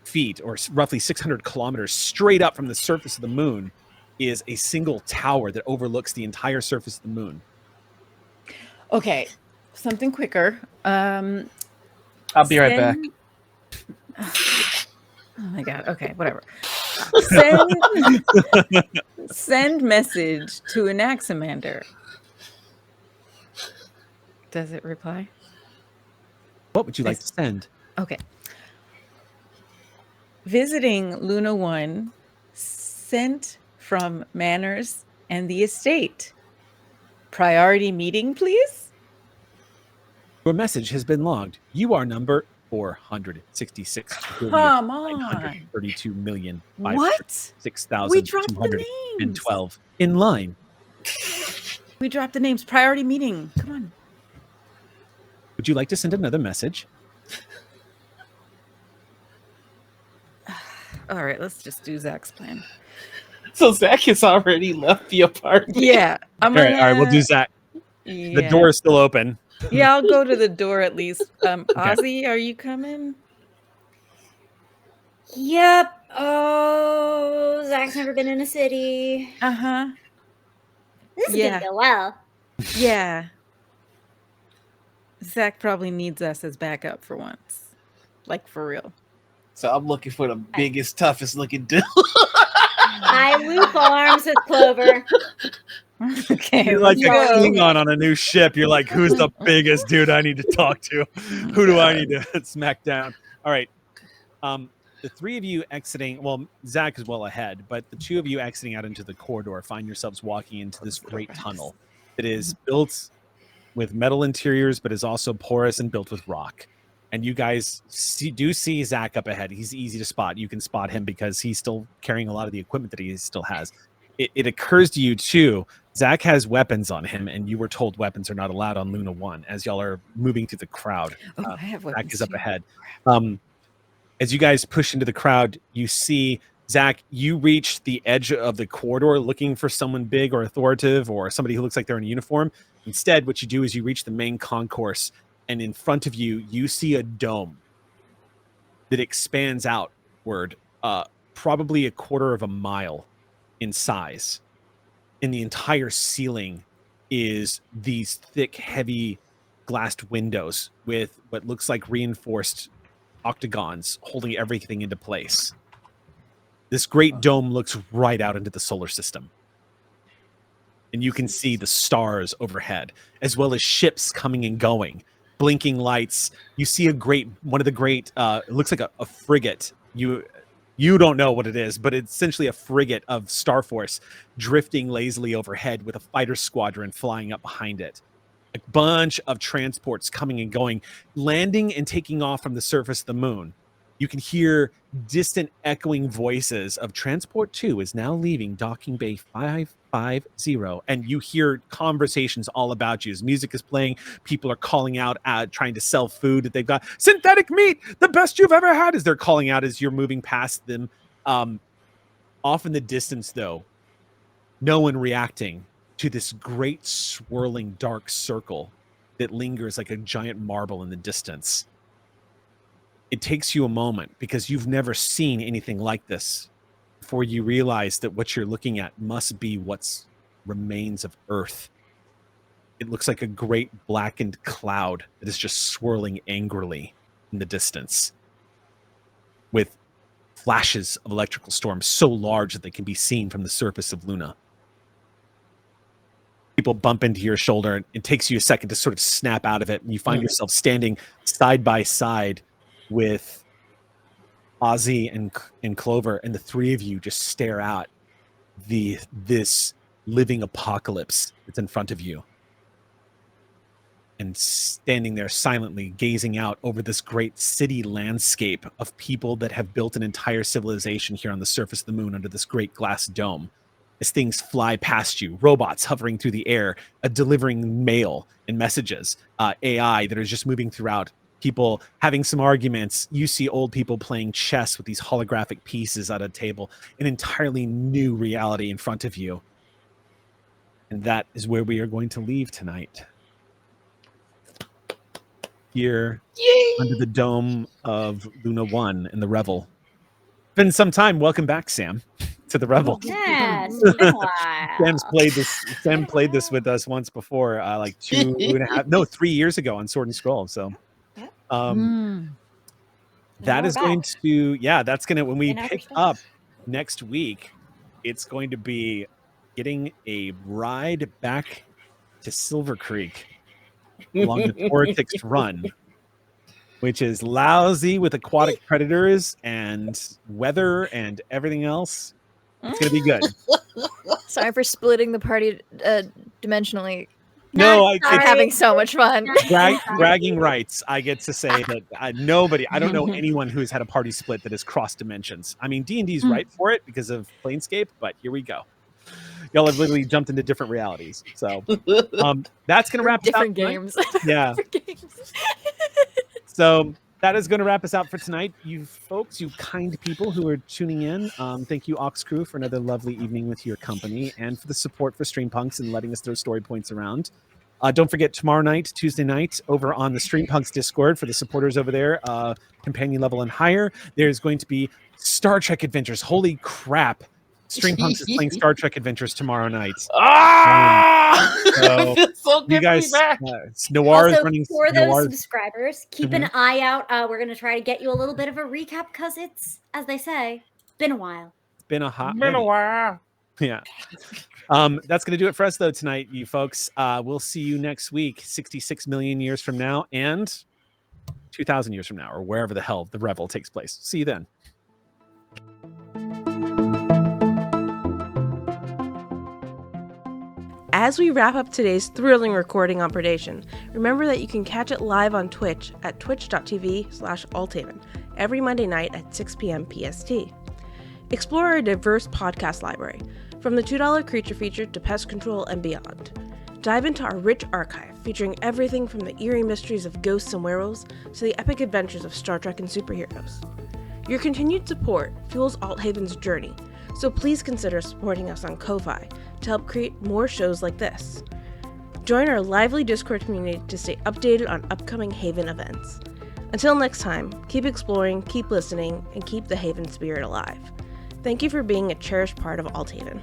feet or roughly 600 kilometers straight up from the surface of the moon is a single tower that overlooks the entire surface of the moon. Okay, something quicker. I'll be right back. Oh my god. Okay, whatever. Send message to Anaximander. Does it reply? What would you like to send? Okay. Visiting Luna 1, sent from Manners and the estate. Priority meeting, please? Your message has been logged. You are number 466. Come on. 32 million. What? We dropped the names. 12 in line. We dropped the names. Priority meeting. Come on. Would you like to send another message? All right, let's just do Zach's plan. So Zach has already left the apartment. Yeah. All right, we'll do Zach. Yeah. The door is still open. Yeah, I'll go to the door at least. Ozzy, are you coming? Yep. Oh, Zach's never been in a city. Uh-huh. This is gonna go well. Yeah. Zach probably needs us as backup for once. Like, for real. So I'm looking for the biggest, toughest looking dude. I loop arms with Clover. Okay, You're like a Klingon on a new ship. You're like, who's the biggest dude I need to talk to? Who do I need to smack down? All right. The three of you exiting, well, Zach is well ahead, but the two of you exiting out into the corridor find yourselves walking into this great tunnel that is built with metal interiors, but is also porous and built with rock. And you guys do see Zach up ahead. He's easy to spot. You can spot him because he's still carrying a lot of the equipment that he still has. It occurs to you, too, Zach has weapons on him, and you were told weapons are not allowed on Luna 1 as y'all are moving through the crowd. I have weapons. Zach is up ahead. As you guys push into the crowd, you see, Zach, you reach the edge of the corridor looking for someone big or authoritative or somebody who looks like they're in a uniform. Instead, what you do is you reach the main concourse, and in front of you, you see a dome that expands outward, probably a quarter of a mile in size. In the entire ceiling is these thick, heavy glassed windows with what looks like reinforced octagons holding everything into place. This great dome looks right out into the solar system. And you can see the stars overhead, as well as ships coming and going, blinking lights. You see one of the great, it looks like a frigate. You don't know what it is, but it's essentially a frigate of Starforce drifting lazily overhead with a fighter squadron flying up behind it. A bunch of transports coming and going, landing and taking off from the surface of the moon. You can hear distant echoing voices of Transport 2 is now leaving Docking Bay 550. And you hear conversations all about you. As music is playing, people are calling out, trying to sell food that they've got. Synthetic meat, the best you've ever had, as they're calling out as you're moving past them. Off in the distance, though, no one reacting to this great swirling dark circle that lingers like a giant marble in the distance. It takes you a moment because you've never seen anything like this before you realize that what you're looking at must be what's remains of Earth. It looks like a great blackened cloud that is just swirling angrily in the distance with flashes of electrical storms so large that they can be seen from the surface of Luna. People bump into your shoulder, and it takes you a second to sort of snap out of it, and you find yourself standing side by side with Ozzy and Clover, and the three of you just stare out this living apocalypse that's in front of you. And standing there silently gazing out over this great city landscape of people that have built an entire civilization here on the surface of the moon under this great glass dome. As things fly past you, robots hovering through the air, delivering mail and messages, AI that are just moving throughout, people having some arguments. You see old people playing chess with these holographic pieces at a table, an entirely new reality in front of you. And that is where we are going to leave tonight. Here under the dome of Luna 1 in the Revel. Been some time. Welcome back, Sam, to the Revel. Yes, it's been a while. Sam played this with us once before, like 3 years ago on Sword and Scroll. So that is going to, that's going to, when we pick up next week, it's going to be getting a ride back to Silvercreek along the Tortix Run, which is lousy with aquatic predators and weather and everything else. It's going to be good. Sorry for splitting the party dimensionally. No, I'm having so much fun. Bragging rights. I get to say that I don't know anyone who's had a party split that has crossed dimensions. I mean, D&D's right for it because of Planescape, but here we go. Y'all have literally jumped into different realities. So that's going to wrap us out. Different games. Yeah. So that is going to wrap us out for tonight. You folks, you kind people who are tuning in. Thank you, Ox Crew, for another lovely evening with your company and for the support for Stream Punks and letting us throw story points around. Don't forget tomorrow night, Tuesday night, over on the Stream Punks Discord for the supporters over there, companion level and higher. There's going to be Star Trek Adventures. Holy crap. Stream Punks is playing Star Trek Adventures tomorrow night. So you guys, Noir is running. For those subscribers, keep an eye out. We're going to try to get you a little bit of a recap because it's, as they say, been a while. It's been a while. Yeah. That's going to do it for us, though, tonight, you folks. We'll see you next week, 66 million years from now, and 2,000 years from now, or wherever the hell the Revel takes place. See you then. As we wrap up today's thrilling recording on Predation, remember that you can catch it live on Twitch at twitch.tv/Althaven every Monday night at 6 p.m. PST. Explore our diverse podcast library, from the $2 creature feature to pest control and beyond. Dive into our rich archive, featuring everything from the eerie mysteries of ghosts and werewolves to the epic adventures of Star Trek and superheroes. Your continued support fuels Althaven's journey, so please consider supporting us on Ko-Fi to help create more shows like this. Join our lively Discord community to stay updated on upcoming Haven events. Until next time, keep exploring, keep listening, and keep the Haven spirit alive. Thank you for being a cherished part of Althaven.